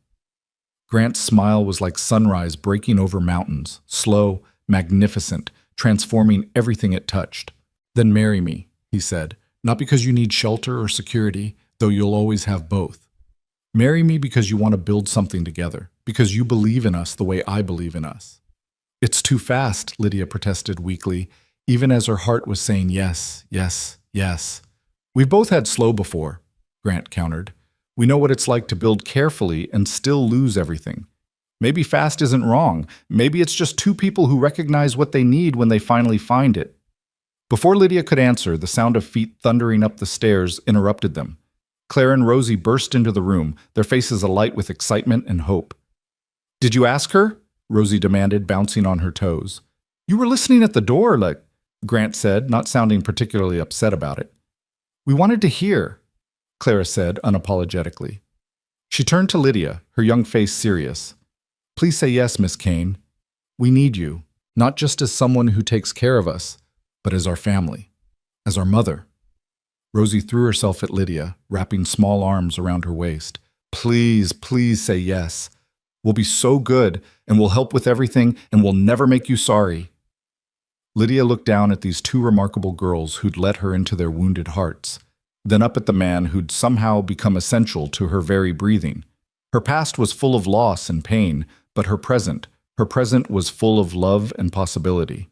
Grant's smile was like sunrise breaking over mountains, slow, magnificent, transforming everything it touched. "Then marry me," he said, "not because you need shelter or security, though you'll always have both. Marry me because you want to build something together, because you believe in us the way I believe in us." "It's too fast," Lydia protested weakly, even as her heart was saying yes, yes, yes. "We've both had slow before," Grant countered. "We know what it's like to build carefully and still lose everything. Maybe fast isn't wrong. Maybe it's just two people who recognize what they need when they finally find it." Before Lydia could answer, the sound of feet thundering up the stairs interrupted them. Claire and Rosie burst into the room, their faces alight with excitement and hope. "Did you ask her?" Rosie demanded, bouncing on her toes. "You were listening at the door, like," Grant said, not sounding particularly upset about it. "We wanted to hear," Clara said unapologetically. She turned to Lydia, her young face serious. "Please say yes, Miss Kane. We need you, not just as someone who takes care of us, but as our family, as our mother." Rosie threw herself at Lydia, wrapping small arms around her waist. "Please, please say yes. We'll be so good, and we'll help with everything, and we'll never make you sorry." Lydia looked down at these two remarkable girls who'd let her into their wounded hearts, then up at the man who'd somehow become essential to her very breathing. Her past was full of loss and pain, but her present was full of love and possibility.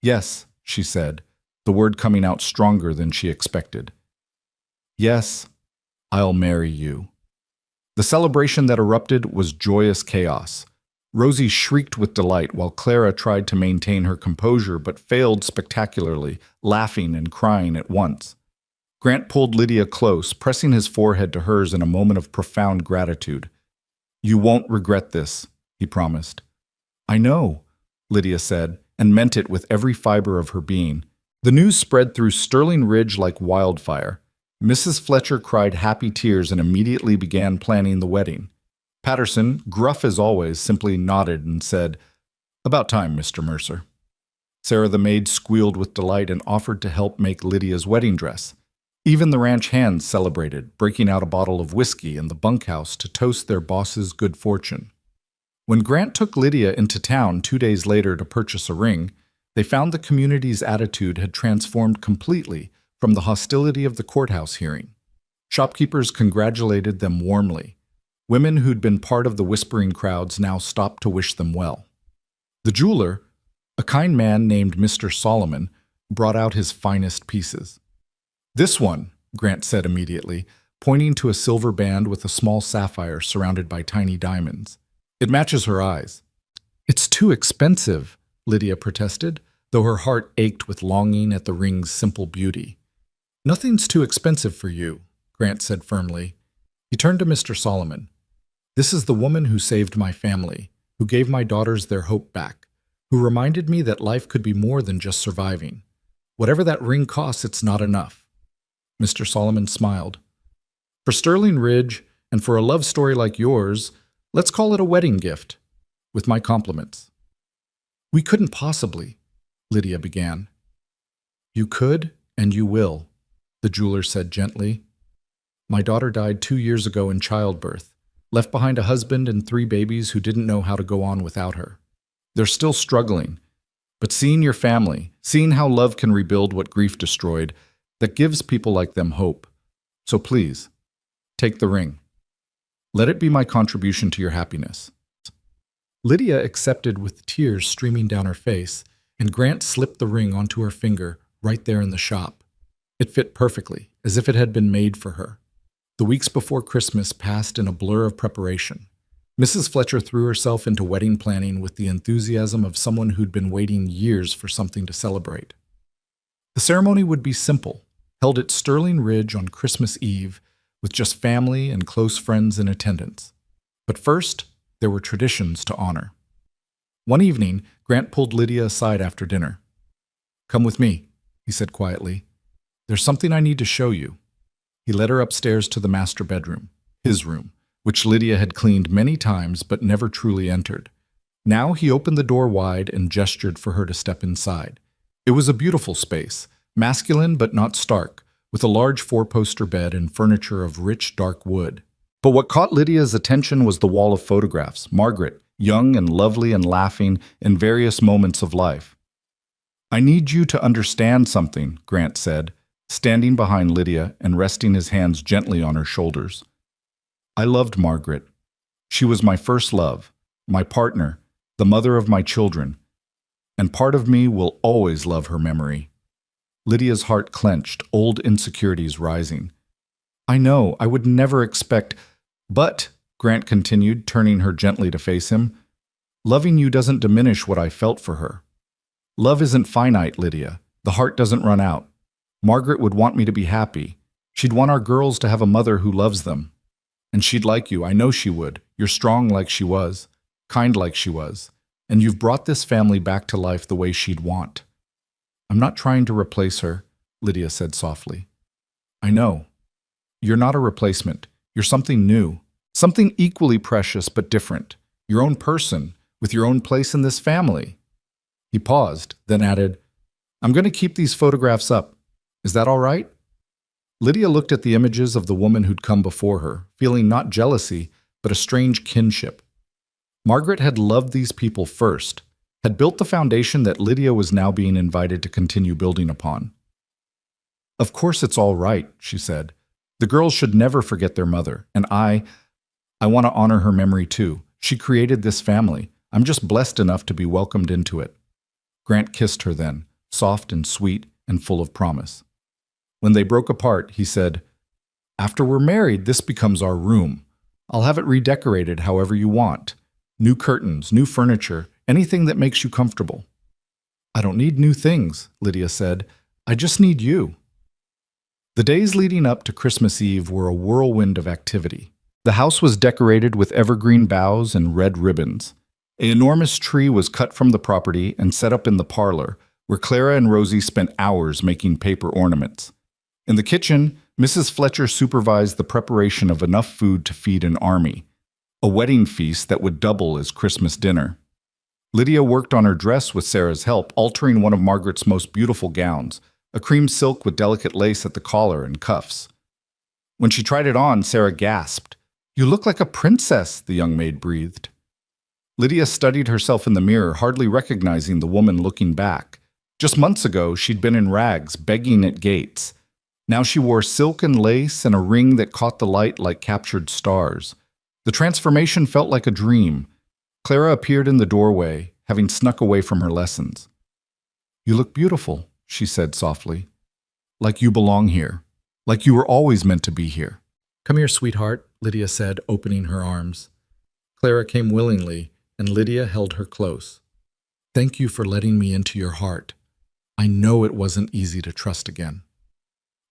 "Yes," she said, the word coming out stronger than she expected. "Yes, I'll marry you." The celebration that erupted was joyous chaos. Rosie shrieked with delight while Clara tried to maintain her composure but failed spectacularly, laughing and crying at once. Grant pulled Lydia close, pressing his forehead to hers in a moment of profound gratitude. "You won't regret this," he promised. "I know," Lydia said, and meant it with every fiber of her being. The news spread through Sterling Ridge like wildfire. Mrs. Fletcher cried happy tears and immediately began planning the wedding. Patterson, gruff as always, simply nodded and said, "About time, Mr. Mercer." Sarah the maid squealed with delight and offered to help make Lydia's wedding dress. Even the ranch hands celebrated, breaking out a bottle of whiskey in the bunkhouse to toast their boss's good fortune. When Grant took Lydia into town 2 days later to purchase a ring, they found the community's attitude had transformed completely from the hostility of the courthouse hearing. Shopkeepers congratulated them warmly. Women who'd been part of the whispering crowds now stopped to wish them well. The jeweler, a kind man named Mr. Solomon, brought out his finest pieces. "This one," Grant said immediately, pointing to a silver band with a small sapphire surrounded by tiny diamonds. "It matches her eyes." "It's too expensive," Lydia protested, though her heart ached with longing at the ring's simple beauty. "Nothing's too expensive for you," Grant said firmly. He turned to Mr. Solomon. "This is the woman who saved my family, who gave my daughters their hope back, who reminded me that life could be more than just surviving. Whatever that ring costs, it's not enough." Mr. Solomon smiled. For Sterling Ridge, and for a love story like yours, let's call it a wedding gift, with my compliments." "We couldn't possibly," Lydia began. "You could, and you will," the jeweler said gently. "My daughter died 2 years ago in childbirth, left behind a husband and 3 babies who didn't know how to go on without her. They're still struggling, but seeing your family, seeing how love can rebuild what grief destroyed, that gives people like them hope. So please, take the ring. Let it be my contribution to your happiness." Lydia accepted with tears streaming down her face, and Grant slipped the ring onto her finger right there in the shop. It fit perfectly, as if it had been made for her. The weeks before Christmas passed in a blur of preparation. Mrs. Fletcher threw herself into wedding planning with the enthusiasm of someone who'd been waiting years for something to celebrate. The ceremony would be simple, held at Sterling Ridge on Christmas Eve, with just family and close friends in attendance. But first, there were traditions to honor. One evening, Grant pulled Lydia aside after dinner. "Come with me," he said quietly. "There's something I need to show you." He led her upstairs to the master bedroom, his room, which Lydia had cleaned many times but never truly entered. Now he opened the door wide and gestured for her to step inside. It was a beautiful space, masculine but not stark, with a large 4-poster bed and furniture of rich, dark wood. But what caught Lydia's attention was the wall of photographs, Margaret, young and lovely and laughing in various moments of life. "I need you to understand something," Grant said, standing behind Lydia and resting his hands gently on her shoulders. "I loved Margaret. She was my first love, my partner, the mother of my children, and part of me will always love her memory." Lydia's heart clenched, old insecurities rising. "I know, I would never expect, but," Grant continued, turning her gently to face him, "loving you doesn't diminish what I felt for her. Love isn't finite, Lydia. The heart doesn't run out. Margaret would want me to be happy. She'd want our girls to have a mother who loves them. And she'd like you, I know she would. You're strong like she was, kind like she was, and you've brought this family back to life the way she'd want." "I'm not trying to replace her," Lydia said softly. "I know. You're not a replacement. You're something new, something equally precious but different. Your own person, with your own place in this family." He paused, then added, "I'm going to keep these photographs up. Is that all right?" Lydia looked at the images of the woman who'd come before her, feeling not jealousy, but a strange kinship. Margaret had loved these people first, had built the foundation that Lydia was now being invited to continue building upon. "Of course it's all right," she said. "The girls should never forget their mother, and I want to honor her memory too. She created this family. I'm just blessed enough to be welcomed into it." Grant kissed her then, soft and sweet and full of promise. When they broke apart, he said, "After we're married, this becomes our room. I'll have it redecorated however you want. New curtains, new furniture, anything that makes you comfortable." "I don't need new things," Lydia said. "I just need you." The days leading up to Christmas Eve were a whirlwind of activity. The house was decorated with evergreen boughs and red ribbons. An enormous tree was cut from the property and set up in the parlor, where Clara and Rosie spent hours making paper ornaments. In the kitchen, Mrs. Fletcher supervised the preparation of enough food to feed an army, a wedding feast that would double as Christmas dinner. Lydia worked on her dress with Sarah's help, altering one of Margaret's most beautiful gowns, a cream silk with delicate lace at the collar and cuffs. When she tried it on, Sarah gasped. "You look like a princess," the young maid breathed. Lydia studied herself in the mirror, hardly recognizing the woman looking back. Just months ago, she'd been in rags, begging at gates. Now she wore silk and lace and a ring that caught the light like captured stars. The transformation felt like a dream. Clara appeared in the doorway, having snuck away from her lessons. "You look beautiful," she said softly. "Like you belong here. Like you were always meant to be here." "Come here, sweetheart," Lydia said, opening her arms. Clara came willingly, and Lydia held her close. "Thank you for letting me into your heart. I know it wasn't easy to trust again."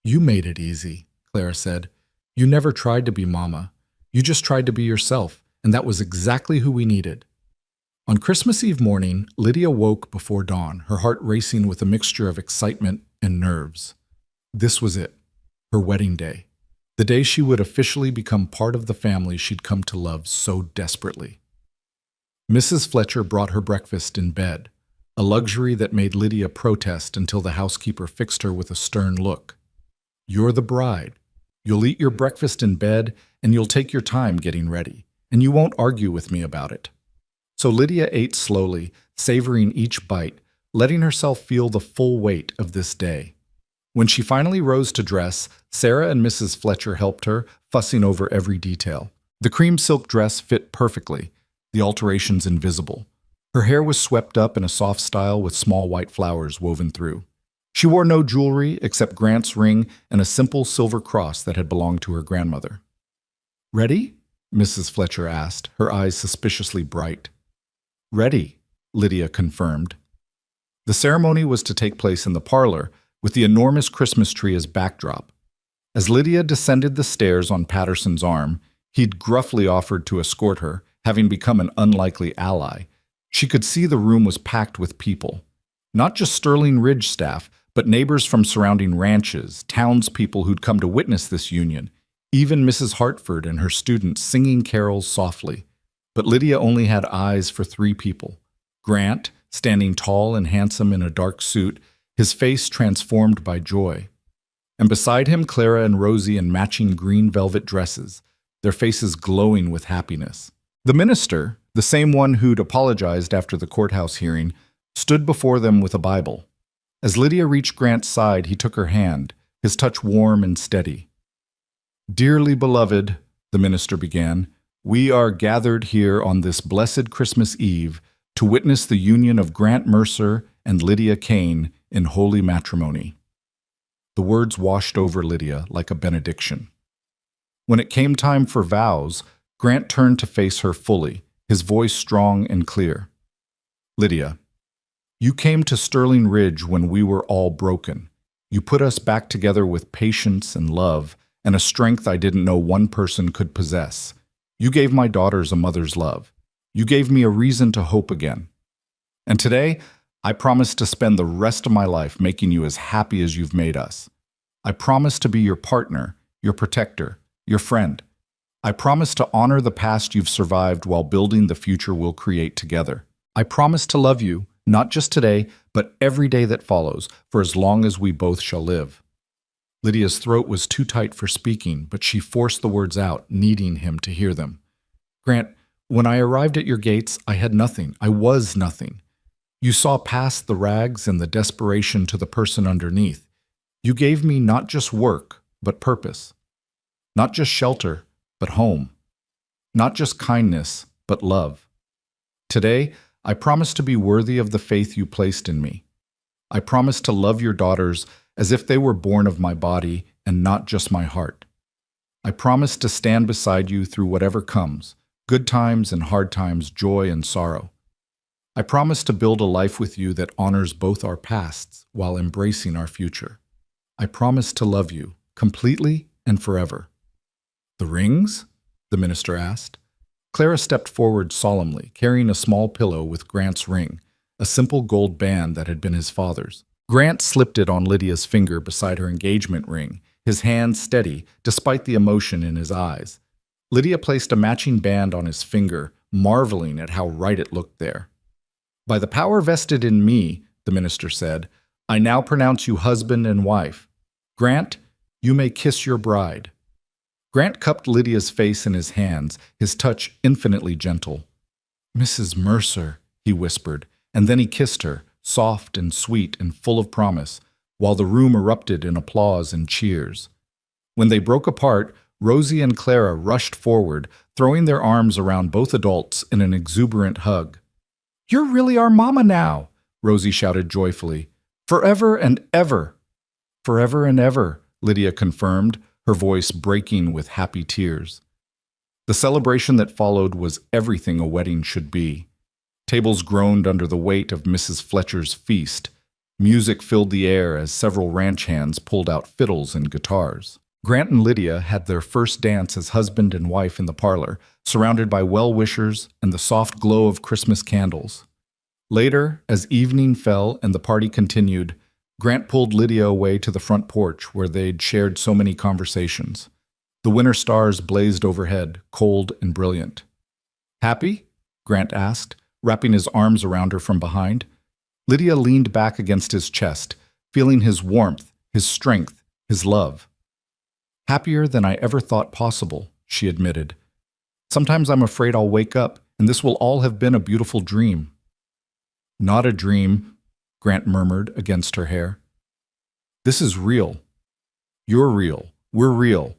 "You made it easy," Clara said. "You never tried to be Mama. You just tried to be yourself, and that was exactly who we needed." On Christmas Eve morning, Lydia woke before dawn, her heart racing with a mixture of excitement and nerves. This was it, her wedding day. The day she would officially become part of the family she'd come to love so desperately. Mrs. Fletcher brought her breakfast in bed, a luxury that made Lydia protest until the housekeeper fixed her with a stern look. "You're the bride. You'll eat your breakfast in bed, and you'll take your time getting ready, and you won't argue with me about it." So Lydia ate slowly, savoring each bite, letting herself feel the full weight of this day. When she finally rose to dress, Sarah and Mrs. Fletcher helped her, fussing over every detail. The cream silk dress fit perfectly, the alterations invisible. Her hair was swept up in a soft style with small white flowers woven through. She wore no jewelry except Grant's ring and a simple silver cross that had belonged to her grandmother. "Ready?" Mrs. Fletcher asked, her eyes suspiciously bright. "Ready," Lydia confirmed. The ceremony was to take place in the parlor, with the enormous Christmas tree as backdrop. As Lydia descended the stairs on Patterson's arm, he'd gruffly offered to escort her, having become an unlikely ally. She could see the room was packed with people. Not just Sterling Ridge staff, but neighbors from surrounding ranches, townspeople who'd come to witness this union, even Mrs. Hartford and her students singing carols softly. But Lydia only had eyes for 3 people. Grant, standing tall and handsome in a dark suit, his face transformed by joy. And beside him, Clara and Rosie in matching green velvet dresses, their faces glowing with happiness. The minister, the same one who'd apologized after the courthouse hearing, stood before them with a Bible. As Lydia reached Grant's side, he took her hand, his touch warm and steady. "Dearly beloved," the minister began, "we are gathered here on this blessed Christmas Eve to witness the union of Grant Mercer and Lydia Kane in holy matrimony." The words washed over Lydia like a benediction. When it came time for vows, Grant turned to face her fully, his voice strong and clear. "Lydia, you came to Sterling Ridge when we were all broken. You put us back together with patience and love and a strength I didn't know one person could possess. You gave my daughters a mother's love. You gave me a reason to hope again. And today, I promise to spend the rest of my life making you as happy as you've made us. I promise to be your partner, your protector, your friend. I promise to honor the past you've survived while building the future we'll create together. I promise to love you, not just today, but every day that follows, for as long as we both shall live." Lydia's throat was too tight for speaking, but she forced the words out, needing him to hear them. "Grant, when I arrived at your gates, I had nothing. I was nothing. You saw past the rags and the desperation to the person underneath. You gave me not just work, but purpose. Not just shelter, but home. Not just kindness, but love. Today, I promise to be worthy of the faith you placed in me. I promise to love your daughters as if they were born of my body and not just my heart. I promise to stand beside you through whatever comes, good times and hard times, joy and sorrow. I promise to build a life with you that honors both our pasts while embracing our future. I promise to love you, completely and forever." "The rings?" the minister asked. Clara stepped forward solemnly, carrying a small pillow with Grant's ring, a simple gold band that had been his father's. Grant slipped it on Lydia's finger beside her engagement ring, his hand steady, despite the emotion in his eyes. Lydia placed a matching band on his finger, marveling at how right it looked there. "By the power vested in me," the minister said, "I now pronounce you husband and wife. Grant, you may kiss your bride." Grant cupped Lydia's face in his hands, his touch infinitely gentle. "Mrs. Mercer," he whispered, and then he kissed her, soft and sweet and full of promise, while the room erupted in applause and cheers. When they broke apart, Rosie and Clara rushed forward, throwing their arms around both adults in an exuberant hug. "You're really our mama now," Rosie shouted joyfully. "Forever and ever." "Forever and ever," Lydia confirmed, her voice breaking with happy tears. The celebration that followed was everything a wedding should be. Tables groaned under the weight of Mrs. Fletcher's feast. Music filled the air as several ranch hands pulled out fiddles and guitars. Grant and Lydia had their first dance as husband and wife in the parlor, surrounded by well-wishers and the soft glow of Christmas candles. Later, as evening fell and the party continued, Grant pulled Lydia away to the front porch where they'd shared so many conversations. The winter stars blazed overhead, cold and brilliant. Happy? Grant asked, wrapping his arms around her from behind. Lydia leaned back against his chest, feeling his warmth, his strength, his love. Happier than I ever thought possible, she admitted. Sometimes I'm afraid I'll wake up, and this will all have been a beautiful dream. Not a dream, Grant murmured against her hair. This is real. You're real. We're real.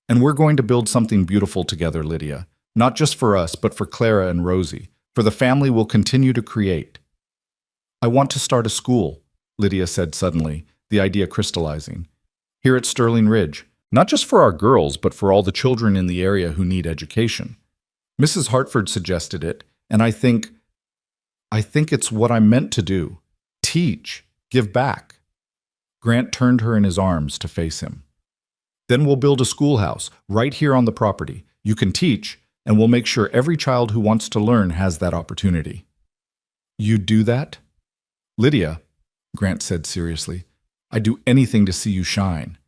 And we're going to build something beautiful together, Lydia. Not just for us, but for Clara and Rosie, for the family we'll continue to create. I want to start a school, Lydia said suddenly, the idea crystallizing. Here at Sterling Ridge, not just for our girls, but for all the children in the area who need education. Mrs. Hartford suggested it, and I think it's what I'm meant to do. Teach, give back. Grant turned her in his arms to face him. Then we'll build a schoolhouse right here on the property. You can teach, and we'll make sure every child who wants to learn has that opportunity. You'd do that? Lydia, Grant said seriously, I'd do anything to see you shine.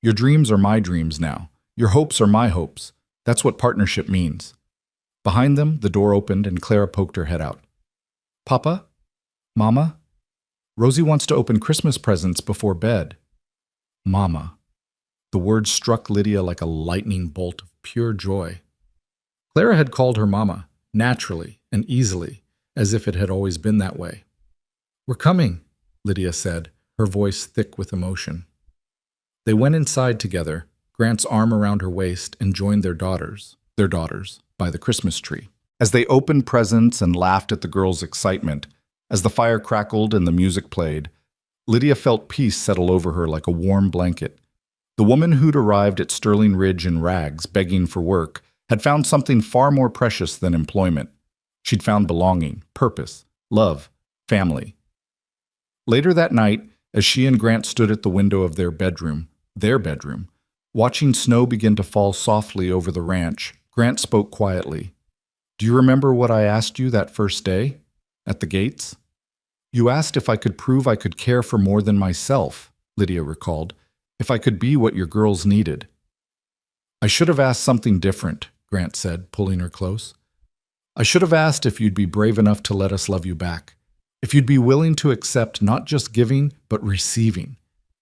Your dreams are my dreams now. Your hopes are my hopes. That's what partnership means. Behind them, the door opened and Clara poked her head out. Papa? Mama? Rosie wants to open Christmas presents before bed. Mama. The word struck Lydia like a lightning bolt of pure joy. Clara had called her Mama, naturally and easily, as if it had always been that way. We're coming, Lydia said, her voice thick with emotion. They went inside together, Grant's arm around her waist, and joined their daughters, by the Christmas tree. As they opened presents and laughed at the girls' excitement, as the fire crackled and the music played, Lydia felt peace settle over her like a warm blanket. The woman who'd arrived at Sterling Ridge in rags, begging for work, had found something far more precious than employment. She'd found belonging, purpose, love, family. Later that night, as she and Grant stood at the window of their bedroom, watching snow begin to fall softly over the ranch, Grant spoke quietly. Do you remember what I asked you that first day? At the gates? You asked if I could prove I could care for more than myself, Lydia recalled, if I could be what your girls needed. I should have asked something different, Grant said, pulling her close. I should have asked if you'd be brave enough to let us love you back, if you'd be willing to accept not just giving, but receiving,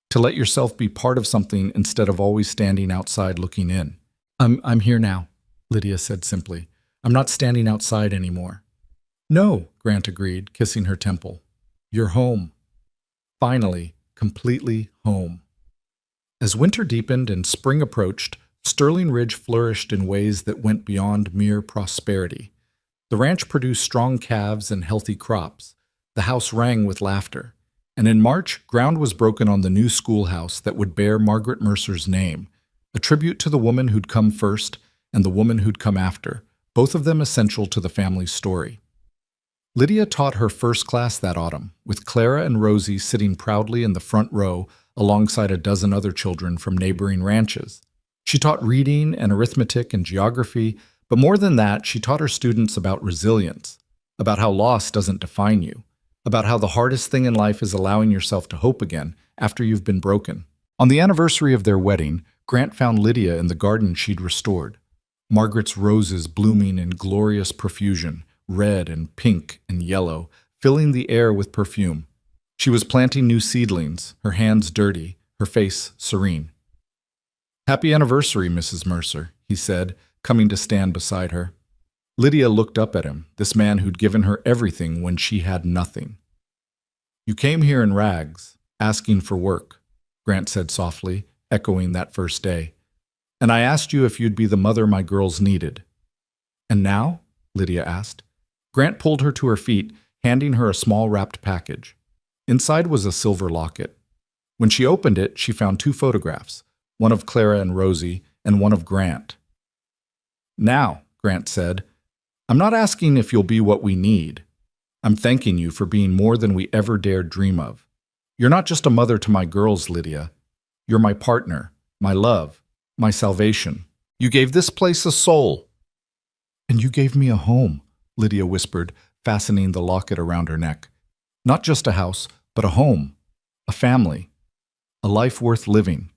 to let yourself be part of something instead of always standing outside looking in. I'm here now, Lydia said simply. I'm not standing outside anymore. No, Grant agreed, kissing her temple. You're home. Finally, completely home. As winter deepened and spring approached, Sterling Ridge flourished in ways that went beyond mere prosperity. The ranch produced strong calves and healthy crops. The house rang with laughter. And in March, ground was broken on the new schoolhouse that would bear Margaret Mercer's name, a tribute to the woman who'd come first and the woman who'd come after, both of them essential to the family's story. Lydia taught her first class that autumn, with Clara and Rosie sitting proudly in the front row alongside a dozen other children from neighboring ranches. She taught reading and arithmetic and geography, but more than that, she taught her students about resilience, about how loss doesn't define you, about how the hardest thing in life is allowing yourself to hope again after you've been broken. On the anniversary of their wedding, Grant found Lydia in the garden she'd restored. Margaret's roses blooming in glorious profusion, red and pink and yellow, filling the air with perfume. She was planting new seedlings, her hands dirty, her face serene. Happy anniversary, Mrs. Mercer, he said, coming to stand beside her. Lydia looked up at him, this man who'd given her everything when she had nothing. You came here in rags, asking for work, Grant said softly, echoing that first day. And I asked you if you'd be the mother my girls needed. And now? Lydia asked. Grant pulled her to her feet, handing her a small wrapped package. Inside was a silver locket. When she opened it, she found 2 photographs, one of Clara and Rosie, and one of Grant. Now, Grant said, I'm not asking if you'll be what we need. I'm thanking you for being more than we ever dared dream of. You're not just a mother to my girls, Lydia. You're my partner, my love, my salvation. You gave this place a soul. And you gave me a home, Lydia whispered, fastening the locket around her neck. Not just a house, but a home, a family, a life worth living.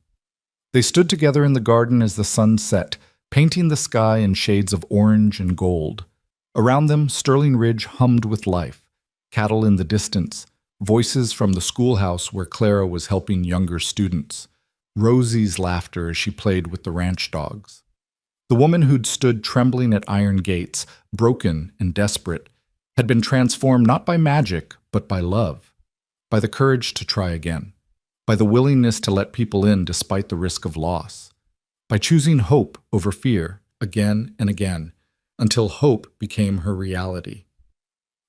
They stood together in the garden as the sun set, painting the sky in shades of orange and gold. Around them, Sterling Ridge hummed with life. Cattle in the distance, voices from the schoolhouse where Clara was helping younger students, Rosie's laughter as she played with the ranch dogs. The woman who'd stood trembling at iron gates, broken and desperate, had been transformed not by magic, but by love, by the courage to try again, by the willingness to let people in despite the risk of loss, by choosing hope over fear again and again, until hope became her reality.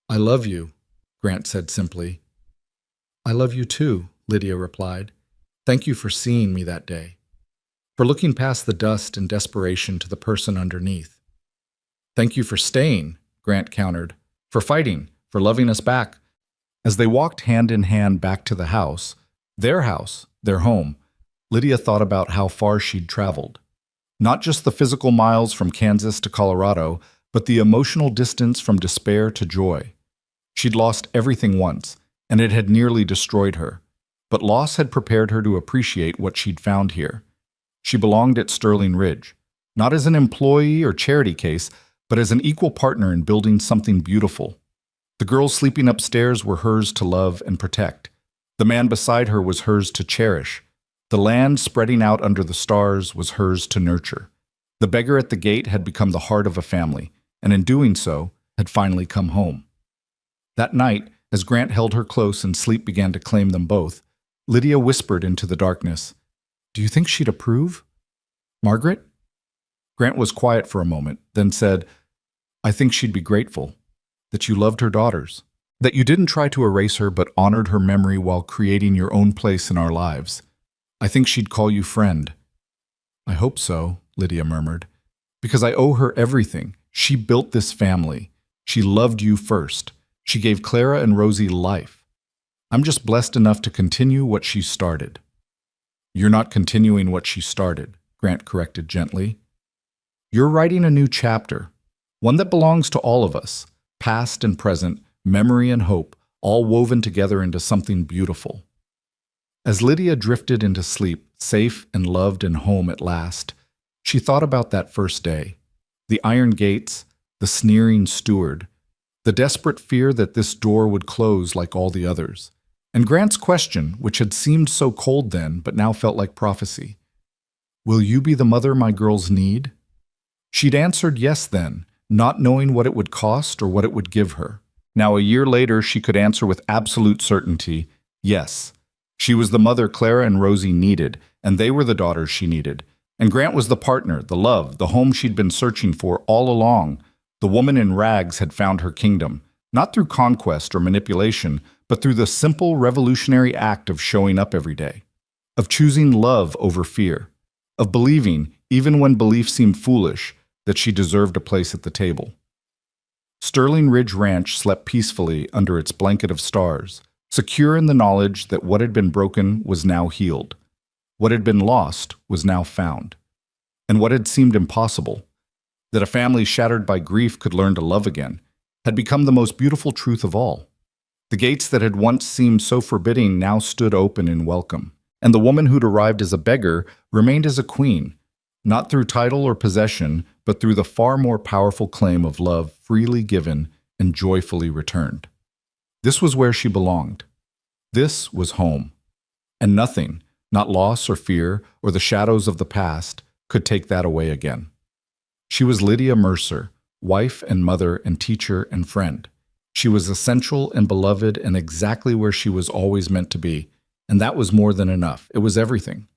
"I love you," Grant said simply. "I love you too," Lydia replied. "Thank you for seeing me that day, for looking past the dust and desperation to the person underneath." "Thank you for staying," Grant countered, "for fighting, for loving us back." As they walked hand in hand back to the house, their home, Lydia thought about how far she'd traveled. Not just the physical miles from Kansas to Colorado, but the emotional distance from despair to joy. She'd lost everything once, and it had nearly destroyed her. But loss had prepared her to appreciate what she'd found here. She belonged at Sterling Ridge, not as an employee or charity case, but as an equal partner in building something beautiful. The girls sleeping upstairs were hers to love and protect. The man beside her was hers to cherish. The land spreading out under the stars was hers to nurture. The beggar at the gate had become the heart of a family, and in doing so, had finally come home. That night, as Grant held her close and sleep began to claim them both, Lydia whispered into the darkness, "Do you think she'd approve? Margaret?" Grant was quiet for a moment, then said, "I think she'd be grateful, that you loved her daughters, that you didn't try to erase her but honored her memory while creating your own place in our lives. I think she'd call you friend." "I hope so," Lydia murmured, "because I owe her everything. She built this family. She loved you first. She gave Clara and Rosie life. I'm just blessed enough to continue what she started." "You're not continuing what she started," Grant corrected gently. "You're writing a new chapter, one that belongs to all of us, past and present, memory and hope, all woven together into something beautiful." As Lydia drifted into sleep, safe and loved and home at last, she thought about that first day, the iron gates, the sneering steward, the desperate fear that this door would close like all the others, and Grant's question, which had seemed so cold then but now felt like prophecy. "Will you be the mother my girls need?" She'd answered yes then, not knowing what it would cost or what it would give her. Now, a year later, she could answer with absolute certainty, yes. She was the mother Clara and Rosie needed, and they were the daughters she needed. And Grant was the partner, the love, the home she'd been searching for all along. The woman in rags had found her kingdom, not through conquest or manipulation, but through the simple revolutionary act of showing up every day, of choosing love over fear, of believing, even when belief seemed foolish, that she deserved a place at the table. Sterling Ridge Ranch slept peacefully under its blanket of stars, secure in the knowledge that what had been broken was now healed. What had been lost was now found. And what had seemed impossible, that a family shattered by grief could learn to love again, had become the most beautiful truth of all. The gates that had once seemed so forbidding now stood open in welcome, and the woman who'd arrived as a beggar remained as a queen, not through title or possession, but through the far more powerful claim of love freely given and joyfully returned. This was where she belonged. This was home. And nothing, not loss or fear or the shadows of the past, could take that away again. She was Lydia Mercer, wife and mother and teacher and friend. She was essential and beloved and exactly where she was always meant to be, and that was more than enough. It was everything.